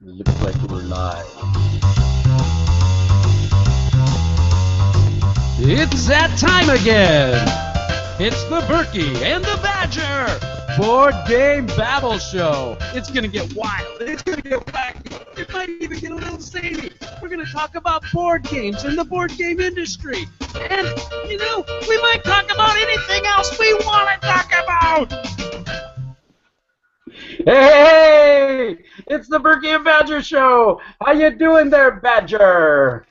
Looks like we're live. It's that time again! It's the Berkey and the Badger Board Game Babble Show. It's gonna get wild. It's gonna get wacky. It might even get a little zany. We're gonna talk about board games and the board game industry. And, you know, we might talk about anything else we want to talk about! Hey! It's the Berkey and Badger Show! How you doing there, Badger?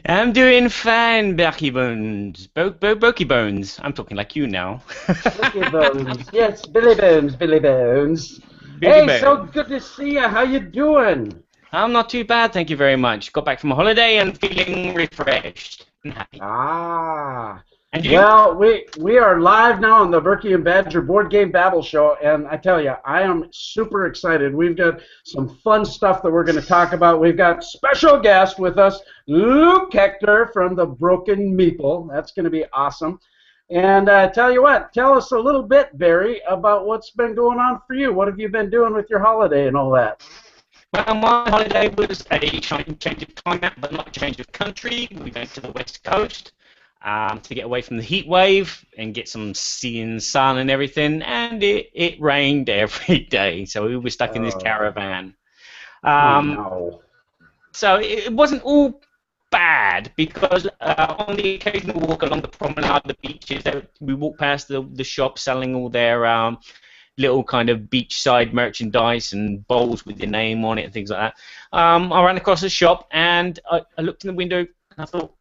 I'm doing fine, Berkey Bones. Berkey Bones. I'm talking like you now. Berkey Bones. Yes, Billy Bones, Billy Bones. Billy Hey, so good to see you. How you doing? I'm not too bad, thank you very much. Got back from a holiday and feeling refreshed and happy. Ah. And you? Well, we are live now on the Berkey and Badger Board Game Babble Show, and I tell you, I am super excited. We've got some fun stuff that we're going to talk about. We've got special guest with us, Hector from the Broken Meeple. That's going to be awesome. And tell you what, tell us a little bit, Barry, about what's been going on for you. What have you been doing with your holiday and all that? Well, my holiday was a change of climate, but not a change of country. We went to the West Coast. To get away from the heat wave and get some sea and sun and everything, and it rained every day, so we were stuck in this caravan. No. So it wasn't all bad, because on the occasional walk along the promenade, the beaches, we walked past the shops selling all their little kind of beachside merchandise and bowls with your name on it and things like that. I ran across the shop and I looked in the window and I thought,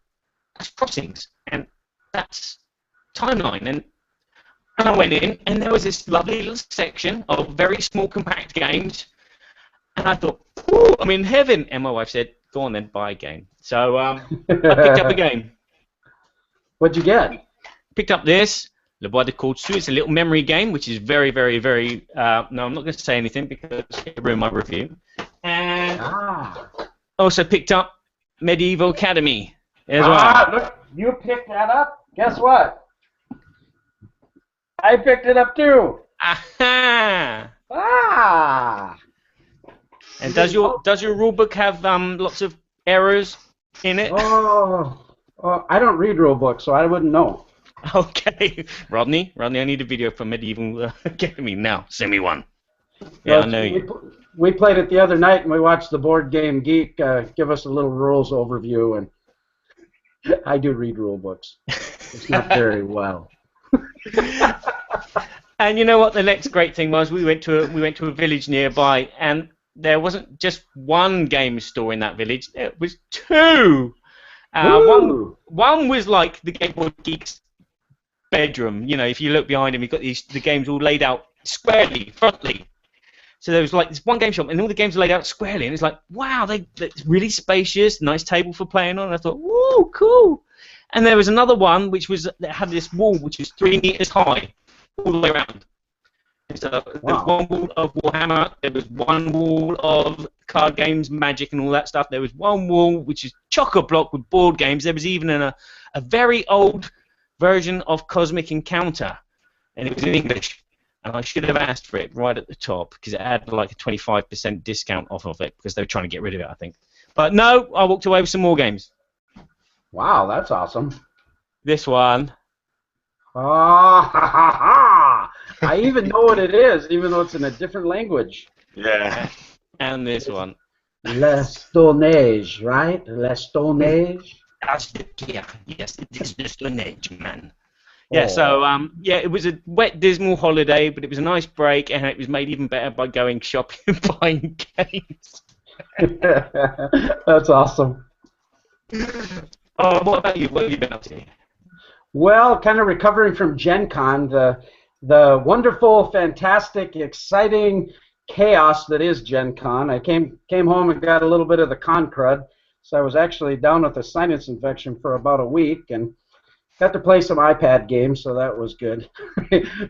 that's Crossings, and that's Timeline, and I went in, and there was this lovely little section of very small, compact games, and I thought, ooh, I'm in heaven, and my wife said, go on then, buy a game. So I picked up a game. What'd you get? Picked up this, Le Bois de Courtland-Smith. It's a little memory game, which is very, very, very, no, I'm not going to say anything because it ruined my review. And also picked up Medieval Academy as well. Look, you picked that up? Guess what? I picked it up too. Aha! Ah! And does your rulebook have lots of errors in it? Oh, I don't read rule books, so I wouldn't know. Okay, Rodney, I need a video from Medieval Academy now. Send me one. Yeah, I know you. We played it the other night, and we watched the Board Game Geek give us a little rules overview, and I do read rule books. It's not very well. And you know what? The next great thing was we went to a village nearby, and there wasn't just one game store in that village. There was two. One was like the Game Boy Geek's bedroom. You know, if you look behind him, you've got the games all laid out squarely, frontally. So there was like this one game shop, and all the games are laid out squarely, and it's like, wow, it's really spacious, nice table for playing on. And I thought, whoa, cool. And there was another one that had this wall which was 3 meters high, all the way around. So there was one wall of Warhammer, there was one wall of card games, Magic, and all that stuff. There was one wall which is chock-a-block with board games. There was even a very old version of Cosmic Encounter, and it was in English. And I should have asked for it right at the top because it had like a 25% discount off of it because they were trying to get rid of it, I think. But no, I walked away with some more games. Wow, that's awesome. This one. Ah, ha, ha, ha. I even know what it is, even though it's in a different language. Yeah. And this one. Le Stone Age, right? Le Stone Age? Yes, it is the Stone Age, man. Yeah, so yeah, it was a wet, dismal holiday, but it was a nice break, and it was made even better by going shopping and buying games. That's awesome. What about you? What have you been up to? Well, kind of recovering from Gen Con, the wonderful, fantastic, exciting chaos that is Gen Con. I came home and got a little bit of the con crud, so I was actually down with a sinus infection for about a week, and got to play some iPad games, so that was good.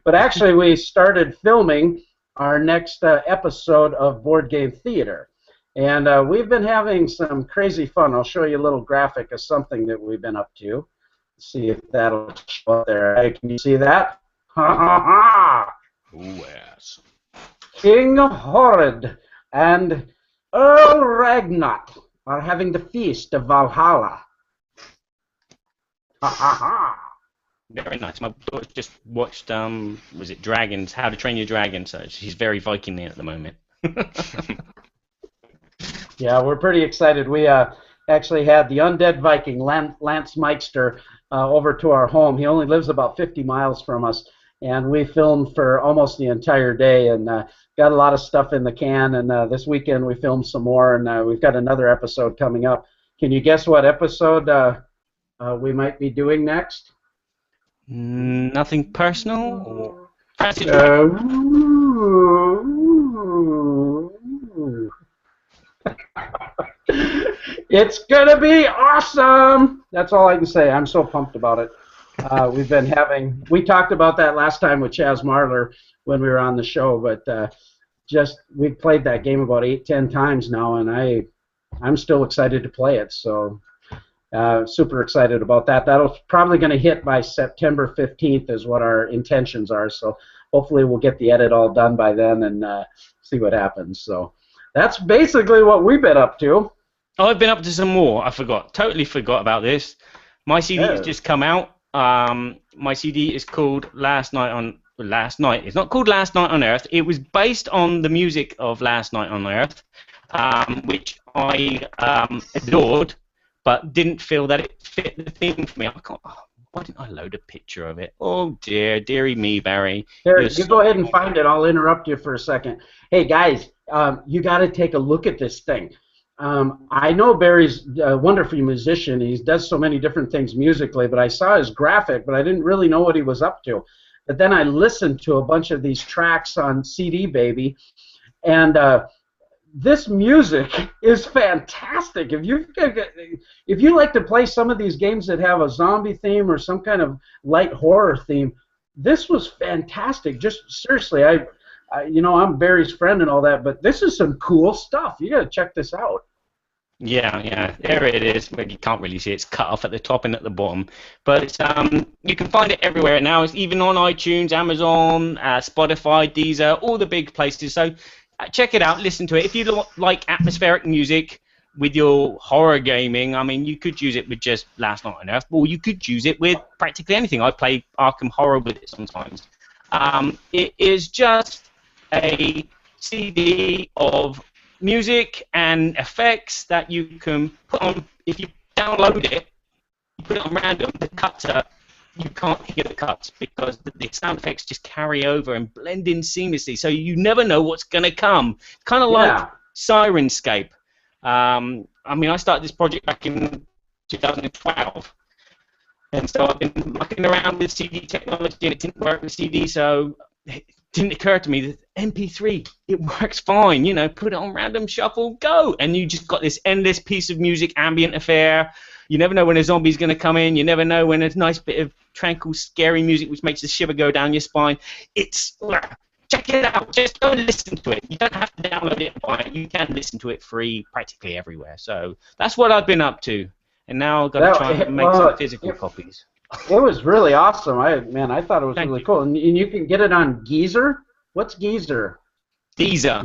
But actually, we started filming our next episode of Board Game Theater. And we've been having some crazy fun. I'll show you a little graphic of something that we've been up to. see if that'll show up there. Hey, can you see that? Ha ha ha! Oh, yes. King Horrid and Earl Ragnat are having the feast of Valhalla. Ha ha ha! Very nice. My daughter just watched, was it Dragons? How to Train Your Dragon. So she's very Viking at the moment. Yeah, we're pretty excited. We actually had the undead Viking, Lance Meister, over to our home. He only lives about 50 miles from us, and we filmed for almost the entire day and got a lot of stuff in the can. And this weekend we filmed some more, and we've got another episode coming up. Can you guess what episode we might be doing next? Nothing personal? It's gonna be awesome. That's all I can say. I'm so pumped about it. We talked about that last time with Chaz Marler when we were on the show, but we've played that game about 8-10 times now, and I'm still excited to play it. So super excited about that. That'll probably going to hit by September 15th is what our intentions are. So hopefully we'll get the edit all done by then and see what happens. So that's basically what we've been up to. Oh, I've been up to some more. I forgot. Totally forgot about this. My CD has just come out. My CD is called Last Night. It's not called Last Night on Earth. It was based on the music of Last Night on Earth, which I adored, but didn't feel that it fit the theme for me. Why didn't I load a picture of it? Oh dear, dearie me, Barry. Here, you go ahead and find it. I'll interrupt you for a second. Hey guys, you got to take a look at this thing. I know Barry's a wonderful musician. He does so many different things musically, but I saw his graphic, but I didn't really know what he was up to. But then I listened to a bunch of these tracks on CD Baby, and this music is fantastic. If you like to play some of these games that have a zombie theme or some kind of light horror theme, this was fantastic. Just seriously, I'm Barry's friend and all that, but this is some cool stuff. You got to check this out. Yeah, there it is. Well, you can't really see it's cut off at the top and at the bottom, but it's, you can find it everywhere now. It's even on iTunes, Amazon, Spotify, Deezer, all the big places. So check it out, listen to it. If you like atmospheric music with your horror gaming, I mean, you could use it with just Last Night on Earth, or you could use it with practically anything. I play Arkham Horror with it sometimes. It is just a CD of music and effects that you can put on. If you download it, you put it on random, the cuts are, you can't hear the cuts because the sound effects just carry over and blend in seamlessly, so you never know what's going to come. Kind of like Sirenscape. I mean, I started this project back in 2012, and so I've been mucking around with CD technology, and it didn't work with CD, so it didn't occur to me that MP3, it works fine, put it on random shuffle, go, and you just got this endless piece of music, ambient affair. You never know when a zombie's going to come in. You never know when a nice bit of tranquil, scary music which makes the shiver go down your spine. Check it out. Just go and listen to it. You don't have to download it and buy it. You can listen to it free practically everywhere. So that's what I've been up to. And now I've got to try and make some physical copies. It was really awesome. I thought it was really cool. And you can get it on Geezer. What's Geezer? Geezer.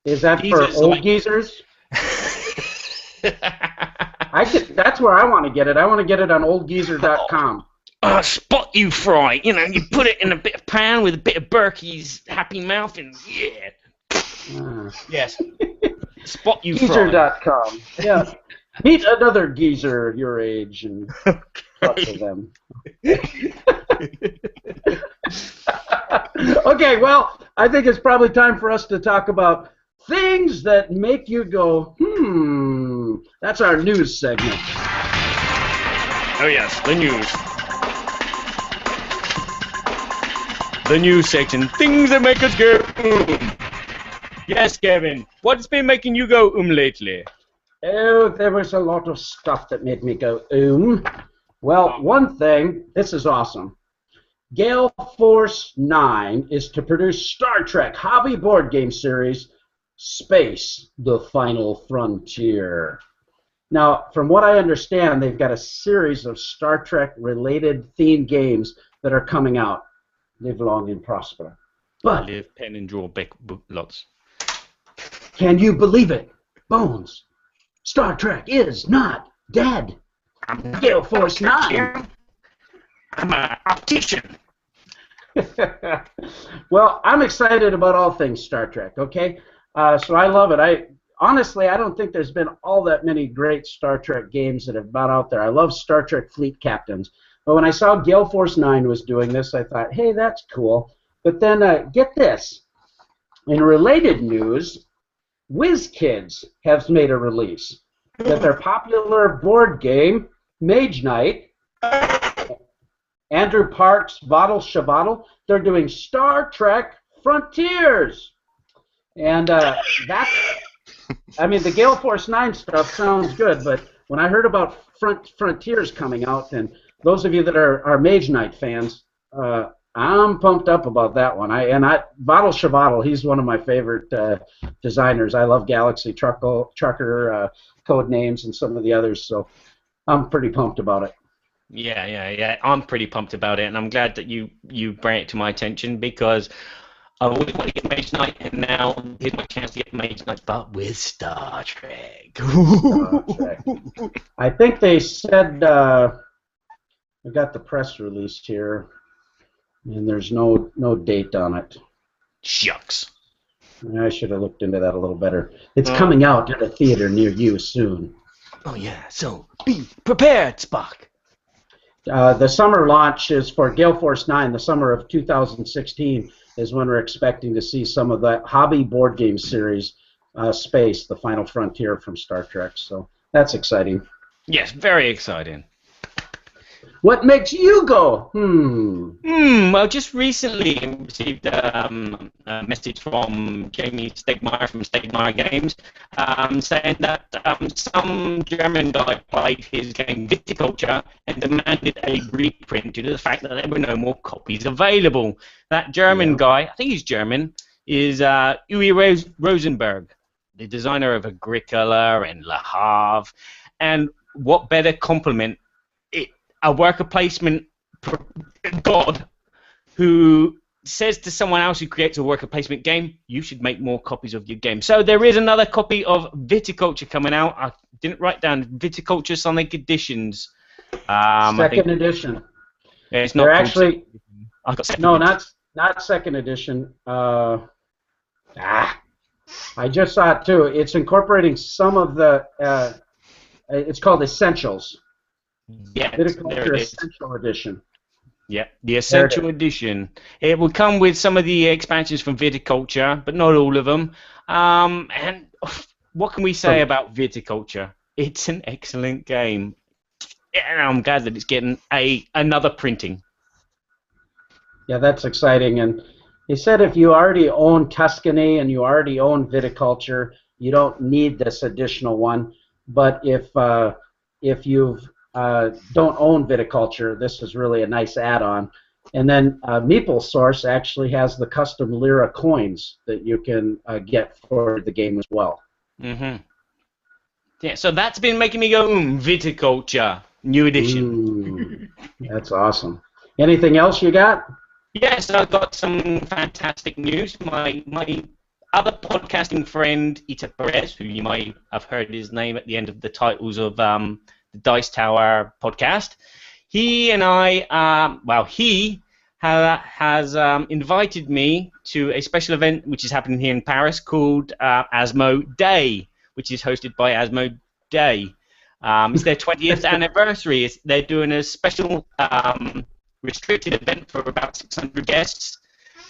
Is that for old geezers? That's where I want to get it. I want to get it on oldgeezer.com. Spot you fry. You put it in a bit of pan with a bit of Berkey's Happy Mouth, and yes. Spot you fry. Geezer.com. Yeah. Meet another geezer your age and talk to them. Okay, well, I think it's probably time for us to talk about things that make you go, That's our news segment. Oh, yes, the news. The news section. Things that make us go, Yes, Kevin. What's been making you go, lately? Oh, there was a lot of stuff that made me go, Well, one thing, this is awesome. Gale Force 9 is to produce Star Trek hobby board game series, Space, the Final Frontier. Now, from what I understand, they've got a series of Star Trek-related themed games that are coming out. Live long and prosper. But live, pen, and draw book lots. Can you believe it? Bones. Star Trek is not dead. Gale Force 9. I'm an optician. Well, I'm excited about all things Star Trek, okay? So I love it. Honestly, I don't think there's been all that many great Star Trek games that have been out there. I love Star Trek Fleet Captains. But when I saw Gale Force 9 was doing this, I thought, hey, that's cool. But then, get this. In related news, WizKids has made a release that their popular board game, Mage Knight, Andrew Park's Battleships, they're doing Star Trek Frontiers. And that's, I mean, the Gale Force 9 stuff sounds good, but when I heard about Frontiers coming out, and those of you that are Mage Knight fans, I'm pumped up about that one. Battleships, he's one of my favorite designers. I love Galaxy Trucker, Codenames, and some of the others, so I'm pretty pumped about it. Yeah. I'm pretty pumped about it, and I'm glad that you brought it to my attention because I always wanted to get Mage Knight, and now here's my chance to get Mage Knight, but with Star Trek. Star Trek. I think they said, I got the press release here, and there's no date on it. Shucks. I should have looked into that a little better. It's coming out at a theater near you soon. Oh, yeah, so be prepared, Spock. The summer launch is for Gale Force 9. The summer of 2016 is when we're expecting to see some of the hobby board game series, Space, the Final Frontier from Star Trek. So that's exciting. Yes, very exciting. What makes you go, Well, just recently I received a message from Jamie Stegmaier from Stegmaier Games saying that some German guy played his game Viticulture and demanded a reprint due to the fact that there were no more copies available. That German guy, I think he's German, is Uwe Rosenberg, the designer of Agricola and Le Havre. And what better compliment a worker placement god who says to someone else who creates a worker placement game, you should make more copies of your game. So there is another copy of Viticulture coming out. I didn't write down Viticulture Sonic Editions. Second edition. Yeah, it's not They're actually I've got second no, edition. not second edition. I just saw it too. It's incorporating some of the. It's called Essentials. Yeah, Viticulture Essential Edition. Yeah, the Essential Edition. It will come with some of the expansions from Viticulture, but not all of them. And what can we say about Viticulture? It's an excellent game. And I'm glad that it's getting another printing. Yeah, that's exciting. And he said if you already own Tuscany and you already own Viticulture, you don't need this additional one. But if you don't own Viticulture, this is really a nice add-on. And then Meeple Source actually has the custom Lira coins that you can get for the game as well. Yeah, so that's been making me go, Viticulture, new edition. That's awesome. Anything else you got? Yes, I've got some fantastic news. My other podcasting friend, Ita Perez, who you might have heard his name at the end of the titles of the Dice Tower podcast, he and I, he has invited me to a special event which is happening here in Paris called AsmoDAY, which is hosted by AsmoDAY. It's their 20th anniversary. They're doing a special restricted event for about 600 guests,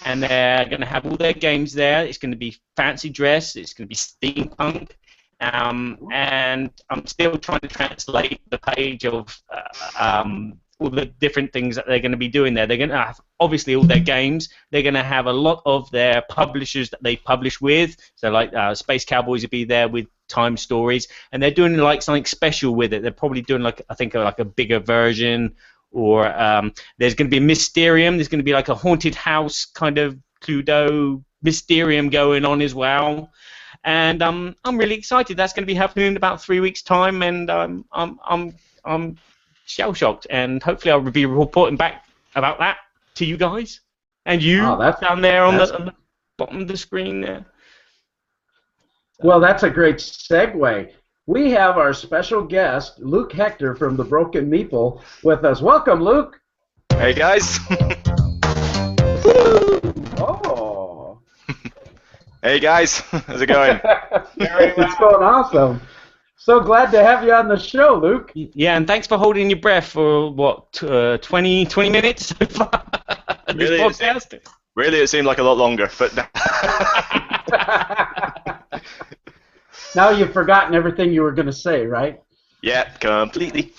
and they're going to have all their games there. It's going to be fancy dress. It's going to be steampunk. And I'm still trying to translate the page of all the different things that they're going to be doing there. They're going to have, obviously, all their games. They're going to have a lot of their publishers that they publish with. So, like Space Cowboys will be there with Time Stories, and they're doing like something special with it. They're probably doing like a bigger version, or there's going to be a Mysterium. There's going to be like a haunted house kind of Cluedo Mysterium going on as well. and I'm really excited. That's going to be happening in about 3 weeks' time, and I'm shell shocked, and hopefully I'll be reporting back about that to you guys and you down there on the bottom of the screen there. Well, that's a great segue. We have our special guest, Luke Hector from the Broken Meeple, with us. Welcome, Luke. Hey, guys. Oh. Hey, guys. How's it going? It's going awesome. So glad to have you on the show, Luke. Yeah, and thanks for holding your breath for, what, 20 minutes so far? Really, it seemed like a lot longer, but now you've forgotten everything you were going to say, right? Yeah, completely.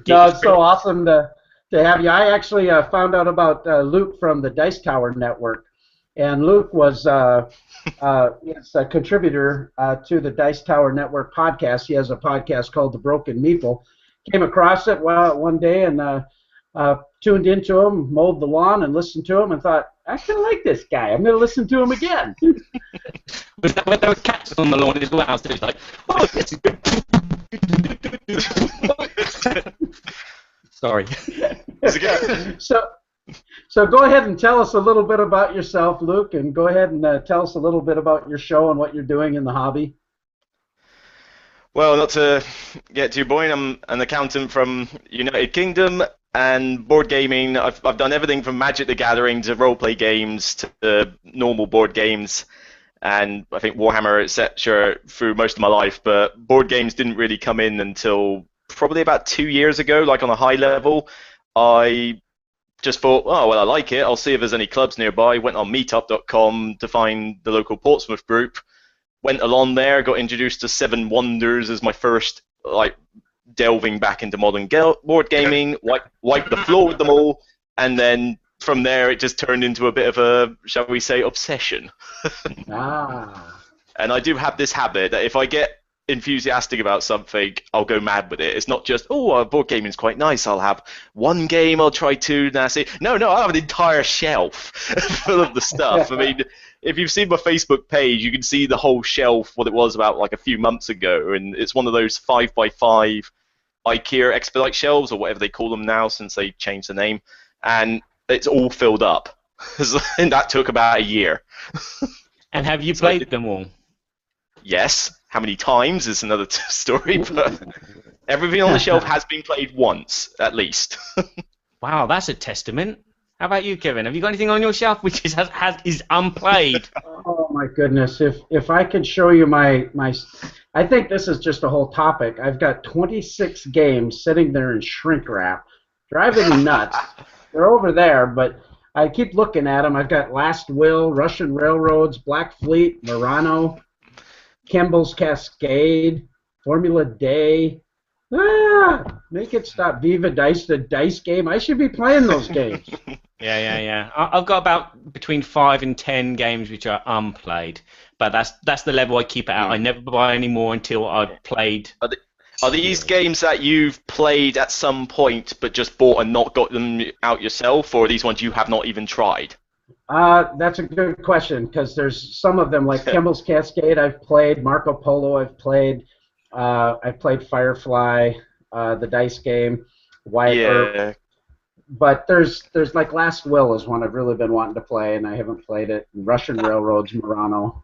No, it's so awesome to have you. I actually found out about Luke from the Dice Tower Network, and Luke was is a contributor to the Dice Tower Network podcast. He has a podcast called The Broken Meeple. Came across it one day and tuned into him, mowed the lawn, and listened to him, and thought, I kind of like this guy. I'm going to listen to him again. Was that when there were cats on the lawn as well? So it's like, oh, this is good. Sorry. So go ahead and tell us a little bit about yourself, Luke, and go ahead and tell us a little bit about your show and what you're doing in the hobby. Well, not to get too boring, I'm an accountant from United Kingdom, and board gaming, I've done everything from Magic the Gathering to roleplay games to normal board games, and I think Warhammer, etc. through most of my life, but board games didn't really come in until probably about 2 years ago, like on a high level. I just thought, oh, well, I like it. I'll see if there's any clubs nearby. Went on meetup.com to find the local Portsmouth group. Went along there, got introduced to Seven Wonders as my first, delving back into modern board gaming, wiped the floor with them all, and then from there it just turned into a bit of a, shall we say, obsession. And I do have this habit that if I get enthusiastic about something, I'll go mad with it. It's not just, board gaming is quite nice, I'll have one game, I'll try two, and I say, no, I have an entire shelf full of the stuff. I mean, if you've seen my Facebook page, you can see the whole shelf, what it was about like a few months ago, and it's one of those 5x5 IKEA Expedite shelves, or whatever they call them now since they changed the name, and it's all filled up. And that took about a year. And have you played them all? Yes. How many times is another story, but everything on the shelf has been played once, at least. Wow, that's a testament. How about you, Kevin? Have you got anything on your shelf which is unplayed? Oh my goodness! If I could show you my, I think this is just a whole topic. I've got 26 games sitting there in shrink wrap, driving me nuts. They're over there, but I keep looking at them. I've got Last Will, Russian Railroads, Black Fleet, Murano, Kemble's Cascade, Formula Day. Make it stop. Viva Dice, the dice game. I should be playing those games. Yeah. I've got about between 5 and 10 games which are unplayed, but that's the level I keep it at. I never buy any more until I've played. Are these games that you've played at some point but just bought and not got them out yourself, or are these ones you have not even tried? That's a good question, because there's some of them, like Kemble's Cascade I've played, Marco Polo I've played Firefly, the dice game, Wyatt Earp. But there's like Last Will is one I've really been wanting to play, and I haven't played it. And Russian Railroads, Murano.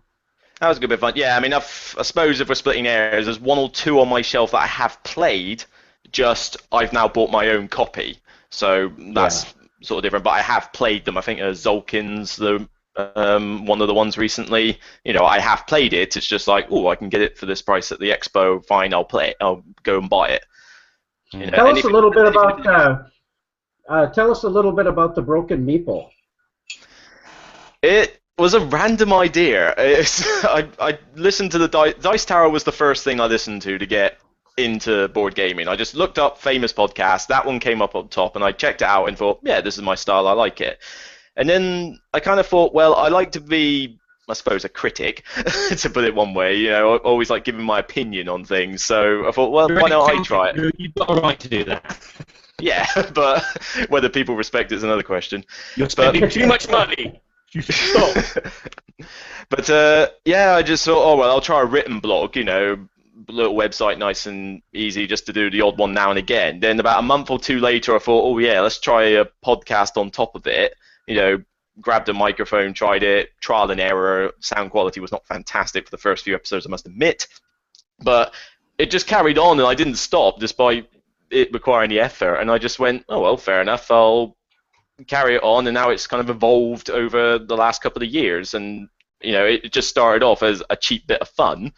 That was a good bit of fun. Yeah, I mean, I suppose if we're splitting hairs, there's one or two on my shelf that I have played, just I've now bought my own copy. So that's sort of different, but I have played them. I think Zolkin's one of the ones recently. I have played it. It's just like, I can get it for this price at the expo. Fine, I'll play it. I'll go and buy it. Tell us a little bit about the Broken Meeple. It was a random idea. I listened to the Dice Tower was the first thing I listened to get into board gaming. I just looked up famous podcasts. That one came up on top, and I checked it out and thought, yeah, this is my style. I like it. And then I kind of thought, well, I like to be, I suppose, a critic, to put it one way. I always like giving my opinion on things. So I thought, well, why don't I try it? You've got a right to do that. Yeah, but whether people respect it is another question. You're spending too much money. You stop. But yeah, I just thought, oh well, I'll try a written blog, you know, little website, nice and easy, just to do the odd one now and again. Then about a month or two later, I thought, oh yeah, let's try a podcast on top of it. You know, grabbed a microphone, tried it, trial and error. Sound quality was not fantastic for the first few episodes, I must admit, but it just carried on, and I didn't stop despite it requiring the effort. And I just went, oh well, fair enough, I'll carry it on. And now it's kind of evolved over the last couple of years, and you know, it just started off as a cheap bit of fun,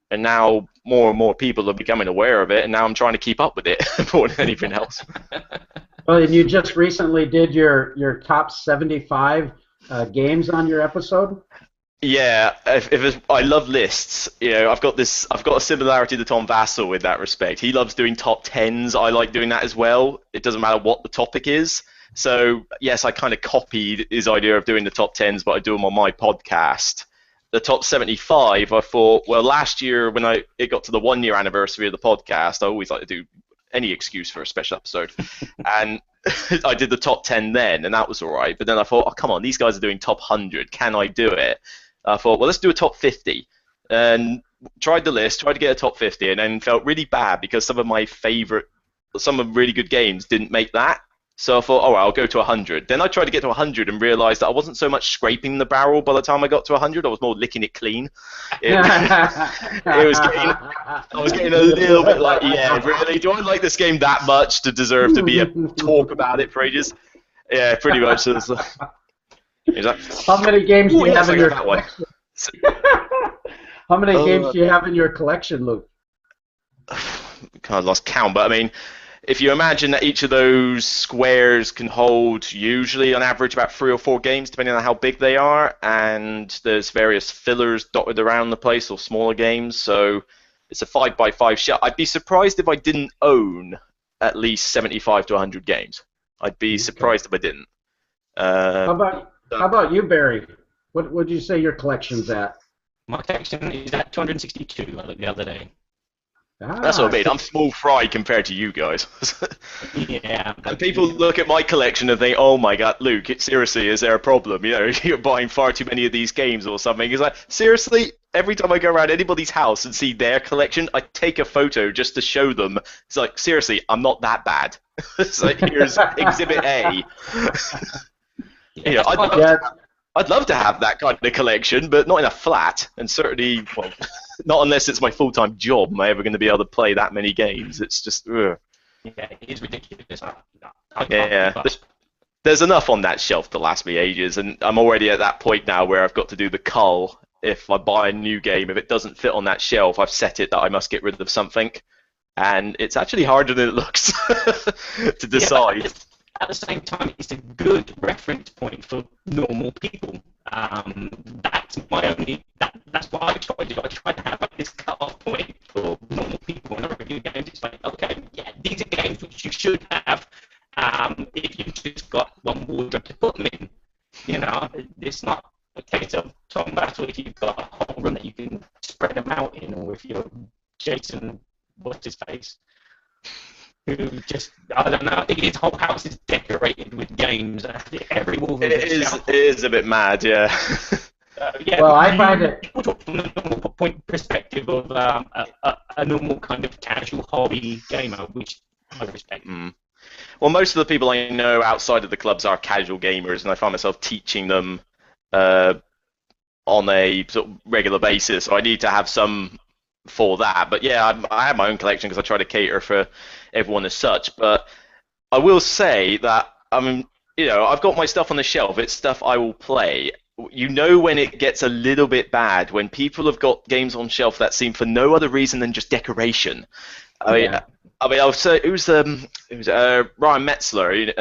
and now more and more people are becoming aware of it, and now I'm trying to keep up with it more than anything else. Well, and you just recently did your top 75 games on your episode. Yeah, I love lists. You know, I've got a similarity to Tom Vassell with that respect. He loves doing top tens. I like doing that as well. It doesn't matter what the topic is. So yes, I kind of copied his idea of doing the top tens, but I do them on my podcast. The top 75, I thought, well, last year when it got to the 1 year anniversary of the podcast, I always like to do any excuse for a special episode, and I did the top 10 then, and that was all right. But then I thought, oh come on, these guys are doing top 100. Can I do it? I thought, well, let's do a top 50, and tried the list, tried to get a top 50, and then felt really bad because some of really good games didn't make that. So I thought, oh, well, I'll go to 100. Then I tried to get to 100 and realized that I wasn't so much scraping the barrel by the time I got to 100. I was more licking it clean. I was getting a little bit like, yeah, really? Do I like this game that much to deserve to be a talk about it for ages? Yeah, pretty much. So it's like, how many games do you have in your collection? How many games do you have in your collection, Luke? Kind of lost count, but I mean, if you imagine that each of those squares can hold usually on average about 3 or 4 games, depending on how big they are, and there's various fillers dotted around the place or smaller games, so it's a 5x5 shell. I'd be surprised if I didn't own at least 75 to 100 games. I'd be surprised if I didn't. How about you, Barry? What would you say your collection's at? My collection is at 262. I looked the other day. That's what I mean. I'm small fry compared to you guys. Yeah. And people look at my collection and think, oh my god, Luke, seriously, is there a problem? You know, you're buying far too many of these games or something. It's like, seriously? Every time I go around anybody's house and see their collection, I take a photo just to show them. It's like, seriously, I'm not that bad. It's like, here's Exhibit A. You know, I'd love to have that kind of collection, but not in a flat, and certainly, well, not unless it's my full-time job. Am I ever going to be able to play that many games? It's just, ugh. Yeah, it is ridiculous. There's enough on that shelf to last me ages, and I'm already at that point now where I've got to do the cull. If I buy a new game, if it doesn't fit on that shelf, I've set it that I must get rid of something, and it's actually harder than it looks to decide. Yeah, at the same time, it's a good reference point for normal people. That's my only. That's what I try to do. I try to have this cut-off point for normal people. When I review games, it's like, okay, yeah, these are games which you should have if you've just got one wardrobe to put them in. You know, it's not a case of Tom Battle if you've got a whole room that you can spread them out in, or if you're Jason, what's his face? Who just, I don't know, I think his whole house is decorated with games. Every wall it is a bit mad, yeah. Yeah, well, I find it. People talk from a normal point perspective of a normal kind of casual hobby gamer, which I respect. Mm. Well, most of the people I know outside of the clubs are casual gamers, and I find myself teaching them on a sort of regular basis. So I need to have some for that. But yeah, I have my own collection because I try to cater for everyone as such. But I will say that I've got my stuff on the shelf. It's stuff I will play. You know when it gets a little bit bad when people have got games on shelf that seem for no other reason than just decoration. I'll say it was Ryan Metzler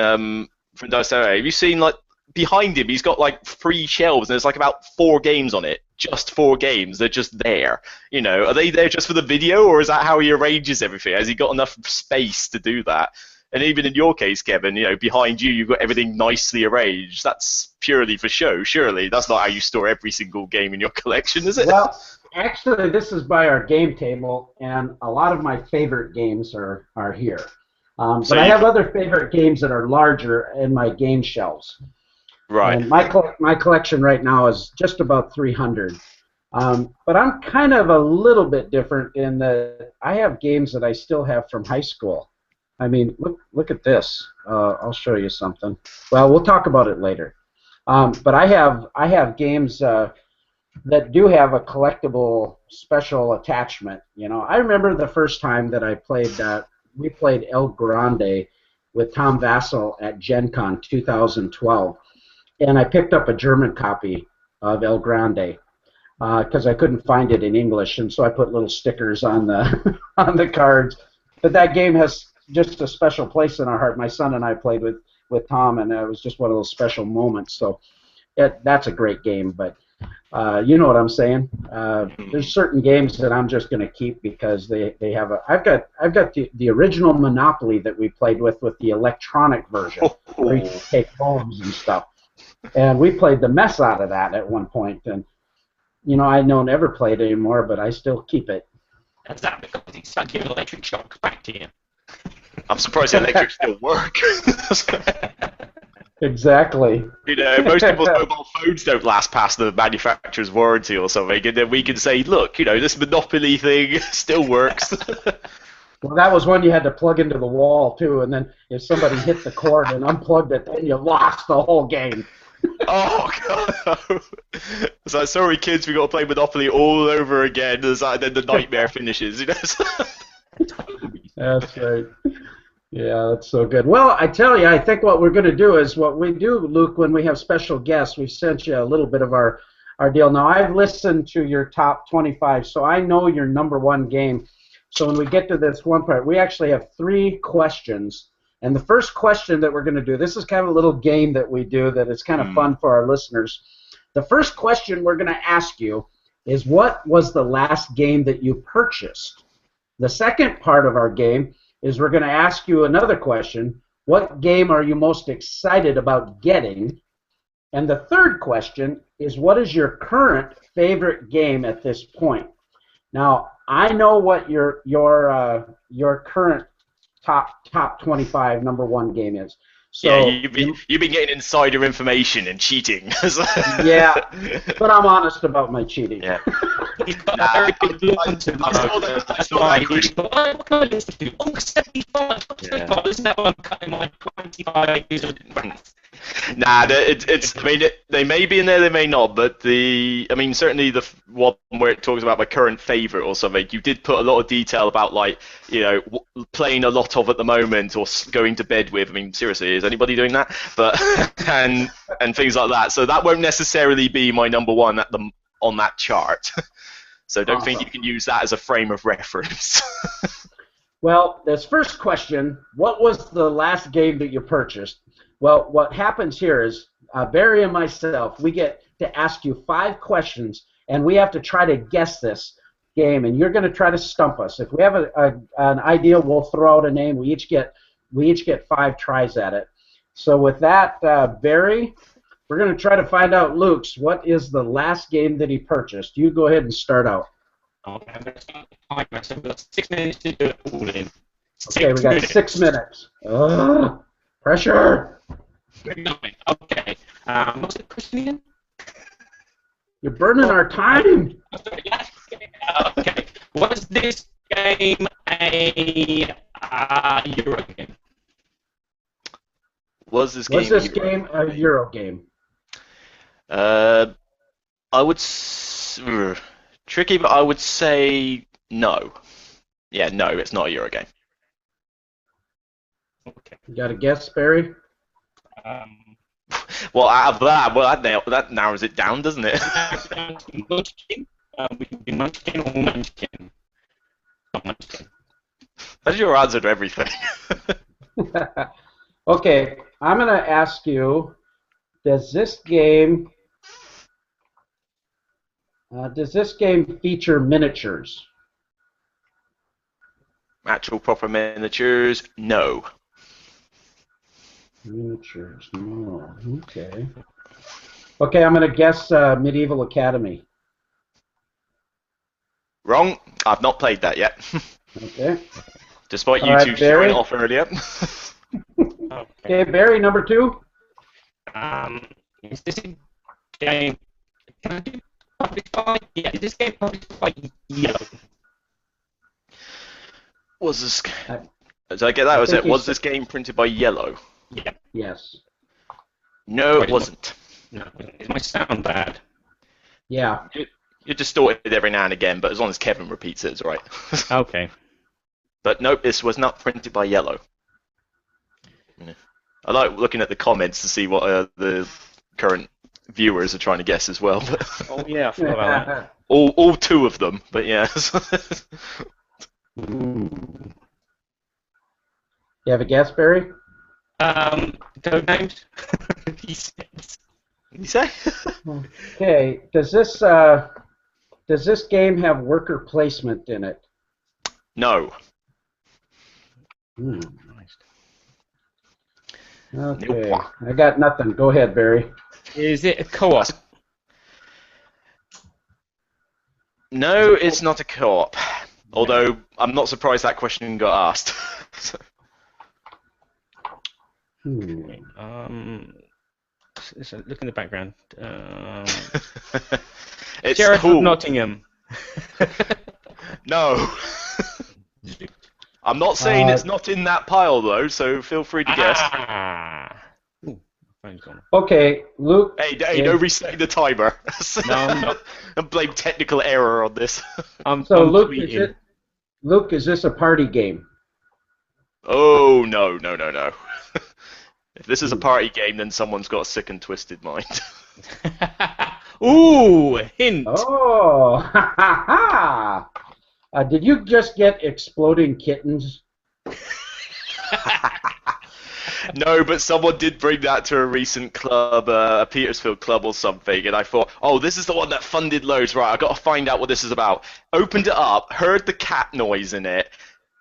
from Dicere. Have you seen like behind him? He's got like 3 shelves and there's like about 4 games on it. Just 4 games. They're just there. You know, are they there just for the video, or is that how he arranges everything? Has he got enough space to do that? And even in your case, Kevin, you know, behind you, you've got everything nicely arranged. That's purely for show, surely. That's not how you store every single game in your collection, is it? Well, actually, this is by our game table, and a lot of my favorite games are here. But I have other favorite games that are larger in my game shelves. Right. And my collection right now is just about 300. But I'm kind of a little bit different in that I have games that I still have from high school. I mean, look at this. I'll show you something. Well, we'll talk about it later. But I have games that do have a collectible special attachment. You know, I remember the first time that I played. We played El Grande with Tom Vassell at Gen Con 2012, and I picked up a German copy of El Grande because I couldn't find it in English, and so I put little stickers on the on the cards. But that game has just a special place in our heart. My son and I played with Tom, and it was just one of those special moments. So that's a great game, but you know what I'm saying. There's certain games that I'm just going to keep because they have a. I've got the original Monopoly that we played with the electronic version, where you can take homes and stuff, and we played the mess out of that at one point. And you know, I don't ever play it anymore, but I still keep it. That's that because it's like your electric shock back to you. I'm surprised the electric still work. Exactly. You know, most people's mobile phones don't last past the manufacturer's warranty or something, and then we can say, look, you know, this Monopoly thing still works. Well, that was one you had to plug into the wall too, and then if somebody hit the cord and unplugged it, then you lost the whole game. Oh god! So sorry, kids, we got to play Monopoly all over again. Then the nightmare finishes. You know. That's right. Yeah, that's so good. Well, I tell you, I think what we're going to do is what we do, Luke, when we have special guests. We've sent you a little bit of our deal. Now, I've listened to your top 25, so I know your number one game. So when we get to this one part, we actually have 3 questions. And the first question that we're going to do, this is kind of a little game that we do that is kind of fun for our listeners. The first question we're going to ask you is, what was the last game that you purchased? The second part of our game is we're going to ask you another question. What game are you most excited about getting? And the third question is, what is your current favorite game at this point? Now, I know what your current top 25 number one game is. So yeah, you've been getting insider information and cheating. Yeah, but I'm honest about my cheating. Yeah. He's got a very good look to That's why what can I listen to? Oh, 75. Isn't that one cutting my 25 years of difference? Nah, it's. I mean, they may be in there, they may not. But certainly the one where it talks about my current favorite or something. You did put a lot of detail about, like, you know, playing a lot of at the moment or going to bed with. I mean, seriously, is anybody doing that? But and things like that. So that won't necessarily be my number one on that chart. So don't think you can use that as a frame of reference. Well, this first question, what was the last game that you purchased? Well, what happens here is Barry and myself, we get to ask you 5 questions, and we have to try to guess this game, and you're going to try to stump us. If we have an idea, we'll throw out a name. We each get 5 tries at it. So with that, Barry, we're going to try to find out Luke's. What is the last game that he purchased? You go ahead and start out. Okay, I'm going to start the timer, so we've got 6 minutes to do it all in. Okay, we got 6 minutes. Pressure! Okay. What's the question again? You're burning our time. Okay. Was this game a Euro game? Was this game a Euro game? I would tricky, but I would say no. Yeah, no, it's not a Euro game. Okay. You got a guess, Barry? Well, out of that, that narrows it down, doesn't it? Munchkin. We can be Munchkin or Munchkin. Not Munchkin. That's your answer to everything. Okay, I'm going to ask you, does this game feature miniatures? Actual proper miniatures, no. Miniatures, no. Okay. Okay, I'm going to guess Medieval Academy. Wrong. I've not played that yet. Okay. Despite you two showing it off earlier. Okay, Barry, number 2. Yeah, Is this a game? Can I do published by? Yeah, is this game published by Yellow? Was this? Did I get that? Was this game printed by Yellow? Yeah. Yes. No, it wasn't. No, it might sound bad. Yeah. You distorted every now and again, but as long as Kevin repeats it, it's all right. Okay. But nope, this was not printed by Yellow. I like looking at the comments to see what the current viewers are trying to guess as well. But Oh yeah, I forgot about that. all two of them, but yeah. Ooh. You have a guess, Barry? Codenames. He says. What did you say? Okay. Does this game have worker placement in it? No. Hmm. Nope. Okay. I got nothing. Go ahead, Barry. Is it a co-op? No, it's not a co-op. Although I'm not surprised that question got asked. So look in the background. It's Sheriff cool. of Nottingham. No. I'm not saying it's not in that pile though, so feel free to guess. Ooh, phone's gone. Okay, Luke. Hey, no resetting the timer. No, I'm not. Don't blame technical error on this. I'm Luke, tweeting. Luke, is this a party game? Oh, no. If this is a party game, then someone's got a sick and twisted mind. Ooh, hint. Oh, ha ha ha! Did you just get exploding kittens? No, but someone did bring that to a recent club, a Petersfield club or something, and I thought, oh, this is the one that funded loads, right, I've got to find out what this is about. Opened it up, heard the cat noise in it,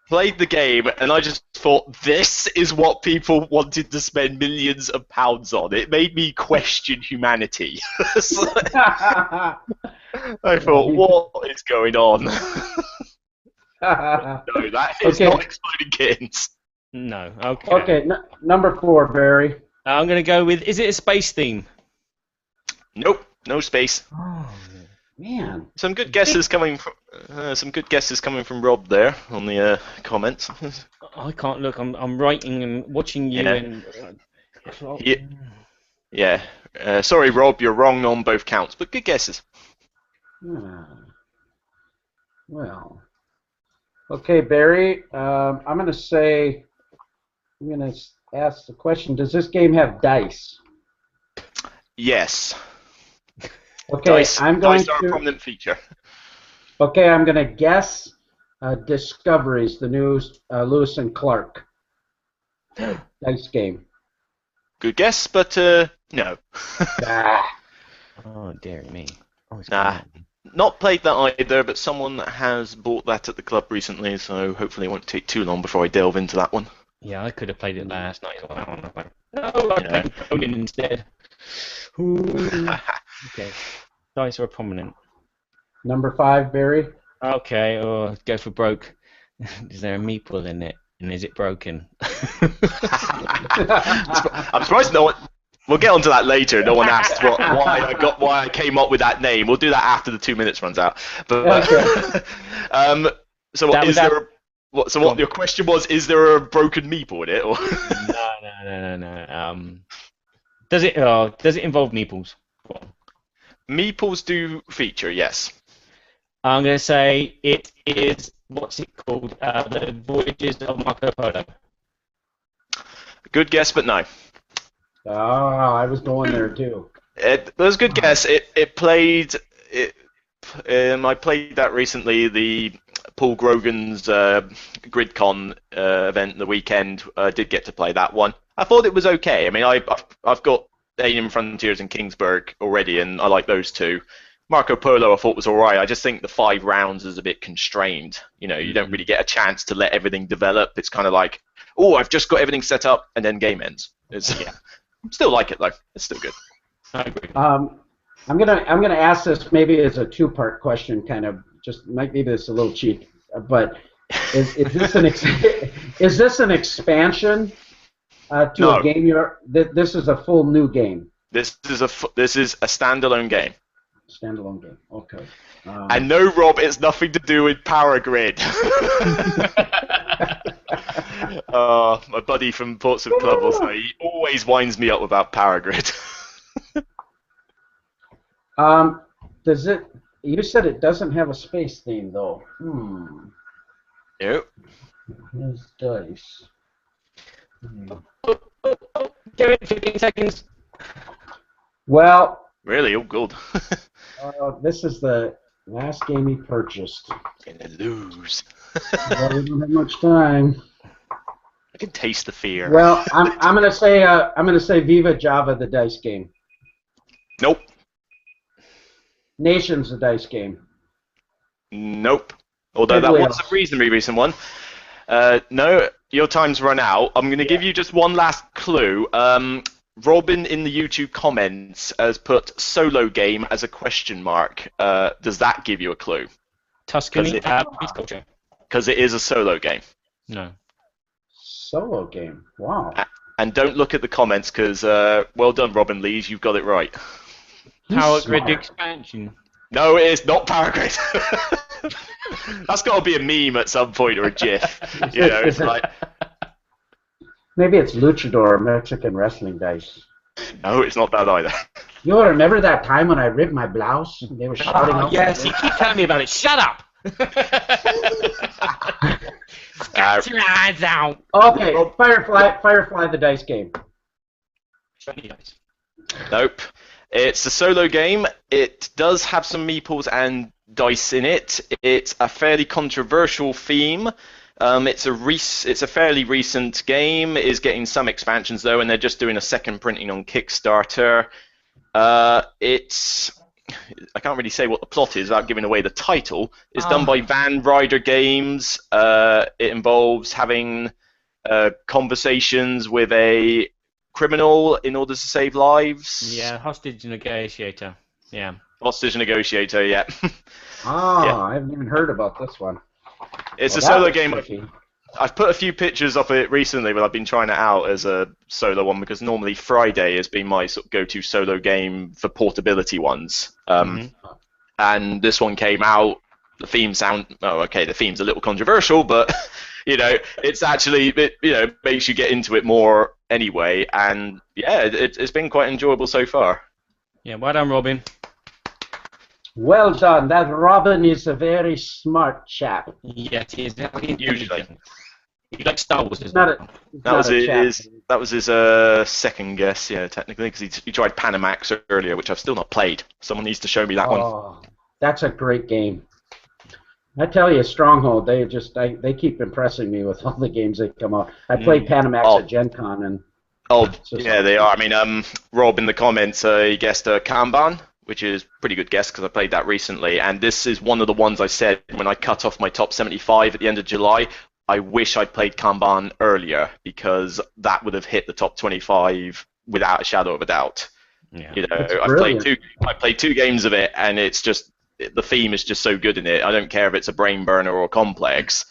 played the game, and I just thought, this is what people wanted to spend millions of pounds on. It made me question humanity. I thought, what is going on? No, that is not Exploding Kittens. No, okay. Okay, number 4, Barry. I'm going to go with, is it a space theme? Nope, no space. Oh, man. Some good guesses coming from Rob there on the comments. I can't look. I'm writing and watching you. Yeah. And Yeah. Sorry, Rob, you're wrong on both counts, but good guesses. Well. Okay, Barry. I'm going to ask the question, does this game have dice? Yes. Okay, Dice are a to prominent feature. Okay, I'm going to guess Discoveries, the new Lewis and Clark dice game. Good guess, but no. Oh, dear me. Oh, Nah. Not played that either, but someone has bought that at the club recently, so hopefully it won't take too long before I delve into that one. Yeah, I could have played it last night. No, I played Conan instead. Ooh. Okay. Dice are prominent. Number 5, Barry. Okay, or go for broke. Is there a meeple in it? And is it broken? I'm surprised no one. We'll get onto that later. No one asked why I came up with that name. We'll do that after the 2 minutes runs out. But so what is there? So what your question was? Is there a broken meeple in it? Or? No. Does it involve meeples? Meeples do feature, yes. I'm going to say it is, what's it called? The Voyages of Marco Polo. Good guess, but no. Oh, I was going there too. It was a good guess. I played that recently. The Paul Grogan's GridCon event the weekend. Did get to play that one. I thought it was okay. I mean, I've got Alien Frontiers and Kingsburg already, and I like those two. Marco Polo I thought was alright. I just think the 5 rounds is a bit constrained. You know, you don't really get a chance to let everything develop. It's kind of like, oh, I've just got everything set up, and then game ends. Still like it though. It's still good. I agree. I'm gonna ask this maybe as a 2-part question, kind of just might be this a little cheap, but is this an expansion to No. a game? This is a full new game. This is a standalone game. Standalone game. Okay. And no, Rob, it's nothing to do with Power Grid. My buddy from Portsmouth Club will say he always winds me up about Power Grid. Does it? You said it doesn't have a space theme though. Nope. Here's dice. Give it 15 seconds. Well. Really? Oh, good. This is the last game he purchased. Gonna lose. Well, we don't have much time. I can taste the fear. Well, I'm gonna say Viva Java, the dice game. Nope. Nations, the dice game. Nope. Although that was a reasonably recent one. No, your time's run out. I'm going to give you just one last clue. Robin in the YouTube comments has put solo game as a question mark. Does that give you a clue? Tuscany, Viticulture. Because it is a solo game. No. Solo game. Wow. And don't look at the comments because, well done, Robin Lees, you've got it right. Power Grid expansion. No, it is not Power Grid. That's got to be a meme at some point or a GIF. You know, it's like. Maybe it's Luchador, Mexican wrestling dice. No, it's not that either. You remember that time when I ripped my blouse and they were shouting out? Yes, you keep telling me about it. Shut up! Got your eyes out. Okay, Firefly the dice game. Nope. It's a solo game. It does have some meeples and dice in it. It's a fairly controversial theme. It's a fairly recent game. It is getting some expansions though, and they're just doing a second printing on Kickstarter. I can't really say what the plot is without giving away the title. It's done by Van Ryder Games. It involves having conversations with a criminal in order to save lives. Yeah, hostage negotiator. Yeah. Hostage negotiator, yeah. Yeah. I haven't even heard about this one. It's a solo game. I've put a few pictures of it recently, but I've been trying it out as a solo one because normally Friday has been my sort of go-to solo game for portability ones. And this one came out. The theme's a little controversial, but you know, it's actually makes you get into it more anyway. And yeah, it's been quite enjoyable so far. Yeah, well done, Robin. Well done. That Robin is a very smart chap. Yeah, he is. Usually. He likes Star Wars, isn't That was his second guess, yeah, technically, because he tried Panamax earlier, which I've still not played. Someone needs to show me that one. That's a great game. I tell you, Stronghold, they keep impressing me with all the games that come out. I played Panamax at Gen Con, and they are. I mean, Rob in the comments, he guessed Kanban, which is pretty good guess because I played that recently, and this is one of the ones I said when I cut off my top 75 at the end of July. I wish I'd played Kanban earlier because that would have hit the top 25 without a shadow of a doubt. Yeah. You know, I played two games of it, and it's just the theme is just so good in it. I don't care if it's a brain burner or complex.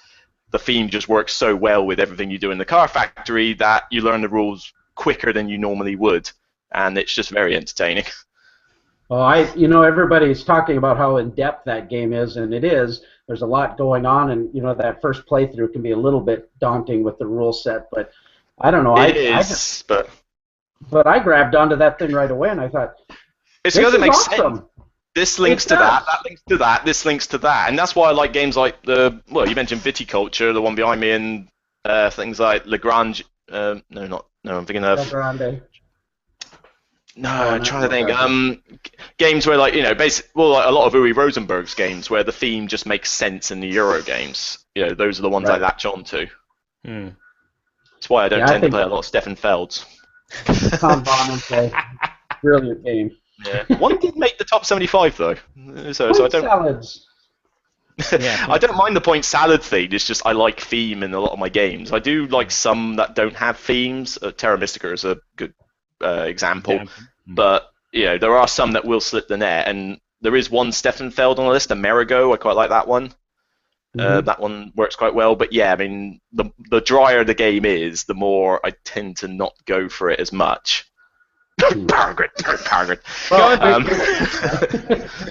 The theme just works so well with everything you do in the car factory that you learn the rules quicker than you normally would, and it's just very entertaining. Well, everybody's talking about how in-depth that game is, and it is. There's a lot going on, and that first playthrough can be a little bit daunting with the rule set, but I don't know. But I grabbed onto that thing right away, and I thought, it's because it makes awesome. sense. This links to that links to that, this links to that, and that's why I like games like you mentioned Viticulture, the one behind me, and things like Lagrange. I'm thinking of. Lagrange. No, I'm trying to think. Games where, like, like a lot of Uwe Rosenberg's games where the theme just makes sense in the Euro games. Those are the ones I latch on to. That's why I don't tend to play a lot of Stefan Feld's. Brilliant game. Yeah. One did make the top 75 though, so I don't. Salads. I don't mind the point salad theme. It's just I like theme in a lot of my games. I do like some that don't have themes. Terra Mystica is a good example, but there are some that will slip the net, and there is one Stefan Feld on the list, Amerigo. I quite like that one. That one works quite well, but yeah, I mean, the drier the game is, the more I tend to not go for it as much. Pargrid. Well,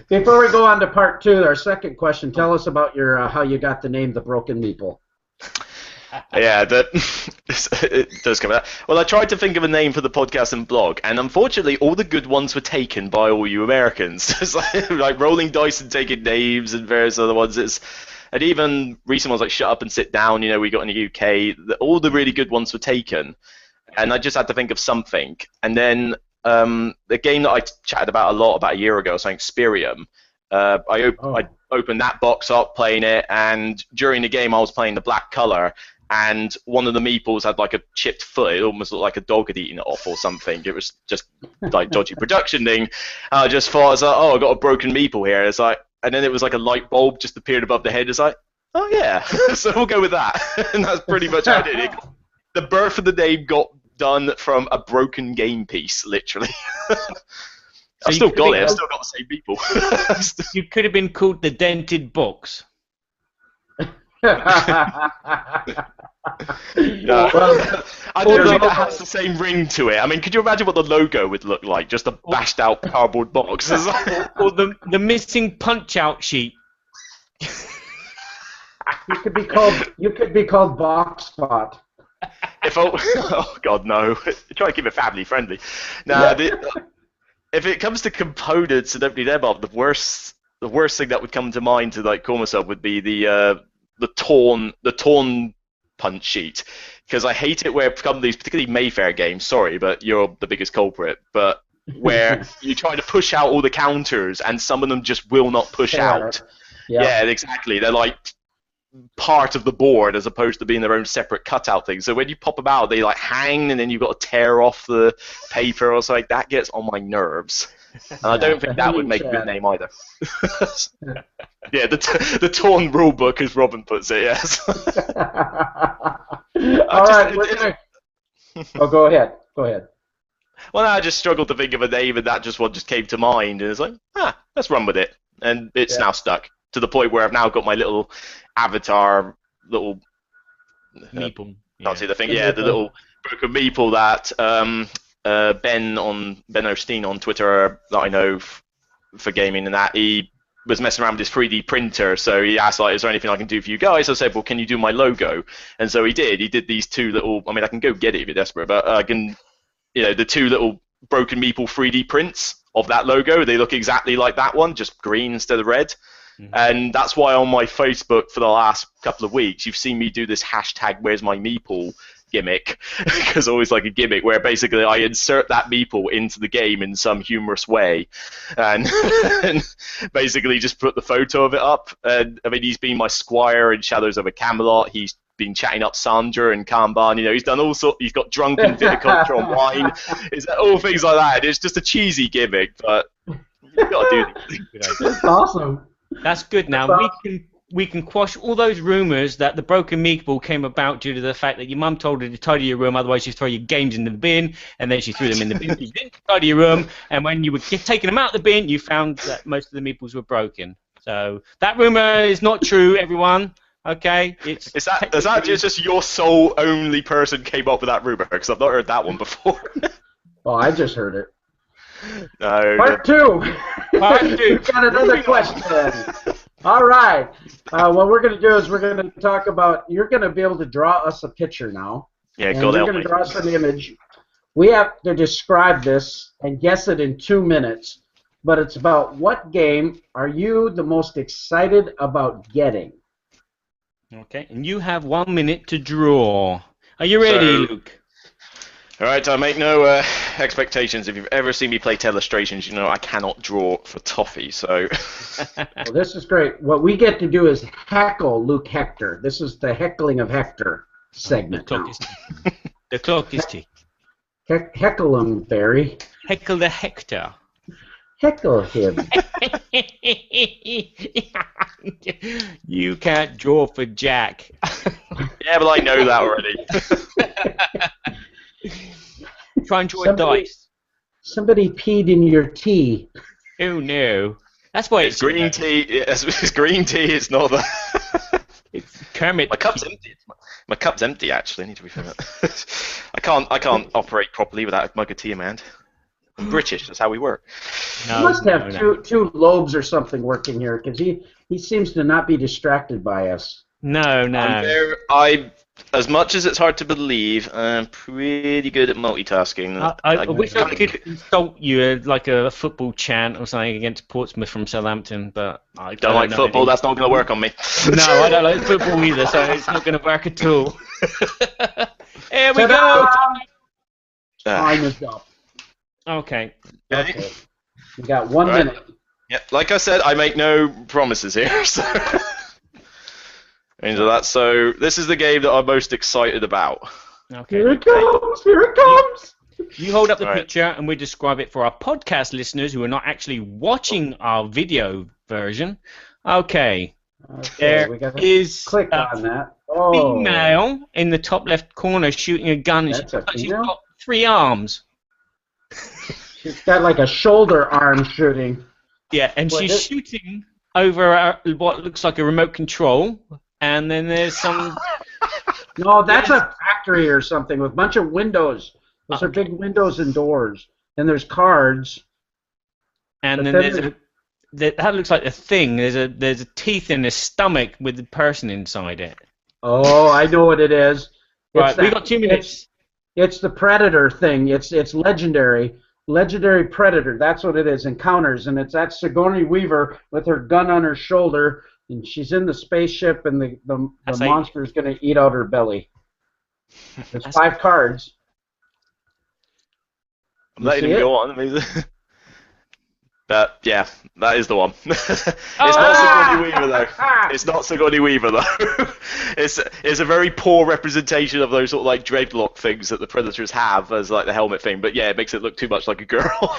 before we go on to part 2, our second question, tell us about your how you got the name the Broken Meeple. Yeah, it does come out. Well, I tried to think of a name for the podcast and blog, and unfortunately, all the good ones were taken by all you Americans. It's like rolling dice and taking names and various other ones. And even recent ones like Shut Up and Sit Down, we got in the UK, all the really good ones were taken. And I just had to think of something. And then the game that I chatted about a lot about a year ago, something Spirium, I opened that box up, playing it, and during the game I was playing the black color, and one of the meeples had like a chipped foot. It almost looked like a dog had eaten it off or something. It was just like dodgy production thing. I just thought, I was like, oh, I got a broken meeple here. It's like, and then it was like a light bulb just appeared above the head. It's like, oh yeah, so we'll go with that. And that's pretty much how I did it. The birth of the name got done from a broken game piece, literally. So I've still got it. I've still got the same people. You could have been called the Dented Box. Well, I don't think that has the same ring to it. I mean, could you imagine what the logo would look like? Just a bashed out cardboard box. Or the missing punch-out sheet. You could be called Box Spot. Oh God, no! Try to keep it family friendly. Now, if it comes to components and opening them up, the worst thing that would come to mind to like call myself would be the torn punch sheet, because I hate it where companies, particularly Mayfair games, sorry, but you're the biggest culprit, but where you try to push out all the counters and some of them just will not push out. Yeah, exactly. They're like part of the board as opposed to being their own separate cutout thing. So when you pop them out, they like hang, and then you've got to tear off the paper or something. That gets on my nerves. And I don't think that would make a good name either. Yeah, the torn rule book, as Robin puts it, yes. All right. Go ahead. Well, I just struggled to think of a name, and that just came to mind, and it's like, let's run with it. And it's now stuck to the point where I've now got my little avatar, little Meeple. Can't see the thing. Yeah, the little Broken Meeple that Ben Osteen on Twitter that I know for gaming, and that he was messing around with his 3D printer, so he asked, like, is there anything I can do for you guys? I said, well, can you do my logo? And so he did. He did these two little, I mean, I can go get it if you're desperate, but I can, the two little Broken Meeple 3D prints of that logo. They look exactly like that one, just green instead of red. Mm-hmm. And that's why on my Facebook for the last couple of weeks, you've seen me do this hashtag Where's My Meeple gimmick, because always like a gimmick where basically I insert that meeple into the game in some humorous way, and, and basically just put the photo of it up. And I mean, he's been my squire in Shadows of a Camelot. He's been chatting up Sandra and Kanban. He's done all sorts. He's got drunk in Viticulture on wine. It's all things like that. It's just a cheesy gimmick, but you've got to do it. That's awesome. That's good. Now we can quash all those rumours that the Broken Meeple came about due to the fact that your mum told her to tidy your room, otherwise she'd throw your games in the bin, and then she threw them in the bin. You didn't tidy your room, and when you were taking them out of the bin, you found that most of the meeples were broken. So that rumour is not true, everyone. Okay? Is that just your sole only person came up with that rumour? Because I've not heard that one before. Oh, I just heard it. No. Part two. We've got another question. All right. What we're going to do is we're going to talk about, you're going to be able to draw us a picture now. Yeah, go ahead. You're going to draw us an image. We have to describe this and guess it in 2 minutes, but it's about what game are you the most excited about getting? Okay, and you have 1 minute to draw. Are you ready, Luke? All right, I make no expectations. If you've ever seen me play Telestrations, you know I cannot draw for toffee, so... Well, this is great. What we get to do is heckle Luke Hector. This is the heckling of Hector segment. The clock is ticking. Heckle him, Barry. Heckle the Hector. Heckle him. You can't draw for Jack. Yeah, but I know that already. Try and draw dice. Somebody peed in your tea. Oh no. That's why it's green tea. It's green tea. It's not that. It's Kermit. My cup's empty. My cup's empty. Actually, I need to refill it. I can't operate properly without a mug of tea in my hand. I'm British. That's how we work. He must have two lobes or something working here, because he seems to not be distracted by us. No. As much as it's hard to believe, I'm pretty good at multitasking. I wish I could insult you like a football chant or something against Portsmouth from Southampton, but I don't like football. Anything. That's not going to work on me. No, I don't like football either, so it's not going to work at all. Here we go. Time is up. Okay. We got 1 minute. Yeah, like I said, I make no promises here. So this is the game that I'm most excited about. Okay. Here it comes! Here it comes! You hold up the picture and we describe it for our podcast listeners who are not actually watching our video version. Okay. There is click on that. Female in the top left corner shooting a gun. She's got 3 arms. She's got like a shoulder arm shooting. Yeah, and she's shooting over what looks like a remote control. And then there's some... No, that's a factory or something with a bunch of windows. Those are big windows and doors. And there's cards. And then that looks like a thing. There's a teeth in a stomach with the person inside it. Oh, I know what it is. Right, we got 2 minutes. It's the Predator thing. It's legendary. Legendary Predator. That's what it is. Encounters. And it's that Sigourney Weaver with her gun on her shoulder. And she's in the spaceship, and the monster is going to eat out her belly. There's 5 cards. I'm letting him go on. But yeah, that is the one. It's not Sigourney Weaver though. It's not Sigourney Weaver though. It's a very poor representation of those sort of like dreadlock things that the Predators have as like the helmet thing. But yeah, it makes it look too much like a girl.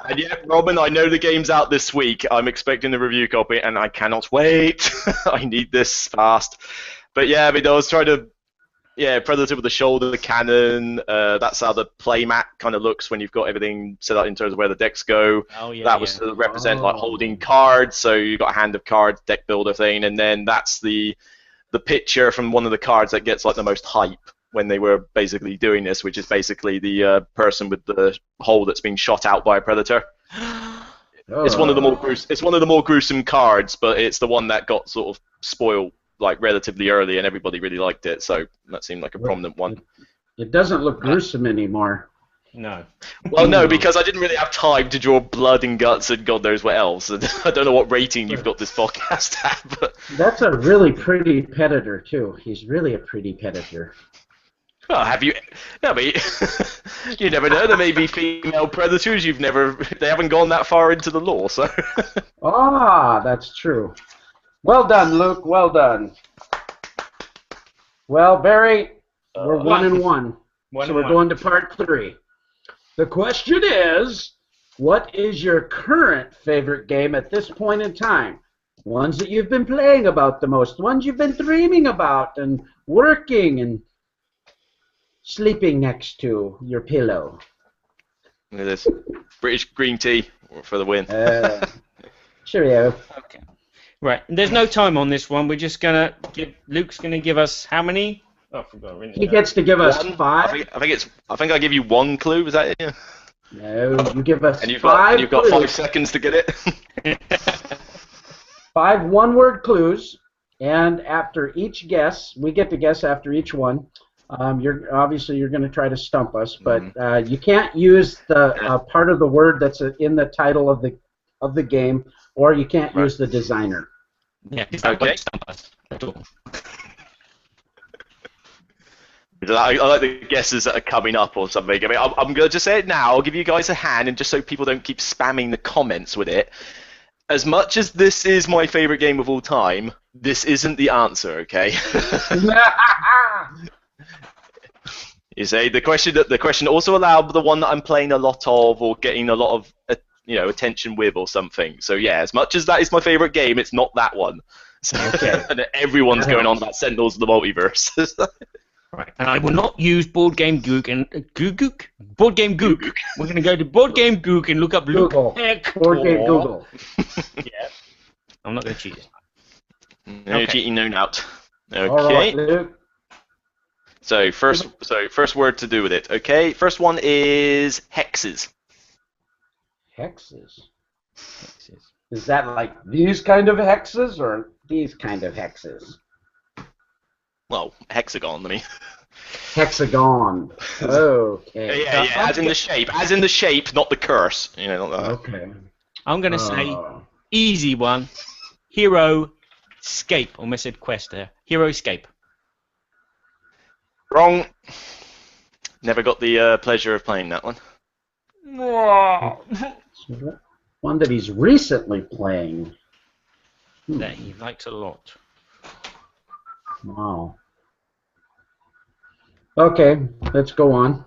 And yeah, Robin, I know the game's out this week. I'm expecting the review copy, and I cannot wait. I need this fast. But yeah, I mean, I was trying to, Predator with the shoulder cannon. That's how the playmat kind of looks when you've got everything set up in terms of where the decks go. Oh, yeah, that was to represent like holding cards, so you've got a hand of cards, deck builder thing, and then that's the picture from one of the cards that gets like the most hype when they were basically doing this, which is basically the person with the hole that's been shot out by a predator. It's one of the more gruesome cards, but it's the one that got sort of spoiled like relatively early, and everybody really liked it. So that seemed like a prominent one. It doesn't look gruesome anymore. No. Well, no, because I didn't really have time to draw blood and guts and God knows what else. And I don't know what rating you've got this podcast at, but that's a really pretty predator too. He's really a pretty predator. Well, have you? No, but you never know. There may be female predators. They haven't gone that far into the lore, so. That's true. Well done, Luke. Well done. Well, Barry, we're 1-1. So we're going to part 3. The question is, what is your current favorite game at this point in time? Ones that you've been playing about the most, ones you've been dreaming about and working and sleeping next to your pillow. Look at this. British green tea for the win. Cheerio. Okay. Right. There's no time on this one. We're just going to Luke's going to give us how many? Oh, I forgot. He gets to give us 5. I think I give you 1 clue. Is that it? No, you give us and you've 5 you've got 5 seconds to get it. 5 one-word clues, and after each guess, we get to guess after each one. You're going to try to stump us, but you can't use the part of the word that's in the title of the game, or you can't use the designer. Yeah. Okay. Stump us at all. I like the guesses that are coming up or something. I mean, I'm going to just say it now. I'll give you guys a hand, and just so people don't keep spamming the comments with it. As much as this is my favorite game of all time, this isn't the answer, okay? You say the question also allowed the one that I'm playing a lot of or getting a lot of attention with or something. So yeah, as much as that is my favorite game, it's not that one. So, okay. And everyone's going on about Sentinels of the Multiverse. Right, and I will not use Board Game Geek and Board Game Geek. We're going to go to Board Game Geek and look up Google. Board Game Google. Yeah. I'm not going to cheat this time. No cheating, no doubt. Okay. All right, Luke. So first word to do with it. Okay, first one is hexes. Hexes. Hexes. Is that like these kind of hexes or these kind of hexes? Well, hexagon. I mean. Hexagon. Okay. Yeah. As in the shape, not the curse. You know, not that. Okay. I'm going to say easy one. Hero escape. Almost said quest there. Hero escape. Wrong. Never got the pleasure of playing that one. One that he's recently playing. That he likes a lot. Wow. Okay, let's go on.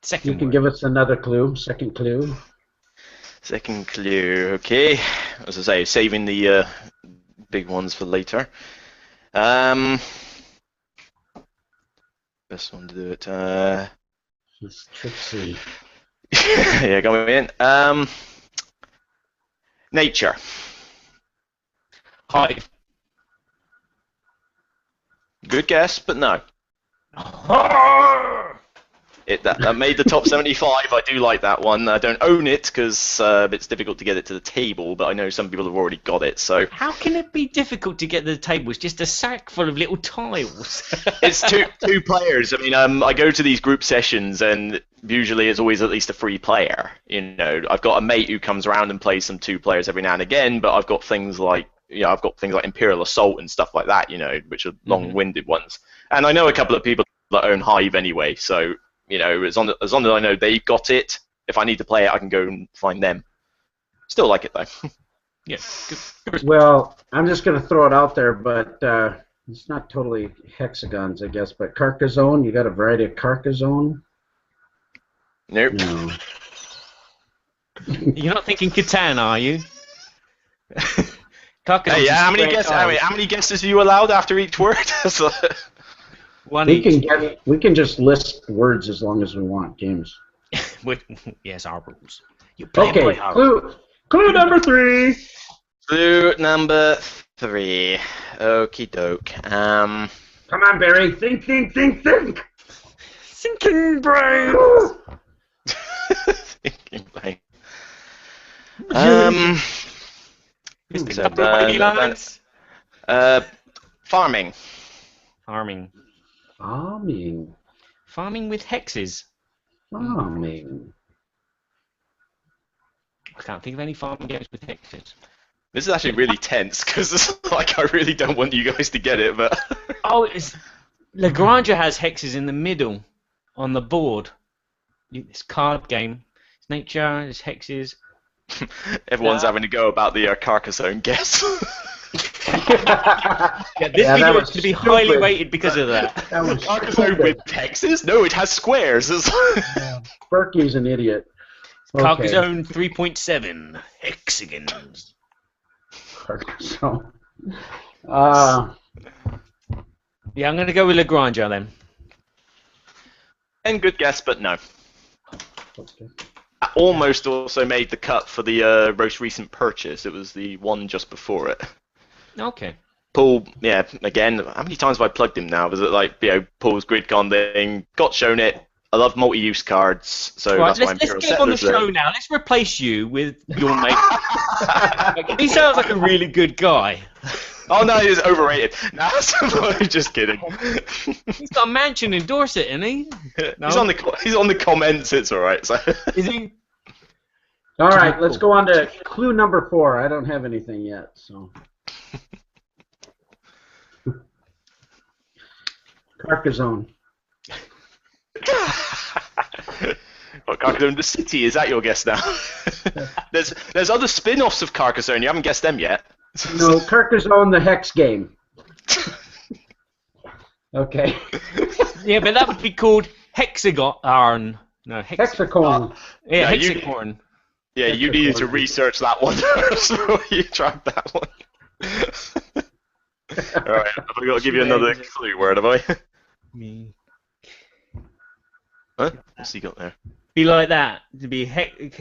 Second You can word. give us another clue. Second clue. Second clue. Okay. As I say, saving the big ones for later. Best one to do it. He's tricksy. Yeah, go in. Nature. Hive. Good guess, but no. That made the top 75. I do like that one. I don't own it because it's difficult to get it to the table, but I know some people have already got it. So How can it be difficult to get to the table? It's just a sack full of little tiles. it's two players. I mean, I go to these group sessions, and usually it's always at least a free player. You know, I've got a mate who comes around and plays some two players every now and again, but I've got things like Imperial Assault and stuff like that. You know, which are long-winded ones. And I know a couple of people that own Hive anyway, so. You know, as long as I know they've got it, if I need to play it, I can go and find them. Still like it, though. Yeah. Good. Well, I'm just going to throw it out there, but it's not totally hexagons, I guess. But Carcassonne, you got a variety of Carcassonne? Nope. No. You're not thinking Catan, are you? Hey, how many guesses are you allowed after each word? One We each. can just list words as long as we want, James. Yes, our rules. You play Okay, our clue number 3. Clue number 3. Okie doke. Come on, Barry. Think. Thinking brain. Thinking brain. Just a couple of witty lines. Farming. Farming. Farming with hexes. Farming. I can't think of any farming games with hexes. This is actually really tense because like I really don't want you guys to get it, but Lagrange has hexes in the middle on the board. This card game. It's nature. It's hexes. Everyone's having to go about the Carcassonne guess. Yeah, this video is going to be highly rated because of that. Carcassonne with hexes? No, it has squares. Berkey's an idiot. Carcassonne 3.7 hexagons. Carcassonne. Yeah, I'm going to go with Lagrange then. And good guess, but no. Okay. I almost also made the cut for the most recent purchase. It was the one just before it. Okay. Paul, yeah, again, how many times have I plugged him now? Was it like, Paul's GridCon thing, got shown it. I love multi-use cards, so Right, that's why let's get on the show now. Let's replace you with your mate. He sounds like a really good guy. Oh no, he's overrated. No, just kidding. He's got a mansion in Dorset, isn't he? No? He's on the comments. It's all right. So. Is he? All right, let's go on to clue number 4. I don't have anything yet, so. Carcassonne. What, Carcassonne the city? Is that your guess now? There's other spin-offs of Carcassonne. You haven't guessed them yet. No, Carcassonne the hex game. Okay. Yeah, but that would be called Hexagon. No, Hexacorn. Yeah, No, Hexacorn. Yeah, you needed to research that one first before you tried that one. Alright, have I got to give you another clue word, have I? Me. Huh? What's he got there? Be like that. To be Hexcusson?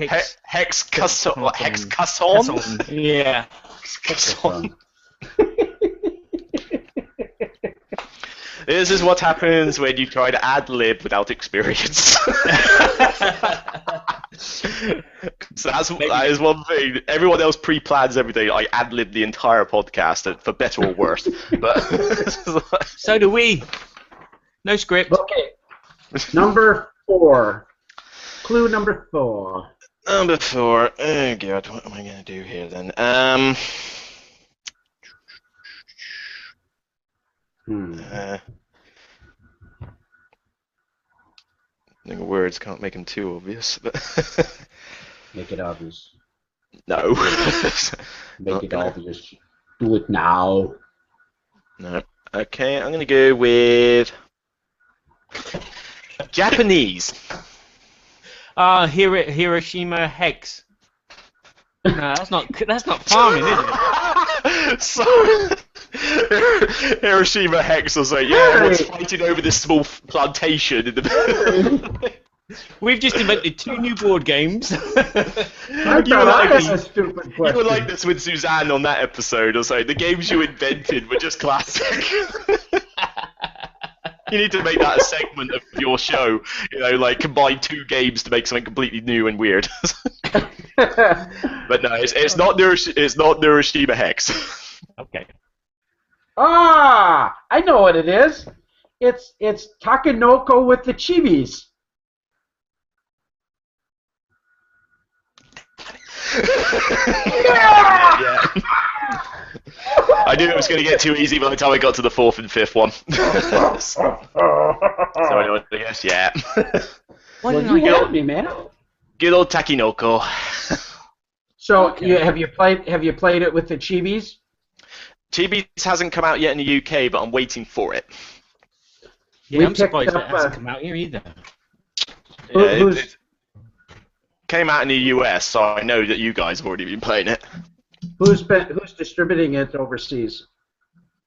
Yeah. Hexcusson. This is what happens when you try to ad-lib without experience. So that is one thing. Everyone else pre-plans everything. I ad-lib the entire podcast, for better or worse. But So do we. No script. Okay. Number 4. Clue number 4. Number 4. Oh god, what am I going to do here then? I think words can't make them too obvious. But Make it obvious. no. Make it obvious. Do it now. No. Okay, I'm going to go with Japanese. Hiroshima Hex. No, that's not farming, is it? So, Hiroshima Hex was like, yeah, everyone's fighting over this small plantation in the. We've just invented 2 new board games. I thought I had a stupid You question. were like this with Suzanne on that episode, or so. The games you invented were just classic. You need to make that a segment of your show. You know, like combine 2 games to make something completely new and weird. But no, it's not Hiroshima Hex. Okay. I know what it is. It's Takenoko with the chibis. Yeah. I knew it was going to get too easy by the time I got to the 4th and 5th one. So I know what it is, yeah. Well, you helped me, man. Good old Takenoko. So, Okay. have you played it with the chibis? Chibi's hasn't come out yet in the UK, but I'm waiting for it. Yeah, We I'm surprised picked that up, hasn't come out here either. Yeah, Who's- it came out in the US, so I know that you guys have already been playing it. Who's distributing it overseas?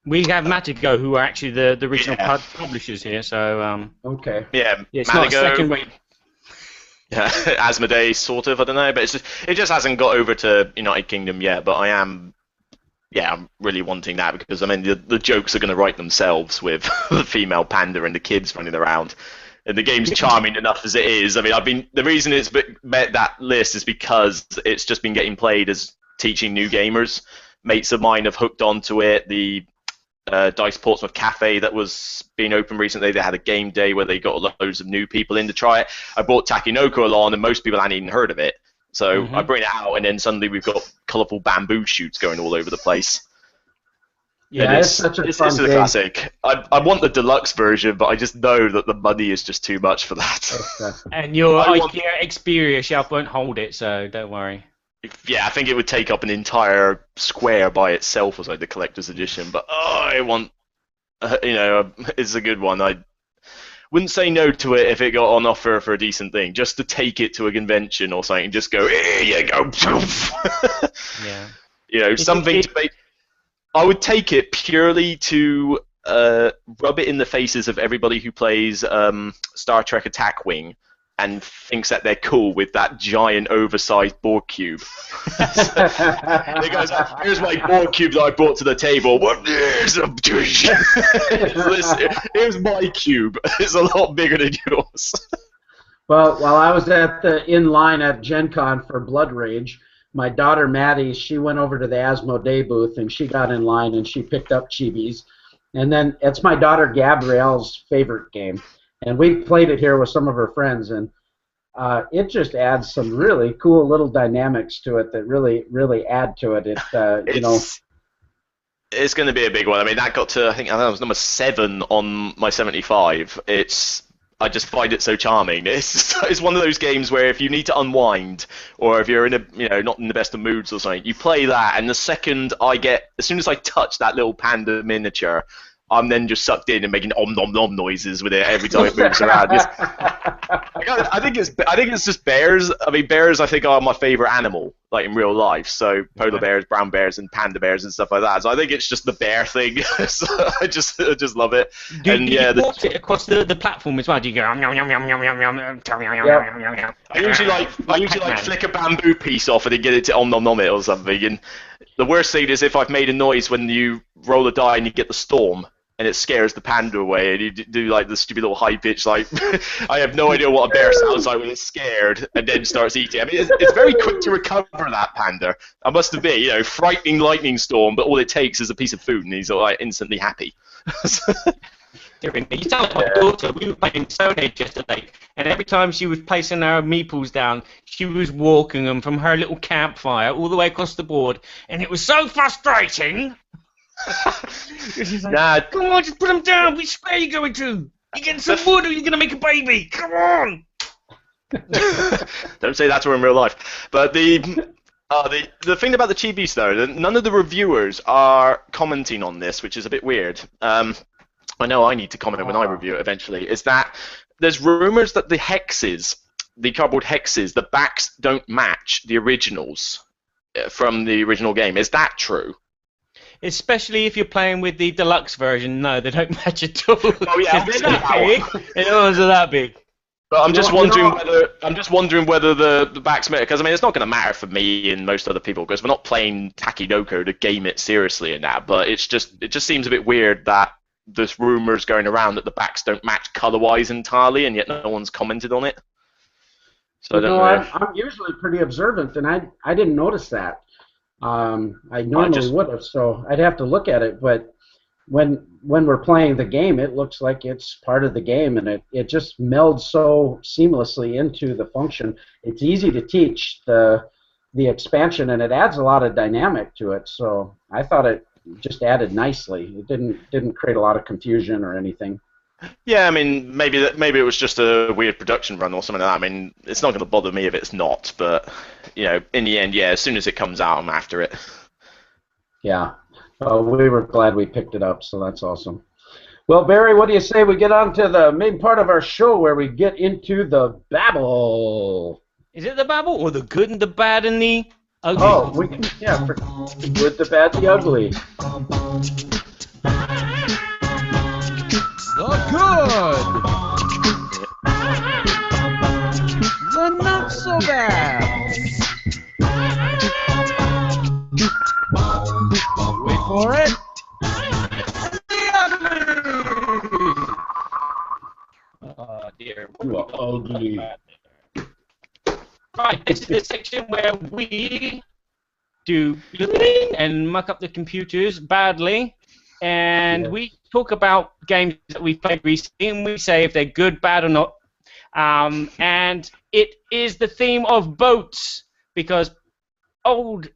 We have Matigo, who are actually the original Yeah. publishers here, so Okay. Yeah, it's not a Madigo, second rate. yeah, AsmoDAY, sort of. I don't know, but it just hasn't got over to United Kingdom yet. But I'm really wanting that because I mean the jokes are going to write themselves with the female panda and the kids running around. And the game's charming enough as it is. I mean, the reason it's met that list is because it's just been getting played as teaching new gamers. Mates of mine have hooked onto it. The Dice Portsmouth Cafe that was being open recently, they had a game day where they got loads of new people in to try it. I brought Takenoko along, and most people hadn't even heard of it. So I bring it out, and then suddenly we've got colourful bamboo shoots going all over the place. Yeah, And it's such a fun it's a game. classic. I want the deluxe version, but I just know that the money is just too much for that. And your I want- IKEA Xperia shelf won't hold it, so don't worry. Yeah, I think it would take up an entire square by itself as like the collector's edition. But I want, it's a good one. I wouldn't say no to it if it got on offer for a decent thing. Just to take it to a convention or something, just go here you go. Yeah. Something to make. I would take it purely to rub it in the faces of everybody who plays Star Trek Attack Wing and thinks that they're cool with that giant oversized board cube. They goes, here's my board cube that I brought to the table. What is here's my cube. It's a lot bigger than yours. Well, while I was in line at Gen Con for Blood Rage, my daughter Maddie, she went over to the AsmoDAY booth and she got in line and she picked up Chibis. And then it's my daughter Gabrielle's favorite game. And we played it here with some of her friends, and it just adds some really cool little dynamics to it that really add to it. It's going to be a big one. I mean, that got to, I think it was number 7 on my 75. I just find it so charming. It's one of those games where if you need to unwind, or if you're in not in the best of moods or something, you play that, and the second as soon as I touch that little panda miniature, I'm then just sucked in and making om nom nom noises with it every time it moves around. I think it's just bears. I mean, bears I think are my favorite animal, like in real life. So polar bears, brown bears, and panda bears and stuff like that. So I think it's just the bear thing. So I just love it. Do you walk it across the platform as well? Do you go yum yum yum yum yum yum yum yum yum yum yum? I usually like flick a bamboo piece off and then get it to om nom nom it or something. And the worst thing is if I've made a noise when you roll a die and you get the storm. and it scares the panda away, and you do like the stupid little high pitch, like I have no idea what a bear sounds like when it's scared, and then starts eating. I mean, it's very quick to recover that panda. I must admit, you know, frightening lightning storm, but all it takes is a piece of food, and he's like instantly happy. You sound like my daughter. We were playing Stone Age yesterday, and every time she was placing her meeples down, she was walking them from her little campfire all the way across the board, and it was so frustrating. She's like, Nah, come on, just put them down. Which way are you going to? You getting some wood, or are you going to make a baby? Come on. don't say that to her in real life. But the thing about the chibis though, none of the reviewers are commenting on this, which is a bit weird. I know I need to comment when I review it eventually, is that there's rumors that the hexes, the cardboard hexes, the backs don't match the originals from the original game. Is that true? Especially if you're playing with the deluxe version, no, they don't match at all. Oh yeah, they're that big. The ones are that big. But I'm just wondering whether the backs matter, because I mean it's not going to matter for me and most other people because we're not playing Takinoko to game it seriously in that. But it just seems a bit weird that there's rumors going around that the backs don't match color-wise entirely, and yet no one's commented on it. So I don't know. I'm usually pretty observant, and I didn't notice that. I normally would have, so I'd have to look at it. But when we're playing the game, it looks like it's part of the game, and it just melds so seamlessly into the function. It's easy to teach the expansion, and it adds a lot of dynamic to it. So I thought it just added nicely. It didn't create a lot of confusion or anything. Yeah, I mean, maybe it was just a weird production run or something like that. I mean, it's not going to bother me if it's not, but you know, in the end, yeah, as soon as it comes out, I'm after it. Yeah, we were glad we picked it up, so that's awesome. Well, Barry, what do you say we get on to the main part of our show where we get into the Babble? Is it the Babble or the good and the bad and the ugly? Oh, for the good, the bad, the ugly. The good. The not so bad. Wait for it. The ugly. Oh dear. You are ugly. Right, this is the section where we do littering and muck up the computers badly, and we talk about games that we've played recently, and we say if they're good, bad, or not. And it is the theme of boats, because old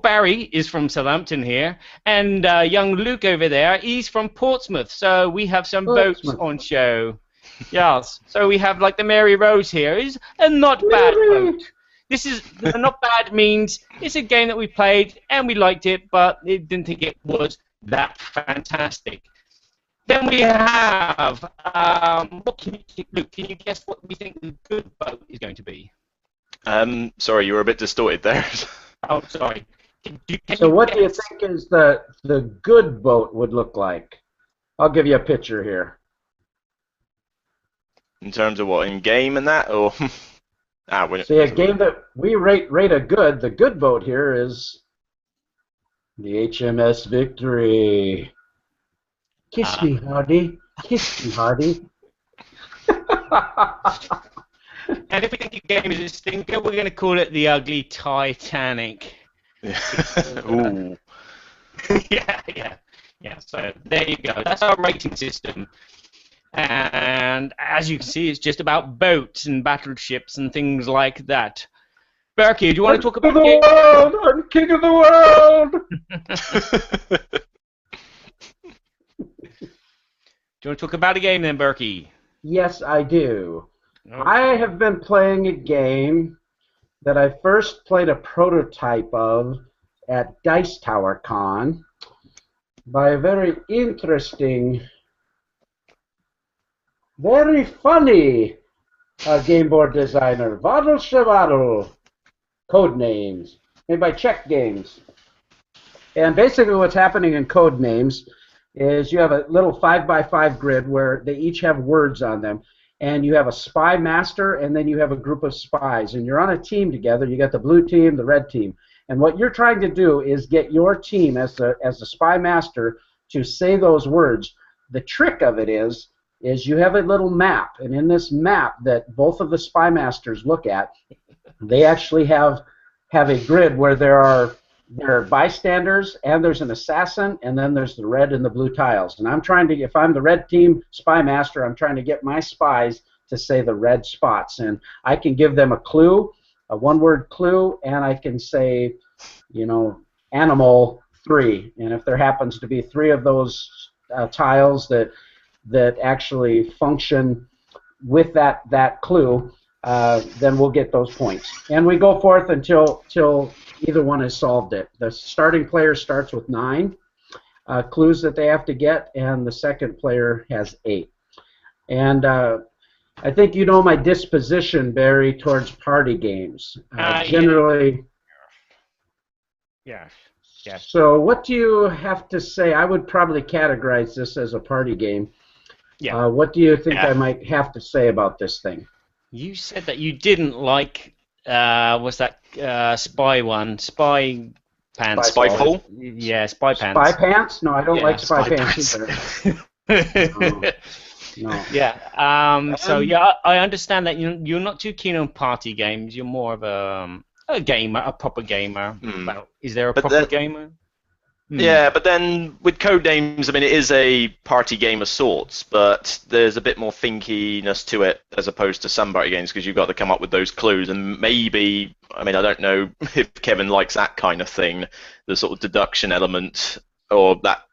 Barry is from Southampton here, and young Luke over there, he's from Portsmouth, so we have some boats on show. Yes, so we have like the Mary Rose here, is a not bad boat. This is not bad means it's a game that we played and we liked it, but we didn't think it was that fantastic. Then we have Luke, can you guess what we think the good boat is going to be? Sorry, you were a bit distorted there. Oh, sorry. So what do you think is the good boat would look like? I'll give you a picture here. In terms of what, in game and that, or See, a game that we rate a good. The good boat here is the HMS Victory. Kiss me, Hardy. Kiss me, Hardy. And if we think the game is a stinker, we're going to call it the Ugly Titanic. Ooh. Yeah. So there you go. That's our rating system. And as you can see, it's just about boats and battleships and things like that. Berkey, do you want to talk about the game? I'm king of the world! Do you want to talk about a game then, Berkey? Yes, I do. Okay. I have been playing a game that I first played a prototype of at Dice Tower Con by a very interesting, very funny game board designer, Battleships, Codenames, made by Czech Games. And basically what's happening in Codenames is you have a little 5x5 grid where they each have words on them. And you have a spy master, and then you have a group of spies. And you're on a team together. You got the blue team, the red team. And what you're trying to do is get your team, as the spy master, to say those words. The trick of it is you have a little map, and in this map that both of the spy masters look at, they actually have a grid where there are bystanders, and there's an assassin, and then there's the red and the blue tiles. And I'm trying to, if I'm the red team spy master, I'm trying to get my spies to say the red spots, and I can give them a clue, a one-word clue, and I can say, you know, animal 3, and if there happens to be 3 of those tiles that actually function with that clue, then we'll get those points. And we go forth until either one has solved it. The starting player starts with 9 clues that they have to get, and the second player has 8. And I think you know my disposition, Barry, towards party games. Generally. Yes. Yes. So what do you have to say? I would probably categorize this as a party game. Yeah. What do you think I might have to say about this thing? You said that you didn't like, was that spy one? Spy pants? Spyfall? Yeah, spy pants. Spy pants? No, I don't like spy pants either. No. Yeah. So yeah, I understand that you're not too keen on party games. You're more of a gamer, a proper gamer. Well, is there a proper gamer? Yeah, but then with Codenames, I mean, it is a party game of sorts, but there's a bit more thinkiness to it as opposed to some party games because you've got to come up with those clues. And maybe, I mean, I don't know if Kevin likes that kind of thing, the sort of deduction element, or that.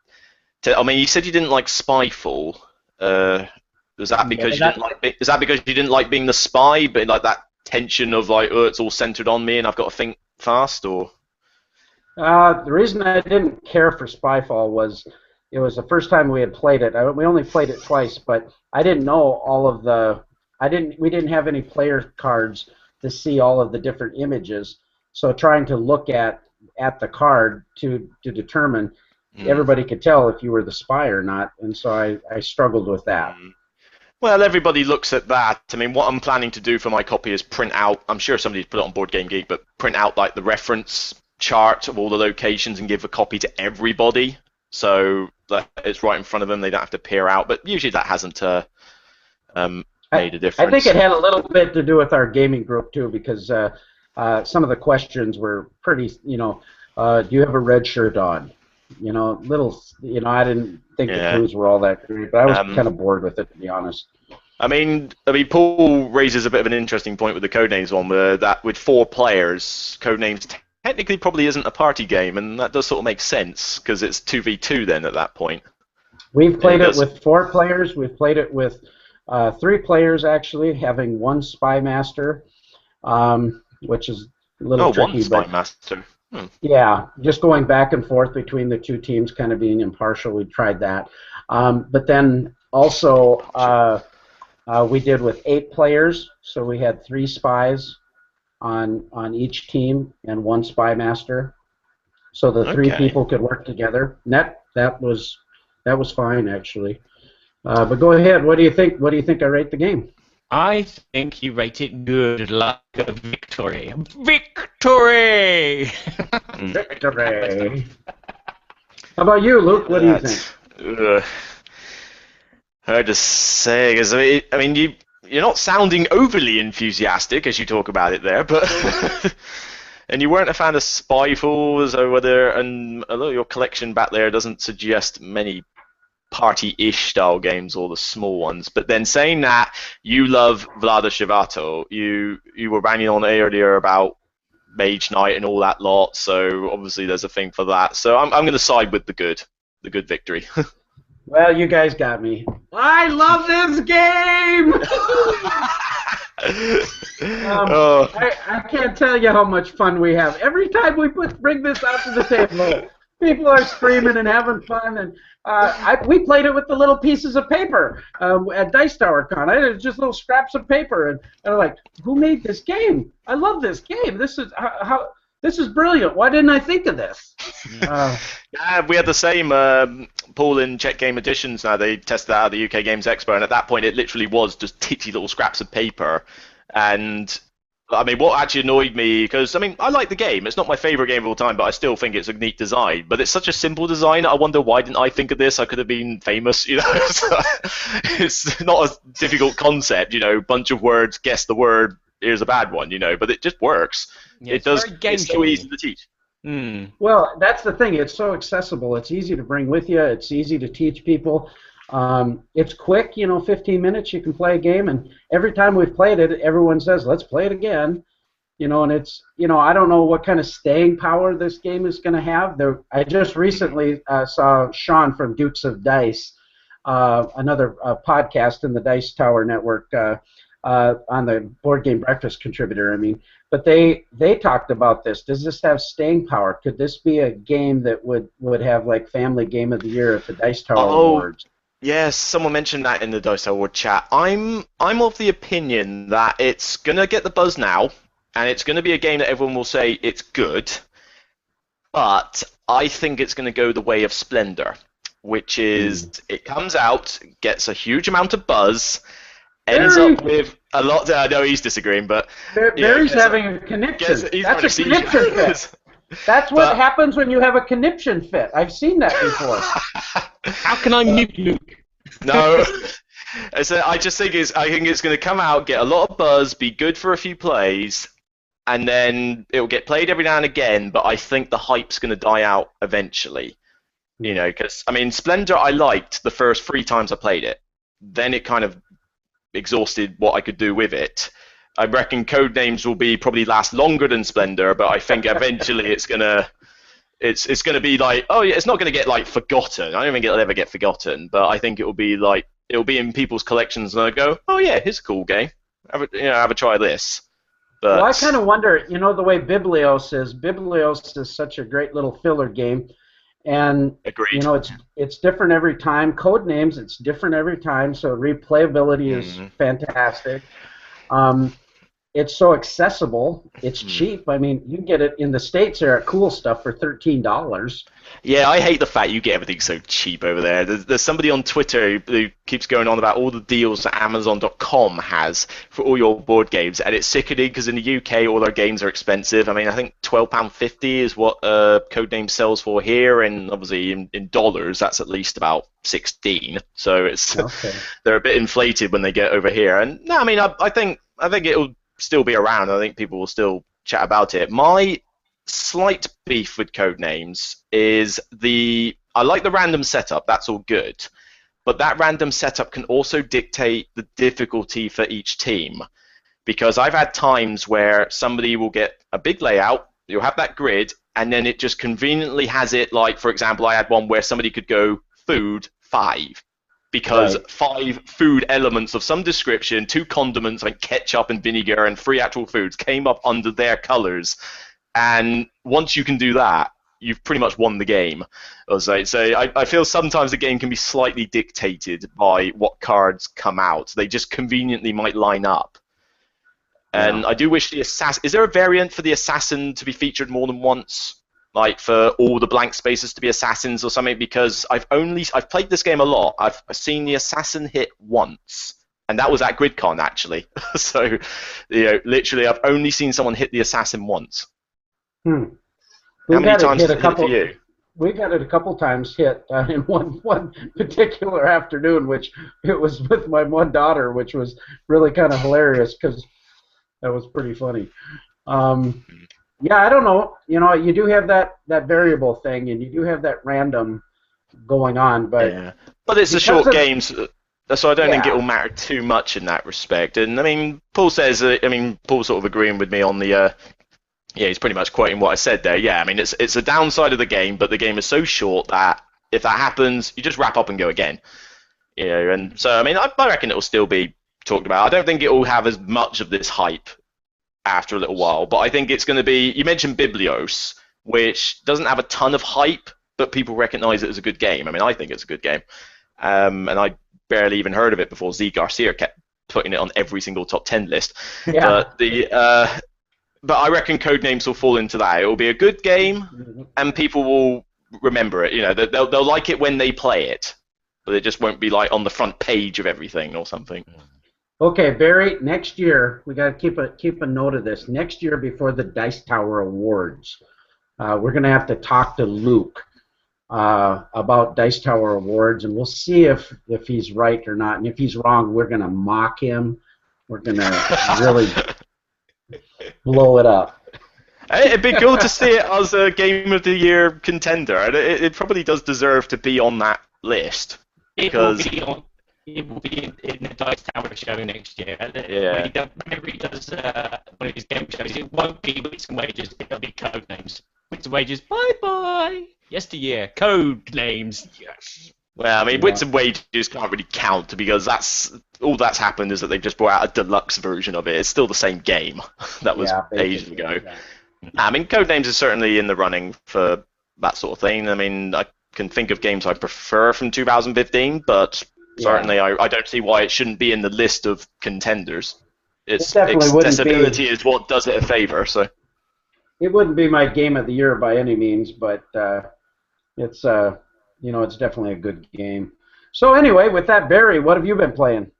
I mean, you said you didn't like Spyfall. Was that because you didn't like? Is that because you didn't like being the spy, but like that tension of like, oh, it's all centered on me, and I've got to think fast, or? The reason I didn't care for Spyfall was it was the first time we had played it. We only played it twice, but I didn't know all of the. We didn't have any player cards to see all of the different images. So trying to look at the card to determine, everybody could tell if you were the spy or not, and so I struggled with that. Well, everybody looks at that. I mean, what I'm planning to do for my copy is print out. I'm sure somebody's put it on Board Game Geek, but print out like the reference chart of all the locations and give a copy to everybody, so that it's right in front of them. They don't have to peer out. But usually that hasn't made a difference. I think it had a little bit to do with our gaming group too, because some of the questions were pretty. You know, do you have a red shirt on? You know, little. You know, I didn't think the clues were all that great, but I was kind of bored with it, to be honest. I mean, Paul raises a bit of an interesting point with the Codenames one, that with 4 players, Codenames technically probably isn't a party game, and that does sort of make sense because it's 2v2 then at that point. We've played it with 4 players. We've played it with 3 players actually, having 1 spy master, which is a little tricky. One spy master. Yeah, just going back and forth between the 2 teams, kind of being impartial. We tried that, but then also we did with 8 players, so we had 3 spies on each team and 1 spy master, so the 3 people could work together. And that was fine actually. But go ahead. What do you think? What do you think I rate the game? I think you rate it good, like a victory. Victory! Victory! How about you, Luke? What do you think? Hard to say, because I mean, you're not sounding overly enthusiastic as you talk about it there, but and you weren't a fan of Spyfall, so and although your collection back there doesn't suggest many party-ish style games, or the small ones. But then saying that, you love Vlada Shivato. You were banging on earlier about Mage Knight and all that lot, so obviously there's a thing for that. So I'm going to side with the good victory. Well, you guys got me. I love this game! I can't tell you how much fun we have. Every time we bring this out to the table, people are screaming and having fun, and we played it with the little pieces of paper at Dice Tower Con. It was just little scraps of paper, and I'm like, who made this game? I love this game. This is brilliant. Why didn't I think of this? Yeah, we had the same Paul in Czech Game Editions. Now they tested that out at the UK Games Expo, and at that point it literally was just titty little scraps of paper, and I mean, what actually annoyed me, because, I mean, I like the game. It's not my favorite game of all time, but I still think it's a neat design. But it's such a simple design. I wonder, why didn't I think of this? I could have been famous, you know. It's not a difficult concept, you know, bunch of words, guess the word, here's a bad one, you know, but it just works. Yeah, It does. very It's so easy to teach. Well, that's the thing. It's so accessible. It's easy to bring with you. It's easy to teach people. It's quick, you know, 15 minutes you can play a game, and every time we've played it, everyone says, let's play it again. You know, and it's, you know, I don't know what kind of staying power this game is going to have. I just recently saw Sean from Dukes of Dice, another podcast in the Dice Tower Network, on the Board Game Breakfast contributor, I mean, but they talked about this. Does this have staying power? Could this be a game that would have, like, Family Game of the Year at the Dice Tower Awards? Yes, someone mentioned that in the Dice Award chat. I'm of the opinion that it's gonna get the buzz now, and it's gonna be a game that everyone will say it's good. But I think it's gonna go the way of Splendor, which is it comes out, gets a huge amount of buzz, ends up with a lot. I know he's disagreeing, but Barry's having a conniption. That's a conniption fit. That's what happens when you have a conniption fit. I've seen that before. How can I mute Luke? No, I just think I think it's going to come out, get a lot of buzz, be good for a few plays, and then it will get played every now and again. But I think the hype's going to die out eventually. You know, because I mean, Splendor I liked the first 3 times I played it. Then it kind of exhausted what I could do with it. I reckon Codenames will probably last longer than Splendor, but I think eventually it's gonna be like, oh yeah, it's not gonna get like forgotten. I don't think it'll ever get forgotten, but I think it'll be in people's collections and they'll go, oh yeah, here's a cool game. Have a try of this. But, well, I kind of wonder, you know, the way Biblios is such a great little filler game, and agreed. You know, it's different every time. Codenames, it's different every time, so replayability is fantastic. It's so accessible. It's cheap. I mean, you can get it in the States there at Cool Stuff for $13. Yeah, I hate the fact you get everything so cheap over there. There's somebody on Twitter who keeps going on about all the deals that Amazon.com has for all your board games, and it's sickening because in the UK all their games are expensive. I mean, I think £12.50 is what Codenames sells for here, and obviously in dollars that's at least about 16. So it's they're a bit inflated when they get over here. And no, I mean, I think it'll still be around. I think people will still chat about it. My slight beef with Codenames is I like the random setup, that's all good, but that random setup can also dictate the difficulty for each team, because I've had times where somebody will get a big layout, you'll have that grid, and then it just conveniently has it, like, for example, I had one where somebody could go food 5, because 5 food elements of some description, 2 condiments like ketchup and vinegar and 3 actual foods came up under their colors. And once you can do that, you've pretty much won the game. So I feel sometimes the game can be slightly dictated by what cards come out. They just conveniently might line up. And I do wish the assassin... Is there a variant for the assassin to be featured more than once? Like for all the blank spaces to be assassins or something? Because I've played this game a lot. I've seen the assassin hit once. And that was at GridCon, actually. So, you know, literally, I've only seen someone hit the assassin once. How many times did it hit for you? We got it a couple times hit in one particular afternoon, which it was with my one daughter, which was really kind of hilarious because that was pretty funny. Yeah, I don't know. You know, you do have that variable thing, and you do have that random going on, but it's a short game, so I don't think it will matter too much in that respect. And I mean, Paul says, Paul's sort of agreeing with me on the. Yeah, he's pretty much quoting what I said there. Yeah, I mean, it's a downside of the game, but the game is so short that if that happens, you just wrap up and go again. You know, and so I mean, I reckon it will still be talked about. I don't think it will have as much of this hype after a little while, but I think it's going to be. You mentioned Biblios, which doesn't have a ton of hype, but people recognise it as a good game. I mean, I think it's a good game, and I barely even heard of it before Z Garcia kept putting it on every single top 10 list. Yeah. But I reckon Codenames will fall into that. It will be a good game, and people will remember it. You know, they'll like it when they play it, but it just won't be like on the front page of everything or something. Okay, Barry. Next year we got to keep a note of this. Next year, before the Dice Tower Awards, we're gonna have to talk to Luke about Dice Tower Awards, and we'll see if he's right or not. And if he's wrong, we're gonna mock him. We're gonna really blow it up. It'd be cool to see it as a Game of the Year contender. It probably does deserve to be on that list. Because it will be in the Dice Tower show next year. Yeah. Whenever he does one of his game shows, it won't be Wits and Wages, it'll be Codenames. Wits and Wages, bye-bye. Yesteryear, Codenames, yes. Well, I mean, Wits and Wages can't really count because all that's happened is that they've just brought out a deluxe version of it. It's still the same game that was ages ago. Yeah. I mean, Codenames is certainly in the running for that sort of thing. I mean, I can think of games I prefer from 2015, but certainly I don't see why it shouldn't be in the list of contenders. Its accessibility is what does it a favor. So it wouldn't be my game of the year by any means, but it's it's definitely a good game. So anyway, with that, Barry, what have you been playing?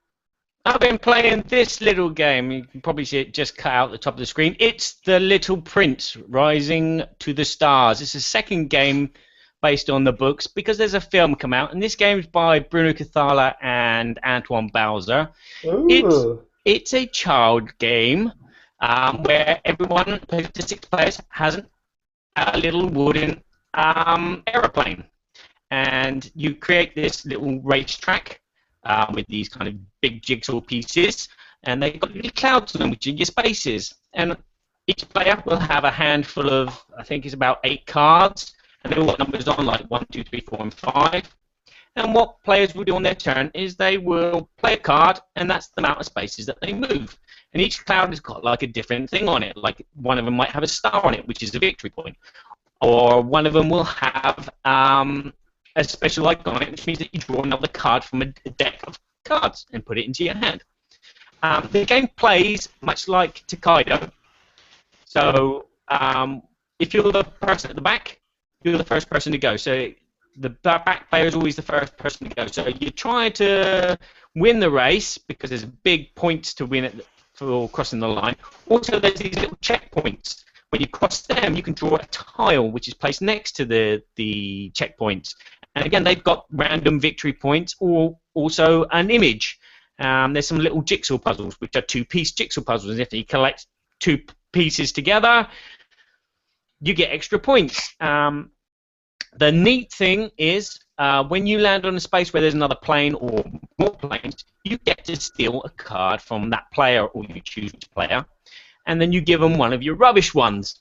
I've been playing this little game. You can probably see it just cut out the top of the screen. It's The Little Prince, Rising to the Stars. It's a second game based on the books because there's a film come out, and this game is by Bruno Cathala and Antoine Bowser. It's a child game where everyone, plays to 6 players, has a little wooden aeroplane. And you create this little racetrack with these kind of big jigsaw pieces, and they've got little clouds on them, which are your spaces. And each player will have a handful of, I think it's about 8 cards, and they've all got numbers on, like 1, 2, 3, 4, and 5. And what players will do on their turn is they will play a card, and that's the amount of spaces that they move. And each cloud has got like a different thing on it. Like one of them might have a star on it, which is a victory point. Or one of them will have a special icon on it, which means that you draw another card from a deck of cards and put it into your hand. The game plays much like Takedo. So if you're the person at the back, you're the first person to go. So the back player is always the first person to go. So you try to win the race because there's big points to win for crossing the line. Also, there's these little checkpoints. When you cross them, you can draw a tile which is placed next to the checkpoints. And again, they've got random victory points or also an image. There's some little jigsaw puzzles, which are 2-piece jigsaw puzzles. And if you collect 2 pieces together, you get extra points. The neat thing is when you land on a space where there's another plane or more planes, you get to steal a card from that player, or you choose which player, and then you give them one of your rubbish ones.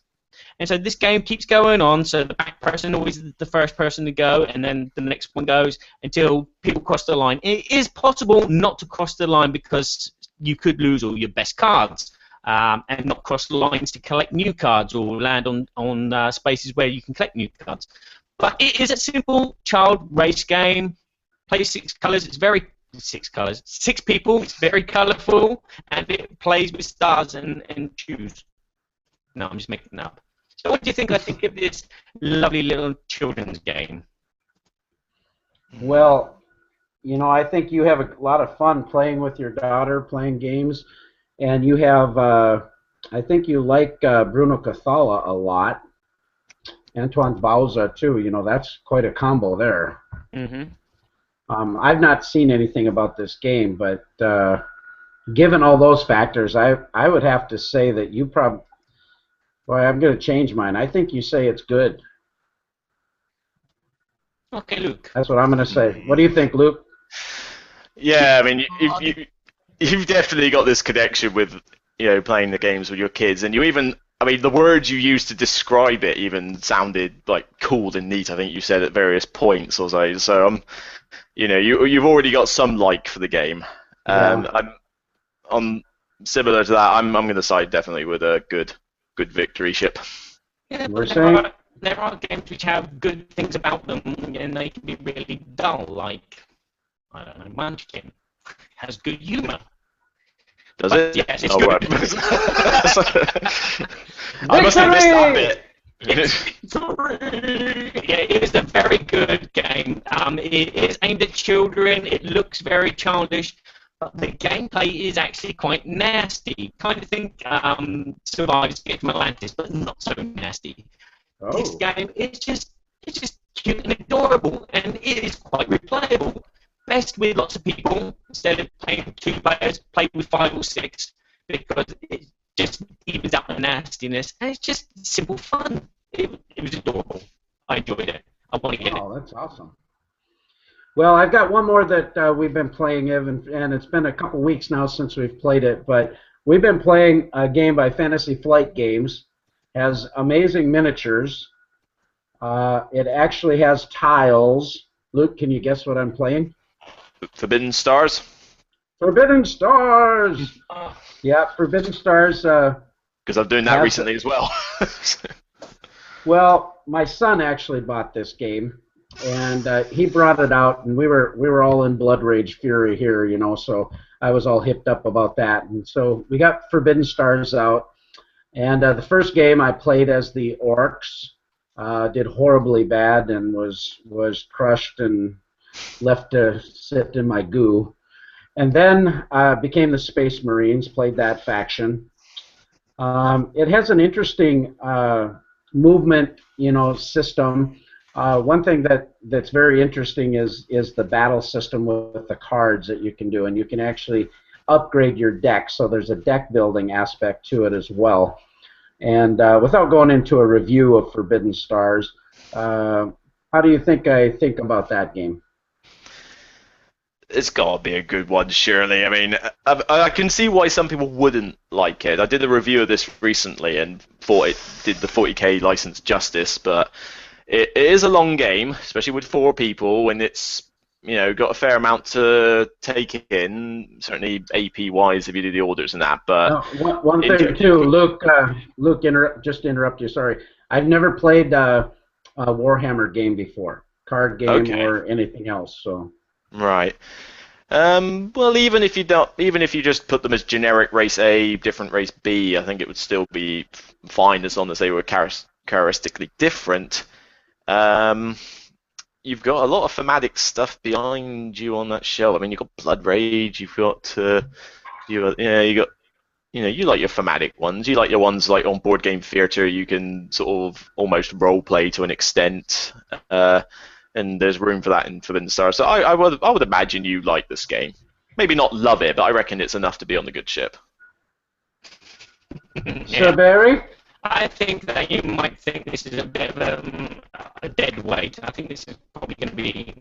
And so this game keeps going on, so the back person always is the first person to go, and then the next one goes until people cross the line. It is possible not to cross the line because you could lose all your best cards and not cross the lines to collect new cards or land on spaces where you can collect new cards. But it is a simple child race game. Plays 6 colors. It's very 6 colors. 6 people. It's very colorful, and it plays with stars and shoes. No, I'm just making it up. So what do you think I think of this lovely little children's game? Well, I think you have a lot of fun playing with your daughter, playing games, and you have, I think you like Bruno Cathala a lot. Antoine Bowser too. That's quite a combo there. Mm-hmm. I've not seen anything about this game, but given all those factors, I would have to say that you probably. Boy, I'm going to change mine. I think you say it's good. Okay, Luke. That's what I'm going to say. What do you think, Luke? Yeah, I mean, you've definitely got this connection with playing the games with your kids, and you even. I mean, the words you used to describe it even sounded like cool and neat. I think you said at various points or so. So, you've already got some like for the game. I'm similar to that. I'm going to side definitely with a good victory ship. Yeah, there are games which have good things about them, and they can be really dull. Like I don't know, Munchkin has good humor. Does it? Yes, it's good. I must have missed that bit. Yeah, it is a very good game. It is aimed at children. It looks very childish, but the gameplay is actually quite nasty. Kind of think Survivors Escape from Atlantis, but not so nasty. Oh. This game is just cute and adorable, and it is quite replayable. Best with lots of people instead of playing 2 players. Play with 5 or 6 because it just evens out the nastiness, and it's just simple fun. It was adorable. I enjoyed it. I want to get it. Oh, that's awesome. Well, I've got one more that we've been playing, and it's been a couple weeks now since we've played it, but we've been playing a game by Fantasy Flight Games. It has amazing miniatures. It actually has tiles. Luke, can you guess what I'm playing? Forbidden Stars? Forbidden Stars! Yeah, Forbidden Stars. Because I'm doing that recently as well. Well, my son actually bought this game, and he brought it out, and we were all in blood rage fury here, you know. So I was all hipped up about that, and so we got Forbidden Stars out, and the first game I played as the orcs, did horribly bad and was crushed and left to sit in my goo, and then became the Space Marines, played that faction. It has an interesting movement, you know, system. One thing that's very interesting is the battle system with the cards that you can do, and you can actually upgrade your deck. So there's a deck building aspect to it as well. And without going into a review of Forbidden Stars, how do you think I think about that game? It's got to be a good one, surely. I mean, I can see why some people wouldn't like it. I did a review of this recently and thought it did the 40k license justice, but it is a long game, especially with 4 people, and it's, you know, got a fair amount to take in, certainly AP-wise if you do the orders and that. But one thing too, Luke, just to interrupt you, sorry. I've never played a Warhammer game before, card game or anything else. So. Right. Well, even if you just put them as generic race A, different race B, I think it would still be fine as long as they were characteristically different. You've got a lot of thematic stuff behind you on that shelf. I mean, you've got Blood Rage. You like your thematic ones. You like your ones like on Board Game Theatre. You can sort of almost role play to an extent. And there's room for that in Forbidden Stars. So I would imagine you like this game. Maybe not love it, but I reckon it's enough to be on the good ship. Sir Barry? I think that you might think this is a bit of a dead weight. I think this is probably going to be...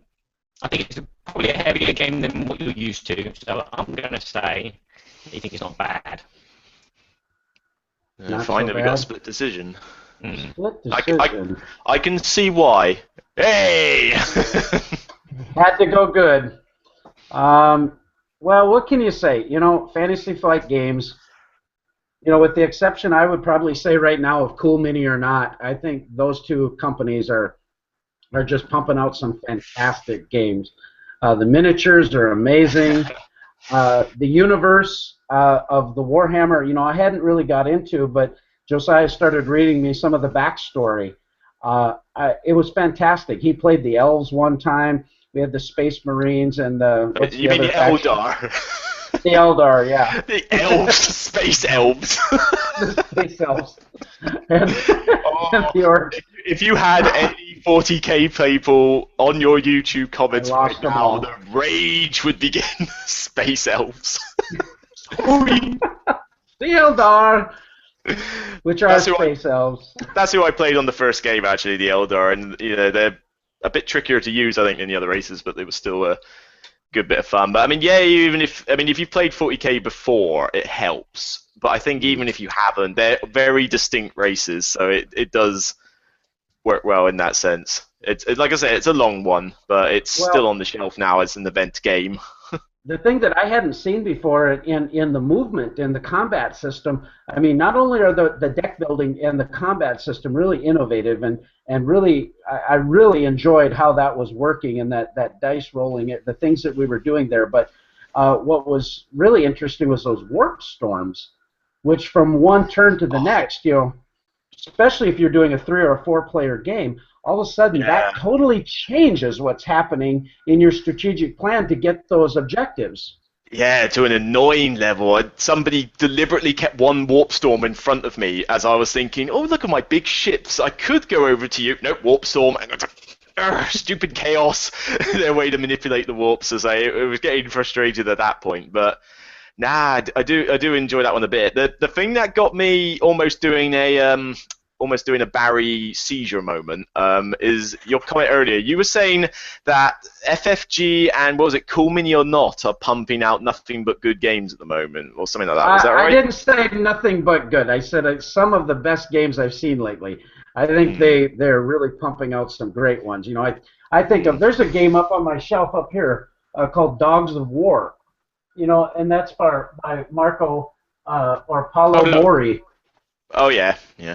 I think it's probably a heavier game than what you're used to. So I'm going to say I think it's not bad. Fine, then we got a split decision. Split decision. I can see why. Hey! Had to go good. Well, what can you say? You know, Fantasy Flight Games, you know, with the exception, I would probably say right now of Cool Mini or not, I think those 2 companies are just pumping out some fantastic games. The miniatures are amazing. The universe of the Warhammer, you know, I hadn't really got into, but Josiah started reading me some of the backstory. It was fantastic. He played the elves one time. We had the Space Marines and the... You mean the Eldar? The Eldar, yeah. The elves, space elves. The space elves. And the orcs. If you had any 40k people on your YouTube comments right now, the rage would begin. Space elves. The Eldar. Which are space elves. That's who I played on the first game, actually, the Eldar, and you know they're a bit trickier to use, I think, than the other races, but they were still a good bit of fun. But I mean, yeah, if you've played 40k before, it helps. But I think even if you haven't, they're very distinct races, so it does work well in that sense. It's like I said, it's a long one, but it's still on the shelf now as an event game. The thing that I hadn't seen before in the movement and the combat system, I mean, not only are the deck building and the combat system really innovative, and really, I really enjoyed how that was working and that dice rolling, the things that we were doing there, but what was really interesting was those warp storms, which from one turn to the next, you know, especially if you're doing a 3 or a 4 player game, all of a sudden that totally changes what's happening in your strategic plan to get those objectives. Yeah, to an annoying level. Somebody deliberately kept one warp storm in front of me as I was thinking, oh, look at my big ships. I could go over to you. Nope, warp storm. And it's like, stupid chaos. Their way to manipulate the warps. As I was getting frustrated at that point. But nah, I do enjoy that one a bit. The thing that got me almost doing a Barry seizure moment is your comment earlier. You were saying that FFG and what was it, Cool Mini or Not, are pumping out nothing but good games at the moment, or something like that. Was that right? I didn't say nothing but good. I said some of the best games I've seen lately. I think they're really pumping out some great ones. You know, I think there's a game up on my shelf up here called Dogs of War. You know, and that's by Marco or Paolo Mori. Oh yeah, yeah.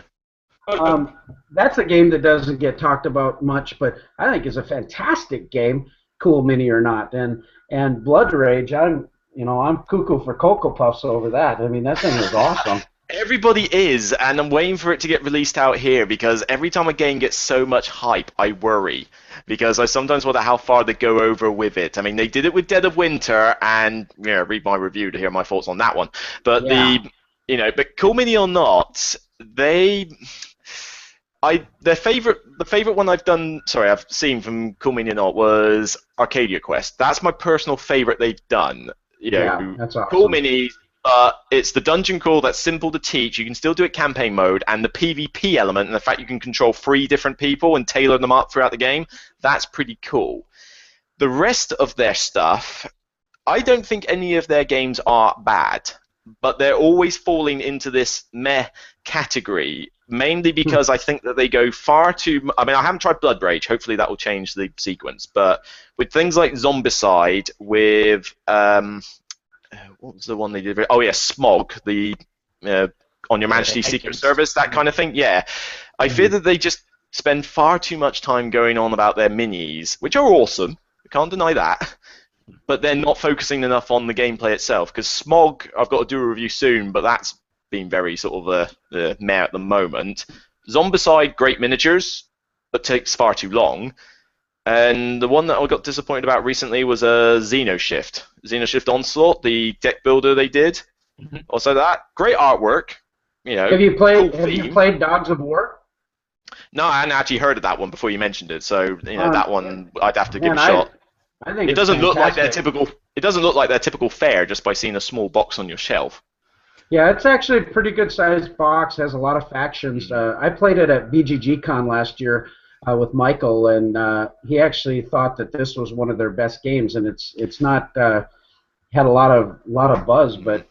That's a game that doesn't get talked about much, but I think is a fantastic game, Cool Mini or Not. And Blood Rage, I'm cuckoo for Cocoa Puffs over that. I mean, that thing is awesome. Everybody is, and I'm waiting for it to get released out here because every time a game gets so much hype, I worry. Because I sometimes wonder how far they go over with it. I mean, they did it with Dead of Winter, and read my review to hear my thoughts on that one. But but Cool Mini or Not, the favorite one I've seen from Cool Mini or Not was Arcadia Quest. That's my personal favorite they've done. That's awesome. Cool Mini. It's the dungeon crawl that's simple to teach. You can still do it campaign mode, and the PvP element, and the fact you can control 3 different people and tailor them up throughout the game, that's pretty cool. The rest of their stuff, I don't think any of their games are bad, but they're always falling into this meh category, mainly because I think that they go far too... I mean, I haven't tried Blood Rage. Hopefully that will change the sequence, but with things like Zombicide, with... what was the one they did? Oh yeah, Smog, the on Your Majesty's Secret Service, that kind of thing. Yeah, I fear that they just spend far too much time going on about their minis, which are awesome. We can't deny that, but they're not focusing enough on the gameplay itself. Because Smog, I've got to do a review soon, but that's been very sort of meh at the moment. Zombicide, great miniatures, but takes far too long. And the one that I got disappointed about recently was Xenoshift. Xenoshift Onslaught, the deck builder they did. Also that. Great artwork. Have you played Dogs of War? No, I hadn't actually heard of that one before you mentioned it. So that one I'd have to give a shot. I think it doesn't look like their typical. It doesn't look like their typical fare just by seeing a small box on your shelf. Yeah, it's actually a pretty good sized box. Has a lot of factions. I played it at BGG Con last year. With Michael, and he actually thought that this was one of their best games, and it's not had a lot of buzz, but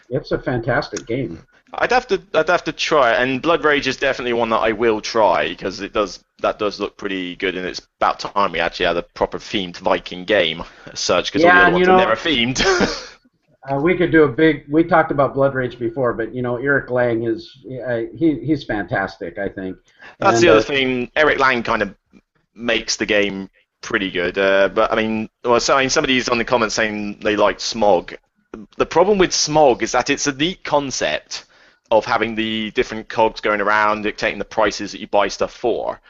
it's a fantastic game. I'd have to try it, and Blood Rage is definitely one that I will try because that does look pretty good, and it's about time we actually had a proper themed Viking game as such, because all the other ones are never themed. We could do we talked about Blood Rage before, but Eric Lang he's fantastic, I think. That's the other thing. Eric Lang kind of makes the game pretty good. But I mean, somebody's on the comments saying they like Smog. The problem with Smog is that it's a neat concept of having the different cogs going around, dictating the prices that you buy stuff for.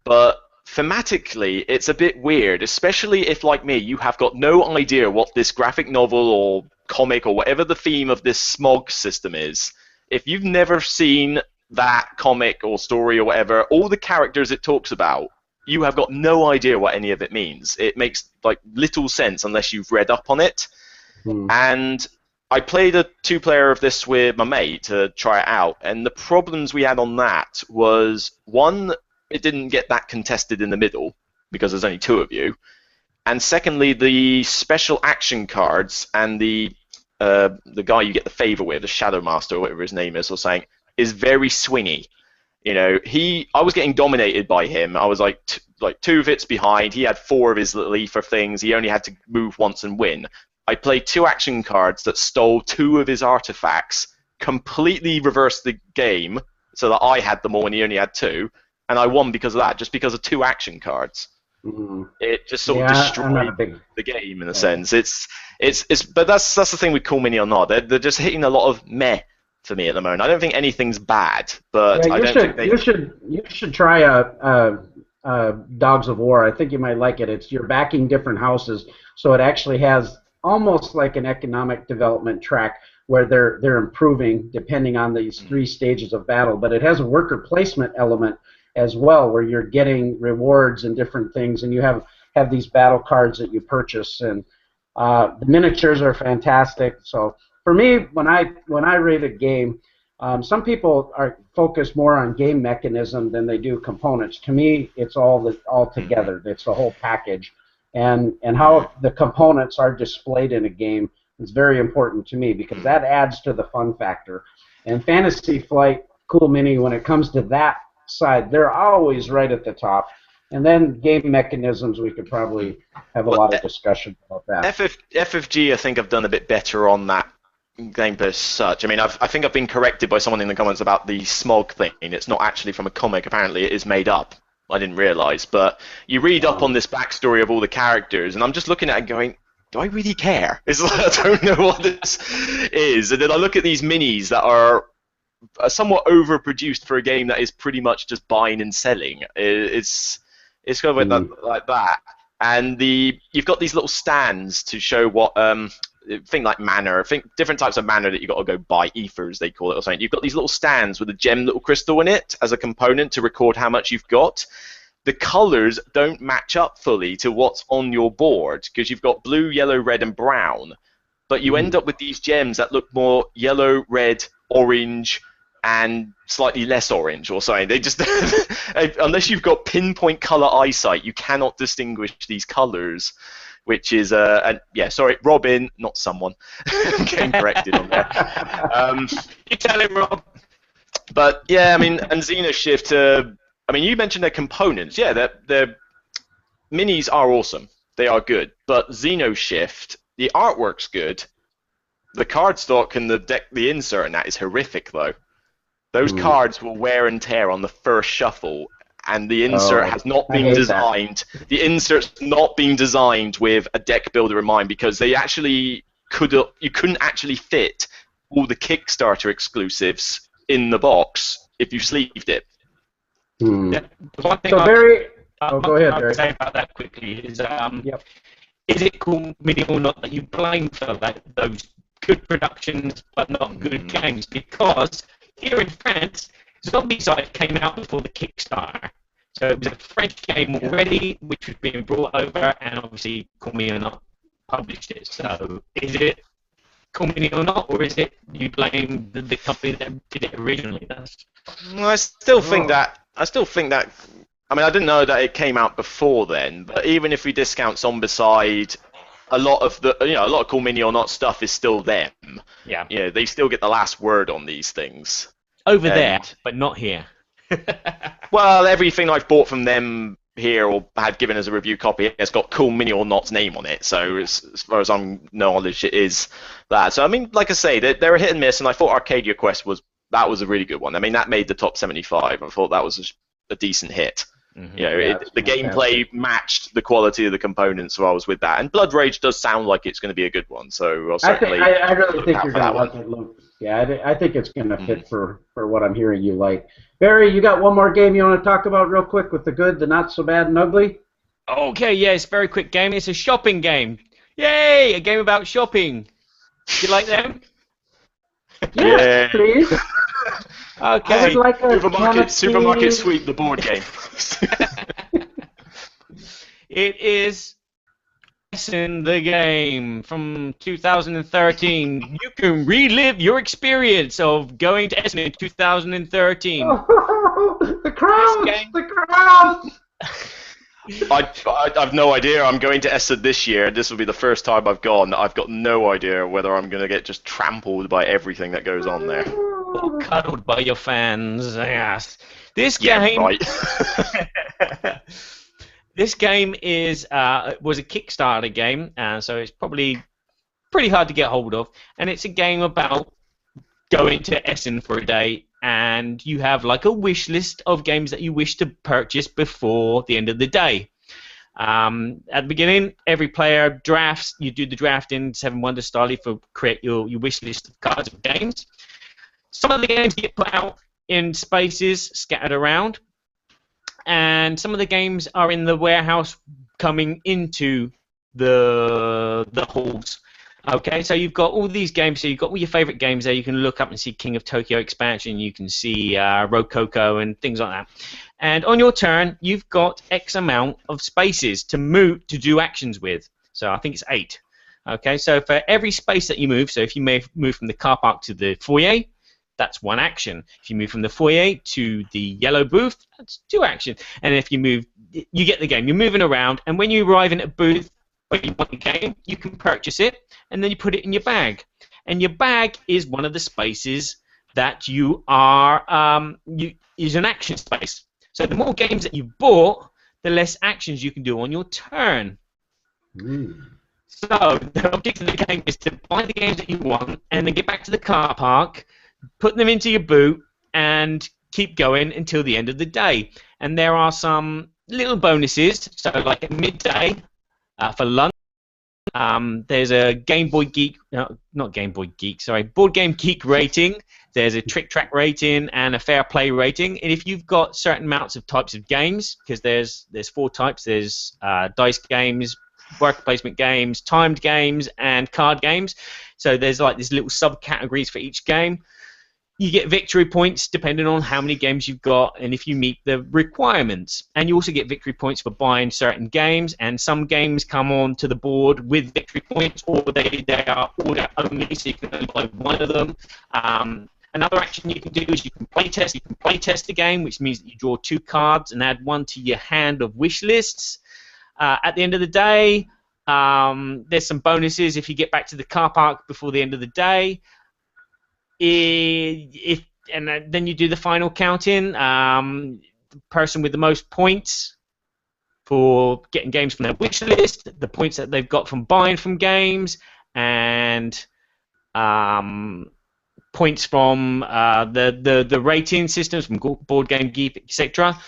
But thematically, it's a bit weird, especially if, like me, you have got no idea what this graphic novel or comic or whatever the theme of this Smog system is. If you've never seen that comic or story or whatever, all the characters it talks about, you have got no idea what any of it means. It makes little sense unless you've read up on it. And I played a 2-player of this with my mate to try it out, and the problems we had on that was, one, it didn't get that contested in the middle because there's only 2 of you. And secondly, the special action cards and the guy you get the favor with, the Shadow Master or whatever his name is, or something, is very swingy. I was getting dominated by him. I was like 2 hits behind. He had 4 of his little ether things. He only had to move once and win. I played 2 action cards that stole 2 of his artifacts, completely reversed the game so that I had them all and he only had 2, and I won because of that, just because of 2 action cards. It just sort of destroyed the game in a sense. But that's the thing with Cool Mini or Not. They're just hitting a lot of meh for me at the moment. I don't think anything's bad, but I don't think they. You should try Dogs of War. I think you might like it. You're backing different houses, so it actually has almost like an economic development track where they're improving depending on these 3 stages of battle. But it has a worker placement element as well, where you're getting rewards and different things, and you have these battle cards that you purchase, and the miniatures are fantastic. So for me, when I rate a game, some people are focused more on game mechanism than they do components. To me, it's all together. It's the whole package, and how the components are displayed in a game is very important to me, because that adds to the fun factor. And Fantasy Flight, Cool Mini, when it comes to that side, they're always right at the top. And then game mechanisms, we could probably have a lot of discussion about that. FFG, I think I've done a bit better on that game as such. I mean, I think I've been corrected by someone in the comments about the smog thing. It's not actually from a comic. Apparently, it is made up. I didn't realise. But you read up on this backstory of all the characters, and I'm just looking at it going, do I really care? It's like, I don't know what this is. And then I look at these minis that are somewhat overproduced for a game that is pretty much just buying and selling. It's kind of like that. And you've got these little stands to show what thing like mana, different types of mana that you got to go buy, ethers they call it or something. You've got these little stands with a gem little crystal in it as a component to record how much you've got. The colors don't match up fully to what's on your board, because you've got blue, yellow, red, and brown. But you end up with these gems that look more yellow, red, orange, and slightly less orange or something. They just, unless you've got pinpoint color eyesight, you cannot distinguish these colors, which is, yeah, sorry, Robin, not someone. I'm getting corrected on there. You tell him, Rob. But yeah, I mean, and Xenoshift, I mean, you mentioned their components. Yeah, their minis are awesome. They are good. But Xenoshift, the artwork's good. The cardstock and the insert and that is horrific, though. Those cards will wear and tear on the first shuffle, and the insert has not been designed. The insert's not been designed with a deck builder in mind, because they actually you couldn't actually fit all the Kickstarter exclusives in the box if you sleeved it. Yeah. One thing go ahead, Barry. Say about that quickly is, is it cool, mini or not, that you blame for those good productions but not good games? Because here in France, Zombicide came out before the Kickstarter. So it was a French game already, which was being brought over, and obviously, Call Me or Not published it. So is it Call Me or Not, or is it you blame the company that did it originally? I still think that. I mean, I didn't know that it came out before then, but even if we discount Zombicide, a lot of Call Me or Not stuff is still them. Yeah. You know, they still get the last word on these things. Over there, but not here. Well, everything I've bought from them here or had given as a review copy has got Cool Mini or Not's name on it. So as far as I'm knowledge, it is that. So I mean, like I say, they're a hit and miss, and I thought Arcadia Quest was a really good one. I mean, that made the top 75. I thought that was a decent hit. Mm-hmm. You know, the gameplay matched the quality of the components, so I was with that. And Blood Rage does sound like it's going to be a good one, so I'll certainly. I really think you're going to like it, Luke. Yeah, I think it's going to fit for what I'm hearing you like. Barry, you got one more game you want to talk about real quick with the good, the not so bad, and ugly? Okay, yes, very quick game. It's a shopping game. Yay! A game about shopping. Do you like them? Yes, please. Okay. I would like a supermarket sweep, the board game. It is Essen the Game from 2013. You can relive your experience of going to Essen in 2013. The crowds! The crowds! I've no idea. I'm going to Essen this year. This will be the first time I've gone. I've got no idea whether I'm going to get just trampled by everything that goes on there. Or cuddled by your fans. Yes. This game. Yeah, right. This game was a Kickstarter game, so it's probably pretty hard to get hold of. And it's a game about going to Essen for a day, and you have like a wish list of games that you wish to purchase before the end of the day. At the beginning, every player drafts. You do the draft in 7 Wonders style for create your wish list of cards of games. Some of the games get put out in spaces scattered around, and some of the games are in the warehouse coming into the halls. Okay, so you've got all these games. So you've got all your favorite games there. You can look up and see King of Tokyo expansion. You can see Rococo and things like that. And on your turn, you've got X amount of spaces to move to do actions with. So I think it's 8. Okay, so for every space that you move, so if you move from the car park to the foyer, that's 1 action. If you move from the foyer to the yellow booth, that's 2 actions. And if you move, you get the game. You're moving around, and when you arrive in a booth where you want the game, you can purchase it, and then you put it in your bag. And your bag is one of the spaces that you are is an action space. So the more games that you've bought, the less actions you can do on your turn. So the objective of the game is to buy the games that you want, and then get back to the car park, put them into your boot, and keep going until the end of the day. And there are some little bonuses. So like at midday for lunch, there's a Game Boy Geek, not Game Boy Geek, sorry, Board Game Geek rating. There's a Trick Track rating and a Fair Play rating. And if you've got certain amounts of types of games, because there's 4 types, there's dice games, worker placement games, timed games, and card games. So there's like these little subcategories for each game. You get victory points depending on how many games you've got and if you meet the requirements. And you also get victory points for buying certain games, and some games come on to the board with victory points, or they are order only, so you can only buy one of them. Another action you can do is you can play test. You can play test the game, which means that you draw 2 cards and add 1 to your hand of wish lists. At the end of the day, there's some bonuses if you get back to the car park before the end of the day. Then you do the final counting. The person with the most points for getting games from their wish list, the points that they've got from buying from games, and points from the rating systems from Board Game Geek, etc.,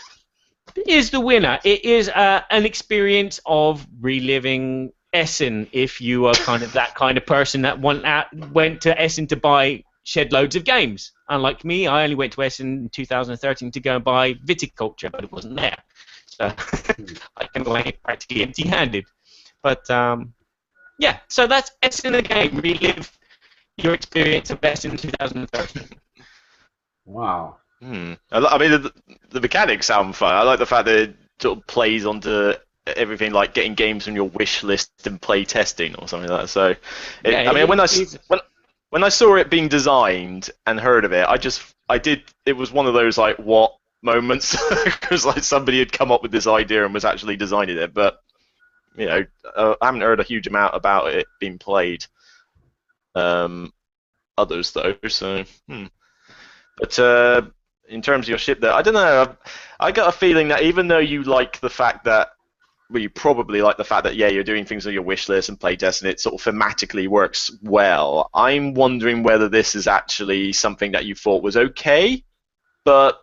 is the winner. It is an experience of reliving Essen if you are kind of that kind of person that went to Essen to buy shed loads of games. Unlike me, I only went to Essen in 2013 to go and buy Viticulture, but it wasn't there. So I came away practically empty-handed. But yeah, so that's Essen the Game. Relive your experience of Essen in 2013. Wow. I mean, the mechanics sound fun. I like the fact that it sort of plays onto everything, like getting games from your wish list and play testing or something like that. So, when I saw it being designed and heard of it, it was one of those like what moments, because like somebody had come up with this idea and was actually designing it. But you know, I haven't heard a huge amount about it being played. Others though, so. But in terms of your ship there, I don't know. I got a feeling that even though you like the fact that, well, you probably like the fact that, yeah, you're doing things on your wish list and playtest, and it sort of thematically works well. I'm wondering whether this is actually something that you thought was okay, but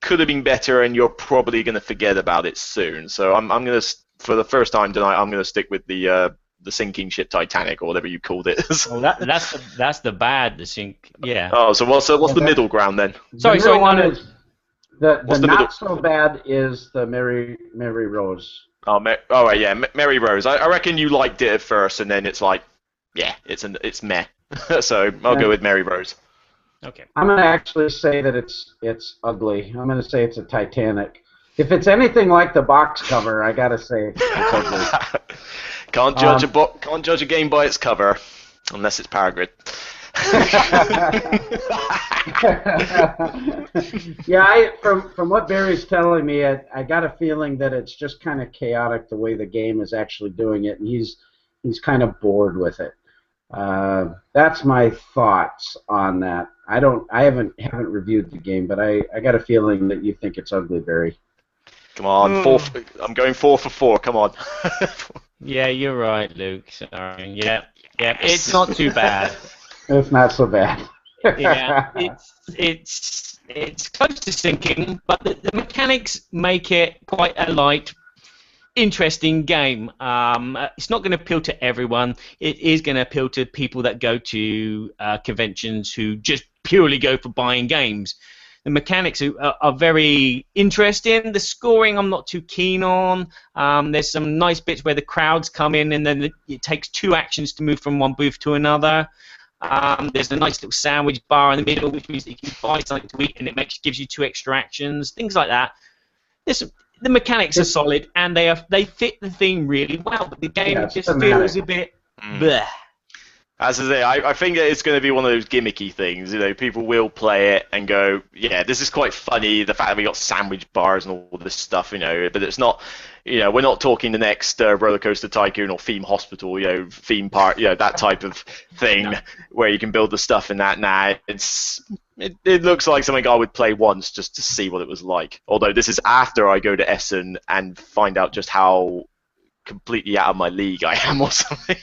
could have been better, and you're probably going to forget about it soon. So I'm going to, for the first time tonight, I'm going to stick with the sinking ship Titanic, or whatever you called it. Well, that's the bad, the sink, yeah. Oh, so what's the middle ground then? The not so bad is the Mary Rose. Oh, right, yeah, Mary Rose. I reckon you liked it at first, and then it's like, yeah, it's meh. So I'll go with Mary Rose. Okay. I'm gonna actually say that it's ugly. I'm gonna say it's a Titanic. If it's anything like the box cover, I gotta say it's ugly. Can't judge a game by its cover, unless it's Paragrid. Yeah, from what Barry's telling me, I got a feeling that it's just kind of chaotic the way the game is actually doing it, and he's kind of bored with it. That's my thoughts on that. I haven't reviewed the game, but I got a feeling that you think it's ugly, Barry. Come on, I'm going 4 for 4. Come on. Yeah, you're right, Luke. Sorry. Yeah, it's not too bad. It's not so bad. Yeah, it's close to sinking, but the mechanics make it quite a light, interesting game. It's not going to appeal to everyone. It is going to appeal to people that go to conventions who just purely go for buying games. The mechanics are very interesting. The scoring I'm not too keen on. There's some nice bits where the crowds come in and then it takes 2 actions to move from one booth to another. There's a nice little sandwich bar in the middle, which means that you can buy something to eat and it gives you 2 extra actions, things like that. The mechanics are solid and they fit the theme really well, but the game just feels a bit bleh. As I say, I think that it's going to be one of those gimmicky things. You know, people will play it and go, "Yeah, this is quite funny." The fact that we got sandwich bars and all this stuff, you know, but it's not. You know, we're not talking the next roller coaster tycoon or theme hospital, you know, theme park, you know, that type of thing where you can build the stuff in that. Now, it looks like something I would play once just to see what it was like. Although this is after I go to Essen and find out just how completely out of my league I am or something.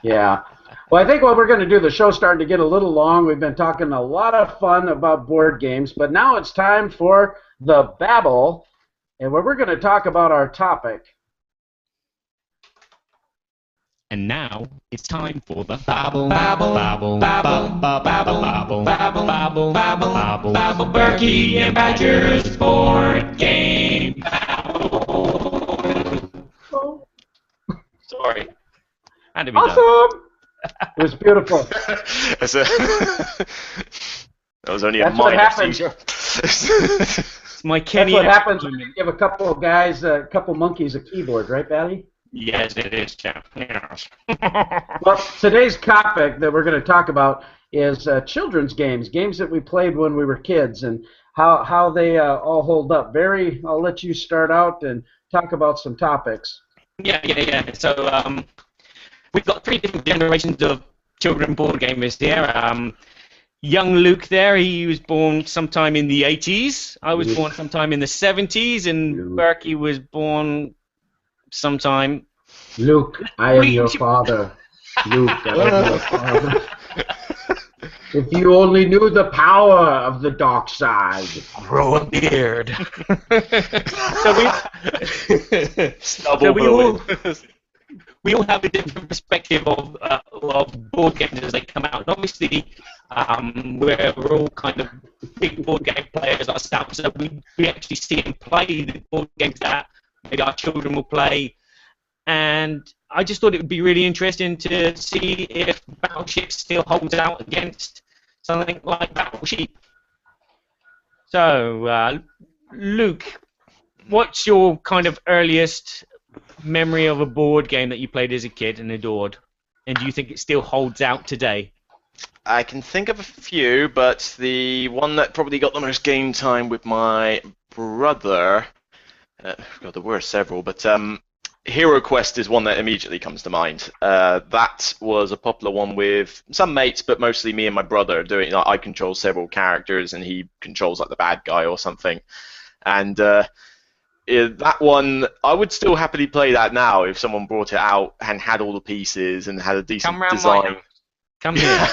Yeah. Well, I think what we're going to do, the show's starting to get a little long. We've been talking a lot of fun about board games, but now it's time for the Babble, and where we're going to talk about our topic. And now it's time for the Babble, Babble, Babble, Babble, Babble, Babble, Babble, Babble, Babble, Babble, Babble, Berkey and Badger's Board Game Babble. Sorry. Had to be Awesome! It was beautiful. That was only That's a what minor happens. seizure. It's my Kenny. That's what happens when you give a couple of guys, a couple monkeys a keyboard, right, Batty? Yes, it is, Jeff. Yes. Well, today's topic that we're going to talk about is children's games, games that we played when we were kids, and how they all hold up. Barry, I'll let you start out and talk about some topics. Yeah. So we've got 3 different generations of children board gamers here. Young Luke there, he was born sometime in the 80s. I was born sometime in the 70s, and Berkey was born sometime... Luke, I am your father. Luke, I am your father. If you only knew the power of the dark side. Grow a beard. We all have a different perspective of board games as they come out. And obviously, we're all kind of big board game players ourselves, so we actually see and play the board games that maybe our children will play. And I just thought it would be really interesting to see if Battleships still holds out against something like Battleship. So, Luke, what's your kind of earliest memory of a board game that you played as a kid and adored? And do you think it still holds out today? I can think of a few, but the one that probably got the most game time with my brother, God, there were several, but Hero Quest is one that immediately comes to mind. That was a popular one with some mates, but mostly me and my brother doing. I control several characters, and he controls like the bad guy or something. And that one, I would still happily play that now if someone brought it out and had all the pieces and had a decent design. Come here.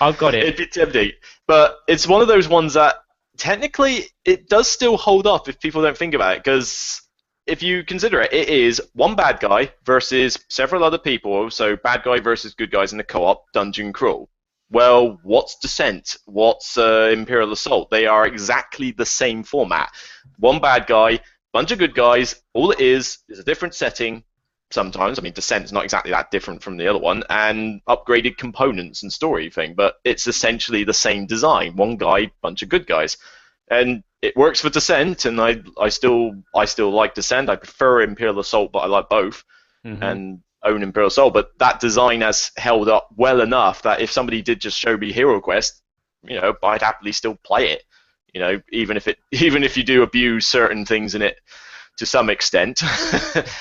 I've got it. It'd be tempting, but it's one of those ones that technically it does still hold up if people don't think about it, because if you consider it, it is one bad guy versus several other people, so bad guy versus good guys in a co-op dungeon crawl. Well, what's Descent? What's Imperial Assault? They are exactly the same format. One bad guy, bunch of good guys, all it is a different setting sometimes. I mean, Descent's not exactly that different from the other one, and upgraded components and story thing, but it's essentially the same design. One guy, bunch of good guys. And it works for Descent, and I still like Descent. I prefer Imperial Assault, but I like both, and own Imperial Assault. But that design has held up well enough that if somebody did just show me Hero Quest, you know, I'd happily still play it. You know, even if you do abuse certain things in it to some extent.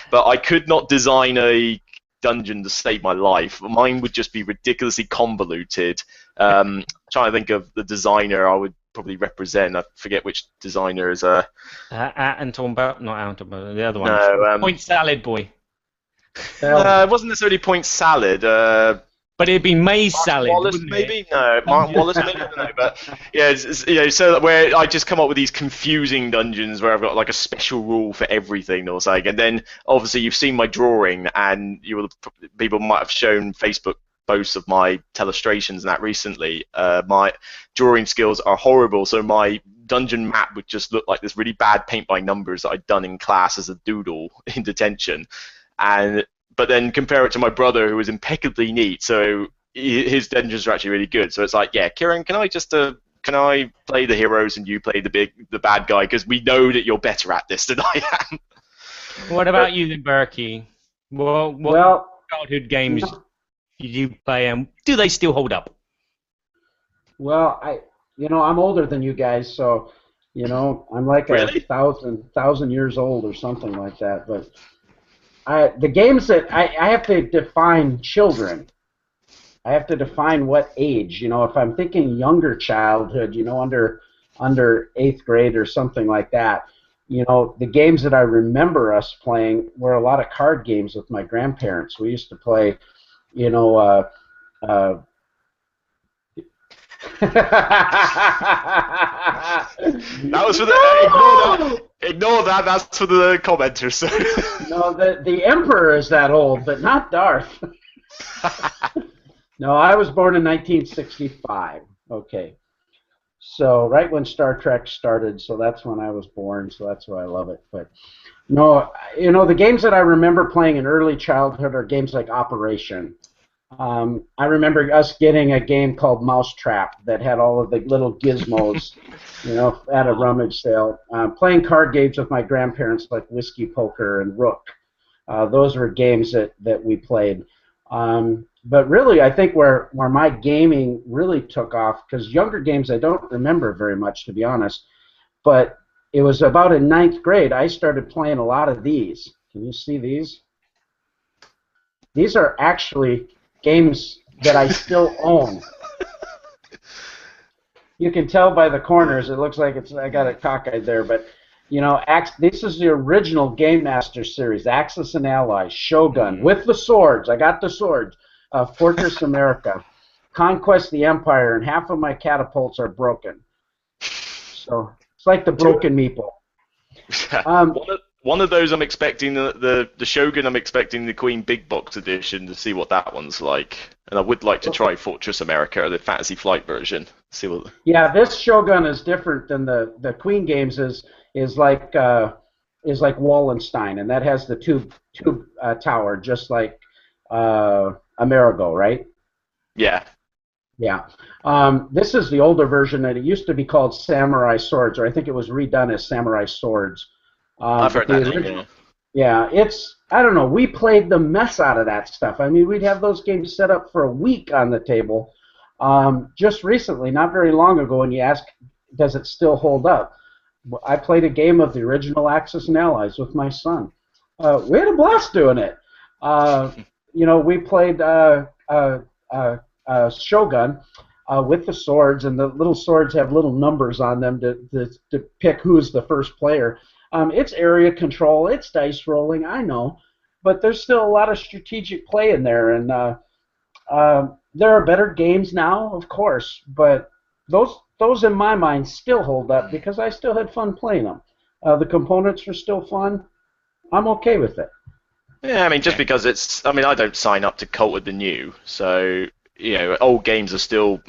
But I could not design a dungeon to save my life. Mine would just be ridiculously convoluted. Trying to think of the designer I would probably represent. I forget which designer is not Anton, not Anton, but the other one. No, Point Salad Boy. It wasn't necessarily Point Salad. But it'd be Maze Salad, Wallace, wouldn't maybe? it? No, Mark Wallace, maybe? I don't know. But yeah, you know, so where I just come up with these confusing dungeons where I've got like a special rule for everything or something. And then obviously you've seen my drawing, and people might have shown Facebook posts of my telestrations and that recently. My drawing skills are horrible, so my dungeon map would just look like this really bad paint by numbers that I'd done in class as a doodle in detention. But then compare it to my brother, who was impeccably neat. So his dungeons are actually really good. So it's like, yeah, Kieran, can I play the heroes and you play the bad guy, because we know that you're better at this than I am. What about you then, Berkey? What childhood games did you play, and do they still hold up? Well, I'm older than you guys, so, I'm like Really? a thousand years old or something like that. But the games that I have to define children. I have to define what age. If I'm thinking younger childhood, under 8th grade or something like that, the games that I remember us playing were a lot of card games with my grandparents. We used to play, that was for the ignore that. That's for the commenters. No, the Emperor is that old, but not Darth. No, I was born in 1965. Okay. So right when Star Trek started, so that's when I was born, so that's why I love it. But no, the games that I remember playing in early childhood are games like Operation. I remember us getting a game called Mousetrap that had all of the little gizmos, at a rummage sale. Playing card games with my grandparents like Whiskey Poker and Rook. Those were games that we played. But really, I think where my gaming really took off, because younger games I don't remember very much, to be honest, but it was about in 9th grade I started playing a lot of these. Can you see these? These are actually games that I still own. You can tell by the corners, it looks like I got it cockeyed there, but this is the original Game Master series, Axis and Allies, Shogun, with the swords. I got the swords. Fortress America, Conquest the Empire, and half of my catapults are broken. So it's like the Broken Meeple. One of those I'm expecting the Shogun. I'm expecting the Queen Big Box edition to see what that one's like, and I would like to try Fortress America, the Fantasy Flight version. See what. Yeah, this Shogun is different than the Queen games. Is like Wallenstein, and that has the tube tower, just like Amerigo, right? Yeah. Yeah. This is the older version, and it used to be called Samurai Swords, or I think it was redone as Samurai Swords. I've heard that name, yeah, I don't know, we played the mess out of that stuff. I mean, we'd have those games set up for a week on the table. Just recently, not very long ago, when you ask, does it still hold up? I played a game of the original Axis and Allies with my son. We had a blast doing it. We played Shogun with the swords, and the little swords have little numbers on them to pick who's the first player. It's area control, it's dice rolling, I know, but there's still a lot of strategic play in there, and there are better games now, of course, but those in my mind still hold up because I still had fun playing them. The components are still fun. I'm okay with it. Yeah, I mean, just because I don't sign up to Cult of the New, so old games are still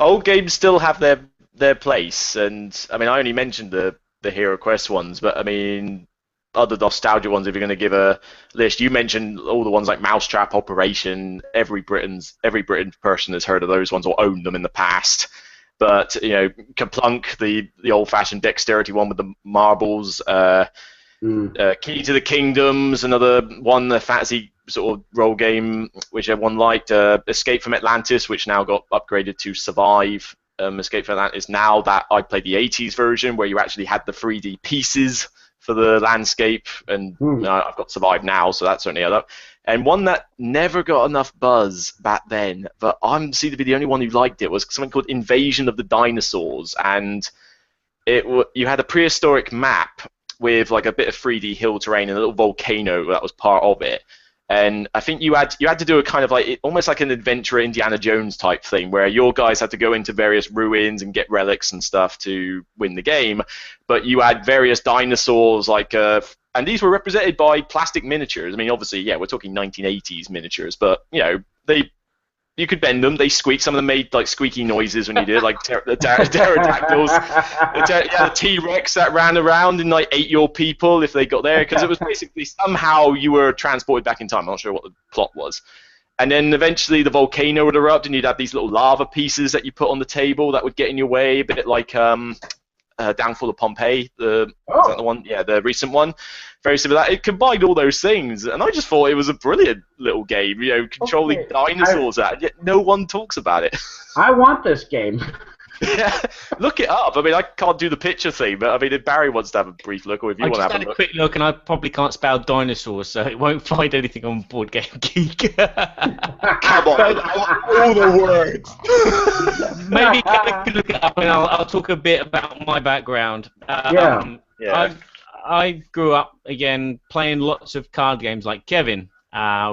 old games still have their place, and I mean, I only mentioned the Hero Quest ones, but I mean, other nostalgia ones. If you're going to give a list, you mentioned all the ones like Mousetrap, Operation. Every British person has heard of those ones or owned them in the past. But Kaplunk, the old-fashioned dexterity one with the marbles. Key to the Kingdoms, another one, the fantasy sort of role game which everyone liked. Escape from Atlantis, which now got upgraded to Survive. Escape from Atlantis. Now that I played the 80s version where you actually had the 3D pieces for the landscape, and I've got Survive now, so that's certainly up. And one that never got enough buzz back then, but I'm seem to be the only one who liked it, was something called Invasion of the Dinosaurs, and you had a prehistoric map with like a bit of 3D hill terrain and a little volcano that was part of it. And I think you had to do a kind of like almost like an adventure Indiana Jones type thing, where your guys had to go into various ruins and get relics and stuff to win the game. But you had various dinosaurs, and these were represented by plastic miniatures. I mean, obviously, yeah, we're talking 1980s miniatures, but they you could bend them. They squeak. Some of them made like squeaky noises when you did it, like the pterodactyls. The T-Rex that ran around and like ate your people if they got there, because it was basically somehow you were transported back in time. I'm not sure what the plot was. And then eventually the volcano would erupt, and you'd have these little lava pieces that you put on the table that would get in your way, a bit like Downfall of Pompeii. Is that the one? Yeah, the recent one. Very similar to that. It combined all those things, and I just thought it was a brilliant little game. You know, controlling dinosaurs. Yet no one talks about it. I want this game. Yeah, look it up. I mean, I can't do the picture thing, but I mean, if Barry wants to have a brief look, or if you want to have a look. I just had a quick look, and I probably can't spell dinosaurs, so it won't find anything on Board Game Geek. Come on, all the words. Maybe I could look it up, and I'll talk a bit about my background. I grew up again playing lots of card games like Kevin.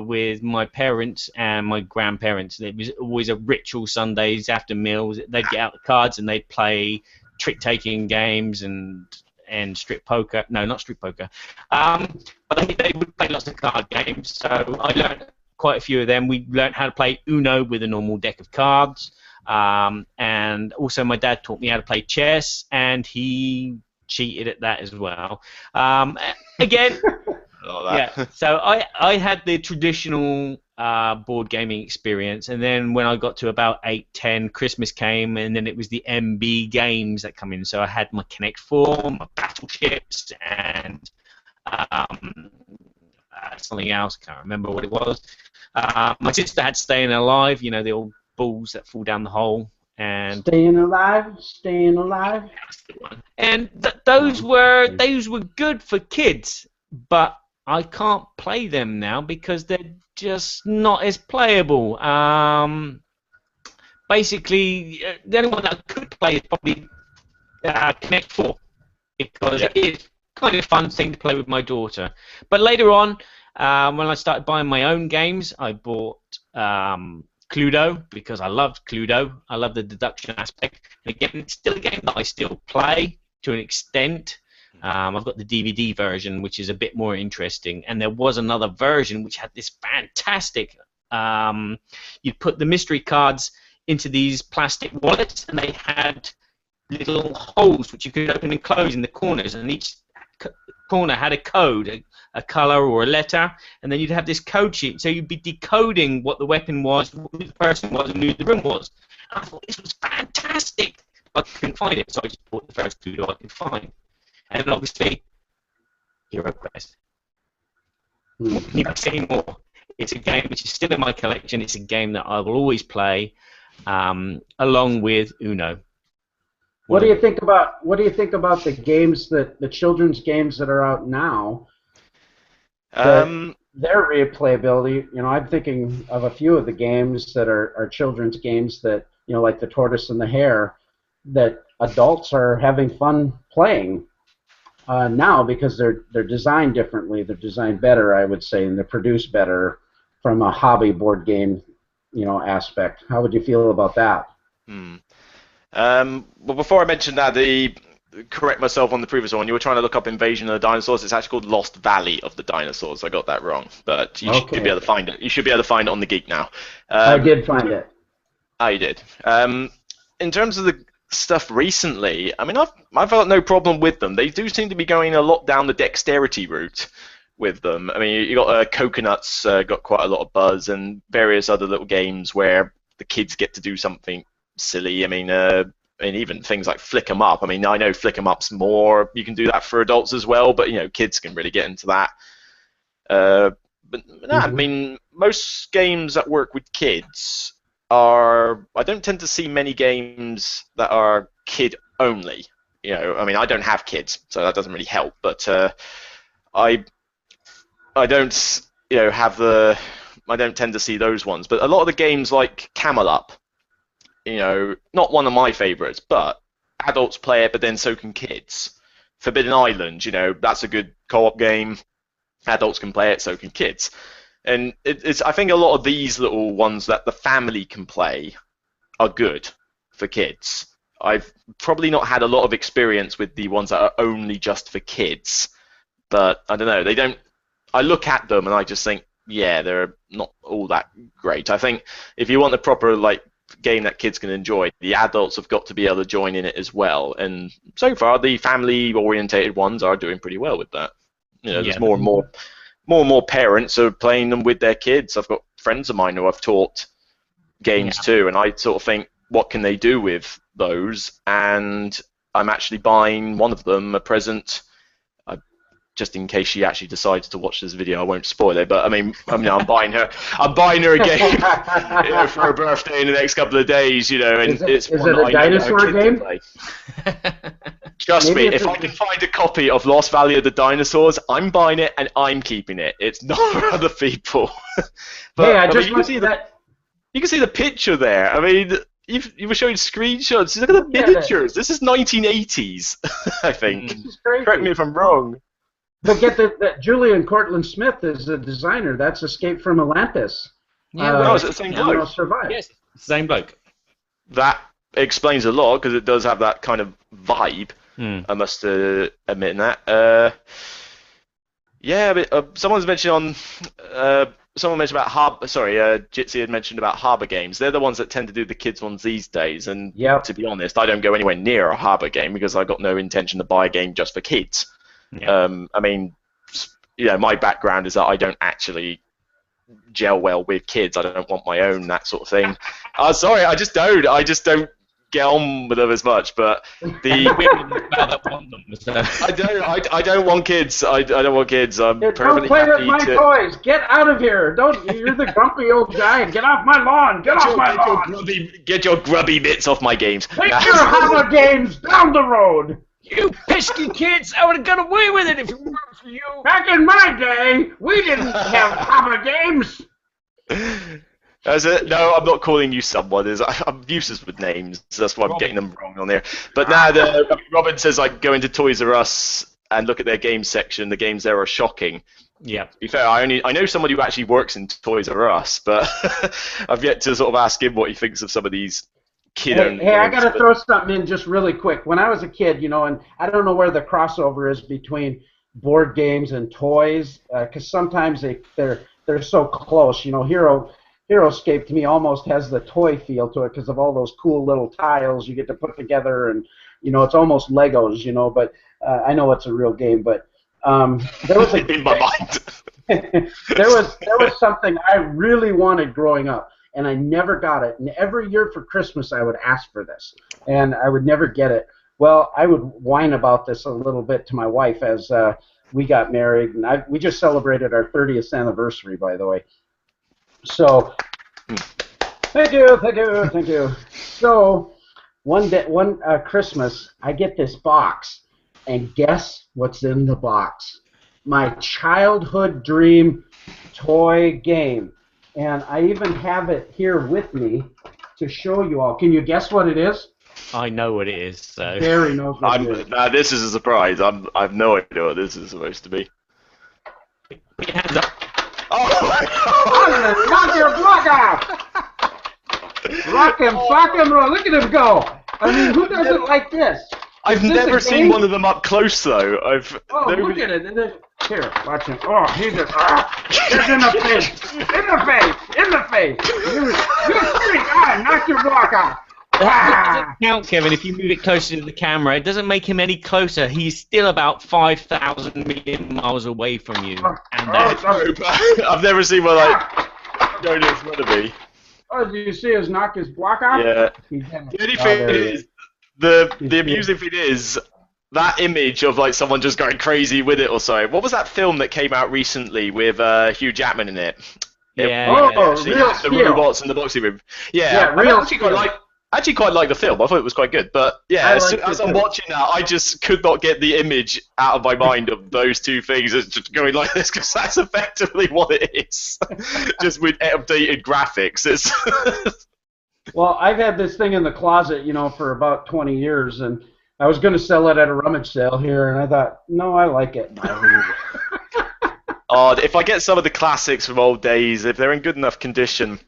With my parents and my grandparents. It was always a ritual Sundays after meals. They'd get out the cards and they'd play trick-taking games and strip poker. No, not strip poker. But they would play lots of card games, so I learned quite a few of them. We learned how to play Uno with a normal deck of cards. And also my dad taught me how to play chess, and he cheated at that as well. Again... Yeah, so I had the traditional board gaming experience, and then when I got to about 8, 10, Christmas came, and then it was the MB games that come in. So I had my Connect 4, my Battleships, and something else. I can't remember what it was. My sister had Staying Alive, you know, the old balls that fall down the hole. And Staying Alive. And those were good for kids, but I can't play them now because they're just not as playable. Basically, the only one that I could play is probably Connect 4, because it is kind of a fun thing to play with my daughter. But later on, when I started buying my own games, I bought Cluedo, because I loved Cluedo. I love the deduction aspect. And again, it's still a game that I still play to an extent. I've got the DVD version, which is a bit more interesting, and there was another version which had this fantastic. You'd put the mystery cards into these plastic wallets, and they had little holes which you could open and close in the corners, and each corner had a code, a color or a letter, and then you'd have this code sheet. So you'd be decoding what the weapon was, who the person was, and who the room was. And I thought this was fantastic. I couldn't find it, so I just bought the first Cluedo I could find. And obviously, Hero Quest. You can say more. It's a game which is still in my collection. It's a game that I will always play, along with Uno. What do you think about the games the children's games that are out now? Their replayability. You know, I'm thinking of a few of the games that are children's games that, you know, like the Tortoise and the Hare, that adults are having fun playing. Now, because they're designed differently, they're designed better, I would say, and they're produced better from a hobby board game, you know, aspect. How would you feel about that? Well, before I mentioned that, correct myself on the previous one. You were trying to look up Invasion of the Dinosaurs. It's actually called Lost Valley of the Dinosaurs. I got that wrong, but you should be able to find it. You should be able to find it on the Geek now. I did find it. Oh, you did. In terms of the stuff recently, I mean, I've got no problem with them. They do seem to be going a lot down the dexterity route with them. I mean, you got Coconuts got quite a lot of buzz, and various other little games where the kids get to do something silly. I mean, even things like Flick 'em Up. I mean, I know Flick 'em Up's more. You can do that for adults as well, but you know, kids can really get into that. But no, I mean, most games that work with kids I don't tend to see many games that are kid only. You know, I mean, I don't have kids, so that doesn't really help. But I don't, you know, I don't tend to see those ones. But a lot of the games like Camel Up, you know, not one of my favorites, but adults play it, but then so can kids. Forbidden Island, you know, that's a good co-op game. Adults can play it, so can kids. And I think a lot of these little ones that the family can play are good for kids. I've probably not had a lot of experience with the ones that are only just for kids, but I don't know. I look at them and I just think yeah, they're not all that great. I think if you want a proper like game that kids can enjoy, the adults have got to be able to join in it as well. And so far, the family-orientated ones are doing pretty well with that. You know, there's more and more parents are playing them with their kids. I've got friends of mine who I've taught games too, and I sort of think, what can they do with those? And I'm actually buying one of them a present. Just in case she actually decides to watch this video, I won't spoil it. But I mean, I'm buying her a game for her birthday in the next couple of days. You know, and is it a dinosaur game? Trust me, if I can find a copy of Lost Valley of the Dinosaurs, I'm buying it and I'm keeping it. It's not for other people. But, hey, I just want to see that. You can see the picture there. I mean, you were showing screenshots. Look at the miniatures. This is 1980s, I think. Correct me if I'm wrong. But get that Julian Courtland-Smith is the designer. That's Escape from Atlantis. Yeah, it's the same bloke. Yes, same bloke. That explains a lot because it does have that kind of vibe. I must admit that. Yeah, but someone's mentioned on. Someone mentioned about Jitsi had mentioned about Harbour games. They're the ones that tend to do the kids ones these days. And to be honest, I don't go anywhere near a Harbour game because I've got no intention to buy a game just for kids. Yeah. I mean, you know, my background is that I don't actually gel well with kids. I don't want my own, that sort of thing. Sorry, I just don't get on with them as much. But the I don't want kids. I don't want kids. I'm perfectly don't play happy with my toys. Get out of here! You're the grumpy old guy. Get off my lawn! Get off my lawn! Get your grubby bits off my games. Take your Harbour games down the road. You pesky kids! I would have got away with it if it weren't for you. Back in my day, we didn't have Harbour games. That's it. No, I'm not calling you someone. I'm useless with names. So that's why I'm getting them wrong on there. But now Robin says I go into Toys R Us and look at their games section. The games there are shocking. Yeah. To be fair, I know somebody who actually works in Toys R Us, but I've yet to sort of ask him what he thinks of some of these kid-owned games. Hey, I got to throw something in just really quick. When I was a kid, you know, and I don't know where the crossover is between board games and toys, because sometimes they're so close. You know, HeroScape to me almost has the toy feel to it because of all those cool little tiles you get to put together, and you know, it's almost Legos. You know, but I know it's a real game, but there was in my mind. there was something I really wanted growing up, and I never got it. And every year for Christmas, I would ask for this, and I would never get it. Well, I would whine about this a little bit to my wife as we got married, and we just celebrated our 30th anniversary, by the way. So, thank you. So, one Christmas, I get this box, and guess what's in the box? My childhood dream toy game. And I even have it here with me to show you all. Can you guess what it is? I know what it is. So Barry knows what it is. This is a surprise. I've no idea what this is supposed to be. Put your hands up. Oh! Knock your block off! Rock and roll. Look at him go. I mean, who doesn't like this? I've never seen one of them up close, though. Look at it. Here, watch him. Oh, he's just in the face. In the face. You freak. Knock your block off. That doesn't count, Kevin, if you move it closer to the camera. It doesn't make him any closer. He's still about 5,000 million miles away from you. I've never seen one like going in front of me. Oh, do you see us knock his block off? Yeah. The only thing is, the amusing thing is, that image of like someone just going crazy with it or so. What was that film that came out recently with Hugh Jackman in it? The robots in the boxing room. Yeah, I actually quite like the film. I thought it was quite good. But yeah, as I'm watching that, I just could not get the image out of my mind of those two things as just going like this, because that's effectively what it is. Just with updated graphics. Well, I've had this thing in the closet, you know, for about 20 years, and I was going to sell it at a rummage sale here, and I thought, no, I like it. If I get some of the classics from old days, if they're in good enough condition,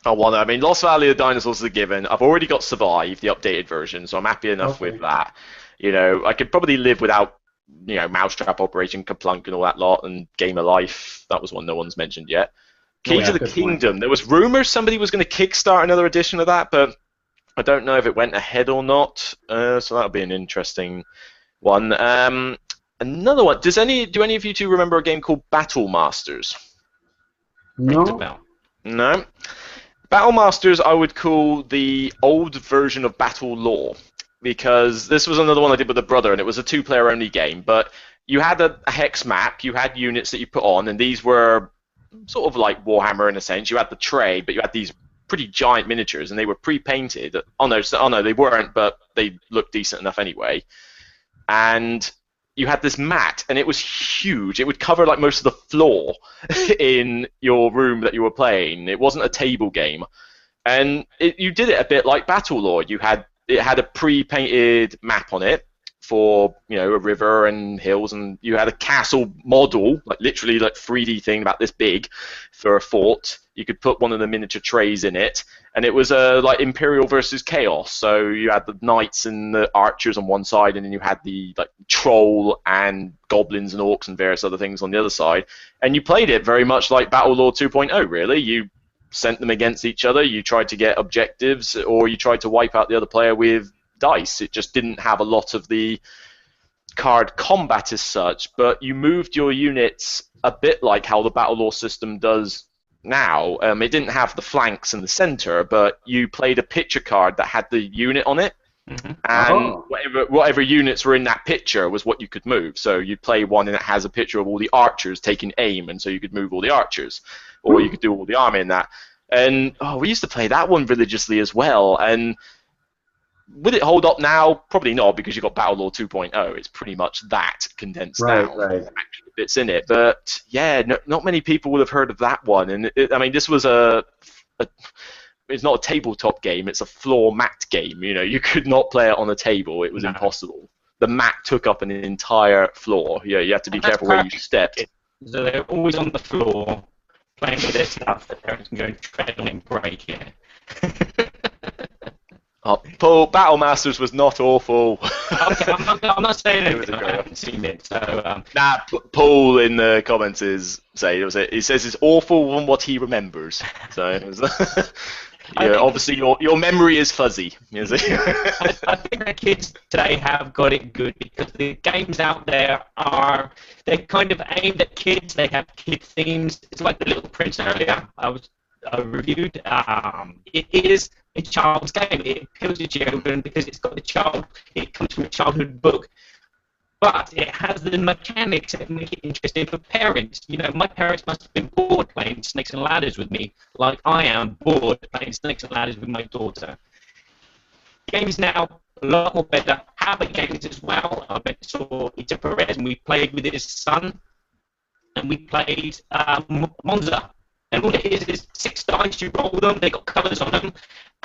I want to. I mean, Lost Valley of the Dinosaurs is a given. I've already got Survive, the updated version, so I'm happy enough with that. You know, I could probably live without Mousetrap Operation Kaplunk and all that lot, and Game of Life. That was one no one's mentioned yet. Keys of the Kingdom. There was rumors somebody was going to kickstart another edition of that, but I don't know if it went ahead or not. So that'll be an interesting one. Another one. Do any of you two remember a game called Battle Masters? No. No. Battle Masters I would call the old version of Battle Law, because this was another one I did with a brother, and it was a 2-player only game, but you had a hex map, you had units that you put on, and these were sort of like Warhammer in a sense. You had the tray, but you had these pretty giant miniatures, and they were pre-painted. Oh no, they weren't, but they looked decent enough anyway. And you had this mat, and it was huge. It would cover like most of the floor in your room that you were playing. It wasn't a table game, and you did it a bit like Battle Law. It had a pre-painted map on it for a river and hills, and you had a castle model, like literally like 3D thing about this big, for a fort. You could put one of the miniature trays in it, and it was like Imperial versus Chaos. So you had the knights and the archers on one side, and then you had the like troll and goblins and orcs and various other things on the other side. And you played it very much like Battle Law 2.0. Really, you sent them against each other. You tried to get objectives, or you tried to wipe out the other player with dice. It just didn't have a lot of the card combat as such, but you moved your units a bit like how the Battle Law system does now. It didn't have the flanks in the center, but you played a picture card that had the unit on it, and whatever units were in that picture was what you could move. So you'd play one and it has a picture of all the archers taking aim, and so you could move all the archers, or you could do all the army in that. And we used to play that one religiously as well. And would it hold up now? Probably not, because you've got Battle Law 2.0. It's pretty much that condensed down. Right. Actually, bits in it. But yeah, not many people would have heard of that one. And this was it's not a tabletop game. It's a floor mat game. You could not play it on a table. It was impossible. The mat took up an entire floor. Yeah, you have to be careful where you stepped. So they're always on the floor playing with their stuff. The parents can go and tread on it and break it. Paul, Battle Masters was not awful. Okay, I'm not saying anything. I haven't seen it, so. Paul in the comments he says it's awful from what he remembers. So it was, obviously your memory is fuzzy. I think the kids today have got it good, because the games out there they're kind of aimed at kids. They have kid themes. It's like the Little Prince earlier I was reviewed. It is a child's game. It appeals to children because it's got it comes from a childhood book, but it has the mechanics that make it interesting for parents. My parents must have been bored playing Snakes and Ladders with me, like I am bored playing Snakes and Ladders with my daughter. Games now a lot more better. Habit games as well. I went and saw Ita Perez, and we played with his son, and we played Monza. And all it is 6 dice, you roll them, they got colours on them,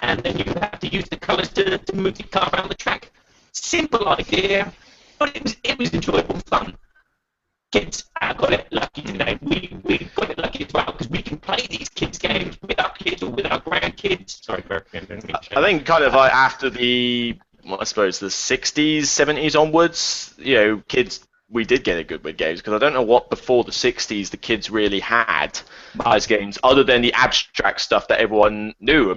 and then you have to use the colours to move the car around the track. Simple idea, but it was enjoyable fun. Kids got it lucky today. We got it lucky as well, because we can play these kids' games with our kids or with our grandkids. Sorry, I think kind of like after the 60s, 70s onwards, kids, we did get it good with games, because I don't know what before the 60s the kids really had as games, other than the abstract stuff that everyone knew.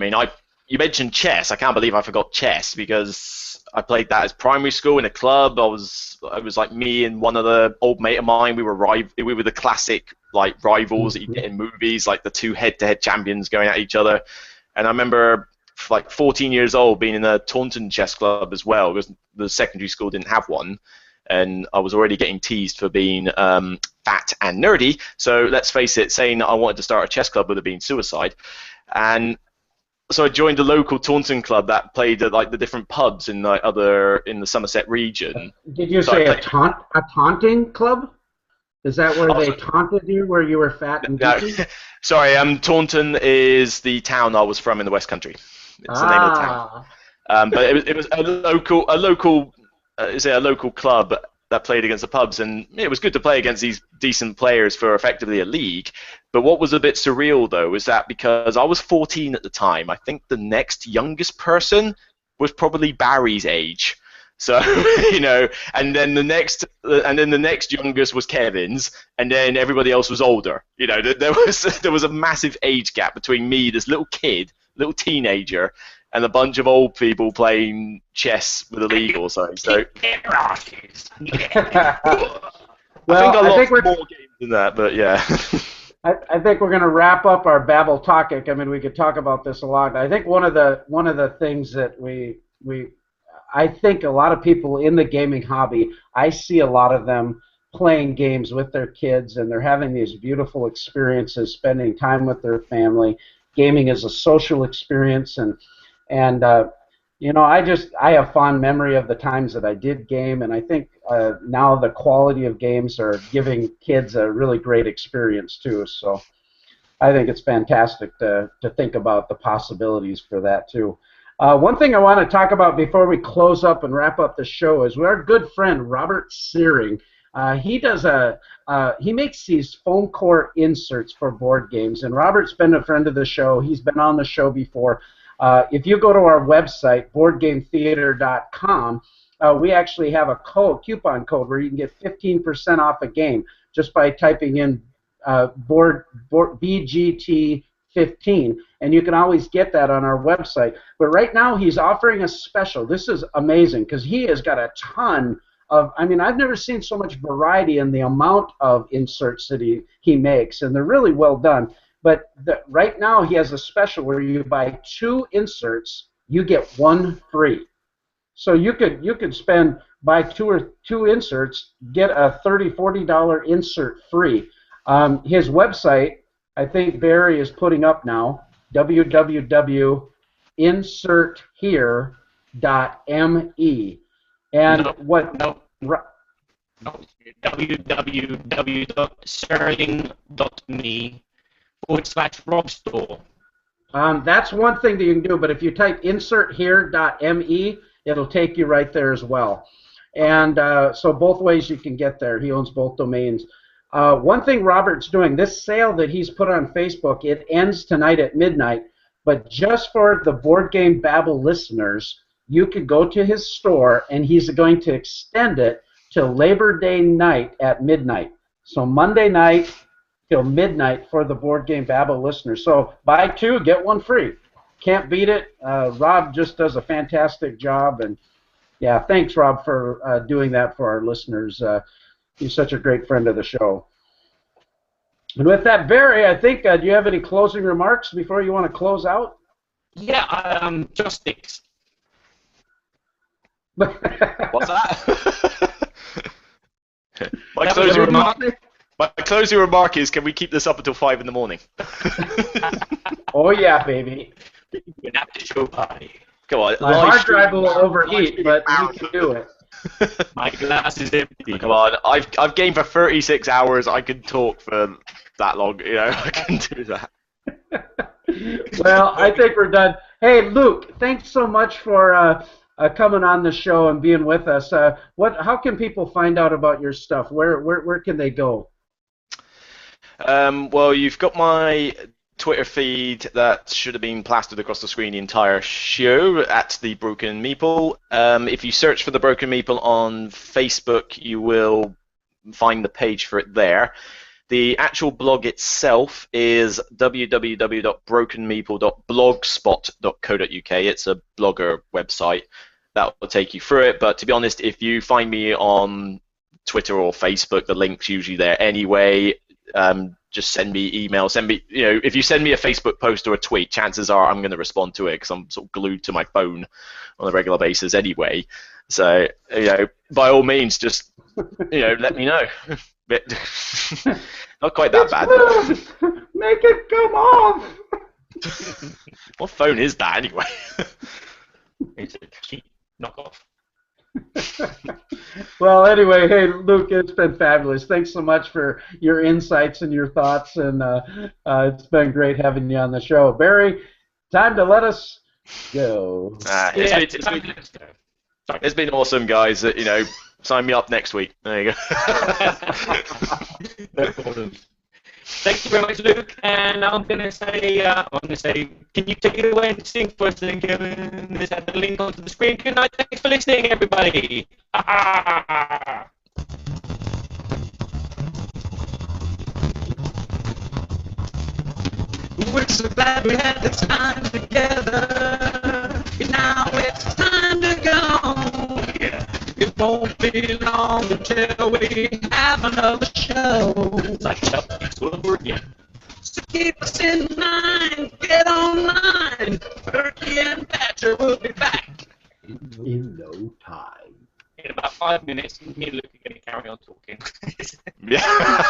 You mentioned chess. I can't believe I forgot chess, because I played that as primary school in a club. I was like me and one other old mate of mine. We were the classic like rivals that you get in movies, like the 2 head-to-head champions going at each other. And I remember like 14 years old being in a Taunton chess club as well, because the secondary school didn't have one. And I was already getting teased for being fat and nerdy. So let's face it, saying that I wanted to start a chess club would have been suicide. And so I joined a local Taunton club that played at like the different pubs in the Somerset region. Did you say a taunting club? Is that where they taunted you, where you were fat and beefy? Sorry, Taunton is the town I was from in the West Country. It's the name of the town. But it was a local club that played against the pubs, and it was good to play against these decent players for effectively a league. But what was a bit surreal, though, is that because I was 14 at the time, I think the next youngest person was probably Barry's age. So and then the next youngest was Kevin's, and then everybody else was older. There was a massive age gap between me, this little kid, little teenager, and a bunch of old people playing chess with illegal. So well, I think we're more games than that, but yeah. I think we're going to wrap up our Babble topic. I mean, we could talk about this a lot. I think one of the things that I think a lot of people in the gaming hobby, I see a lot of them playing games with their kids, and they're having these beautiful experiences, spending time with their family. Gaming is a social experience, and I have fond memory of the times that I did game, and I think now the quality of games are giving kids a really great experience too. So I think it's fantastic to think about the possibilities for that too. One thing I want to talk about before we close up and wrap up the show is our good friend Robert Searing. He makes these foam core inserts for board games, and Robert's been a friend of the show. He's been on the show before. If you go to our website, boardgametheater.com, we actually have a coupon code where you can get 15% off a game just by typing in BGT15, and you can always get that on our website. But right now he's offering a special. This is amazing because he has got a ton of, I mean, I've never seen so much variety in the amount of inserts that he makes, and they're really well done. But right now he has a special where you buy 2 inserts, you get 1 free. So you could buy 2 inserts, get a $30-$40 insert free. His website, I think Barry is putting up now, www.inserthere.me. And www.sterling.me/Rob Store. That's one thing that you can do, but if you type inserthere.me, it'll take you right there as well. And so both ways you can get there. He owns both domains. One thing Robert's doing, this sale that he's put on Facebook, it ends tonight at midnight, but just for the Board Game Babble listeners, you could go to his store, and he's going to extend it to Labor Day night at midnight. So Monday night till midnight for the Board Game Babble listeners. So buy 2, get 1 free. Can't beat it. Rob just does a fantastic job, and yeah, thanks Rob for doing that for our listeners. He's such a great friend of the show. And with that, Barry, I think, do you have any closing remarks before you want to close out? Yeah, just sticks. What's that? My closing remark is, can we keep this up until 5 in the morning? Oh yeah, baby. An after show party. Come on. My hard drive will overheat, but we can do it. My glass is empty. Come on, I've gamed for 36 hours. I could talk for that long. I can do that. Well, I think we're done. Hey, Luke, thanks so much for coming on the show and being with us. How can people find out about your stuff? Where can they go? Well, you've got my Twitter feed that should have been plastered across the screen the entire show at the Broken Meeple. If you search for the Broken Meeple on Facebook, you will find the page for it there. The actual blog itself is www.brokenmeeple.blogspot.co.uk. It's a blogger website that will take you through it. But to be honest, if you find me on Twitter or Facebook, the link's usually there anyway. Just send me email. If you send me a Facebook post or a tweet, chances are I'm going to respond to it because I'm sort of glued to my phone on a regular basis anyway. So, by all means, just let me know. Not quite that bad. Make it come off. What phone is that anyway? It's a cheap knockoff. Well, anyway, hey, Luke, it's been fabulous. Thanks so much for your insights and your thoughts, and it's been great having you on the show. Barry, time to let us go. It's been awesome, guys. Sign me up next week. There you go. No problem. Thank you very much, Luke. And I'm gonna say, can you take it away and sing for us, then, Kevin? Let's have the link onto the screen. Good night. Thanks for listening, everybody. We're so glad we had this time together. Now it's time to go. Yeah. It won't be long until we have another show. Like up next over again. So keep us in mind, get online. Berkey and Badger will be back in no time. In about 5 minutes, me and Luke are going to carry on talking. Yeah.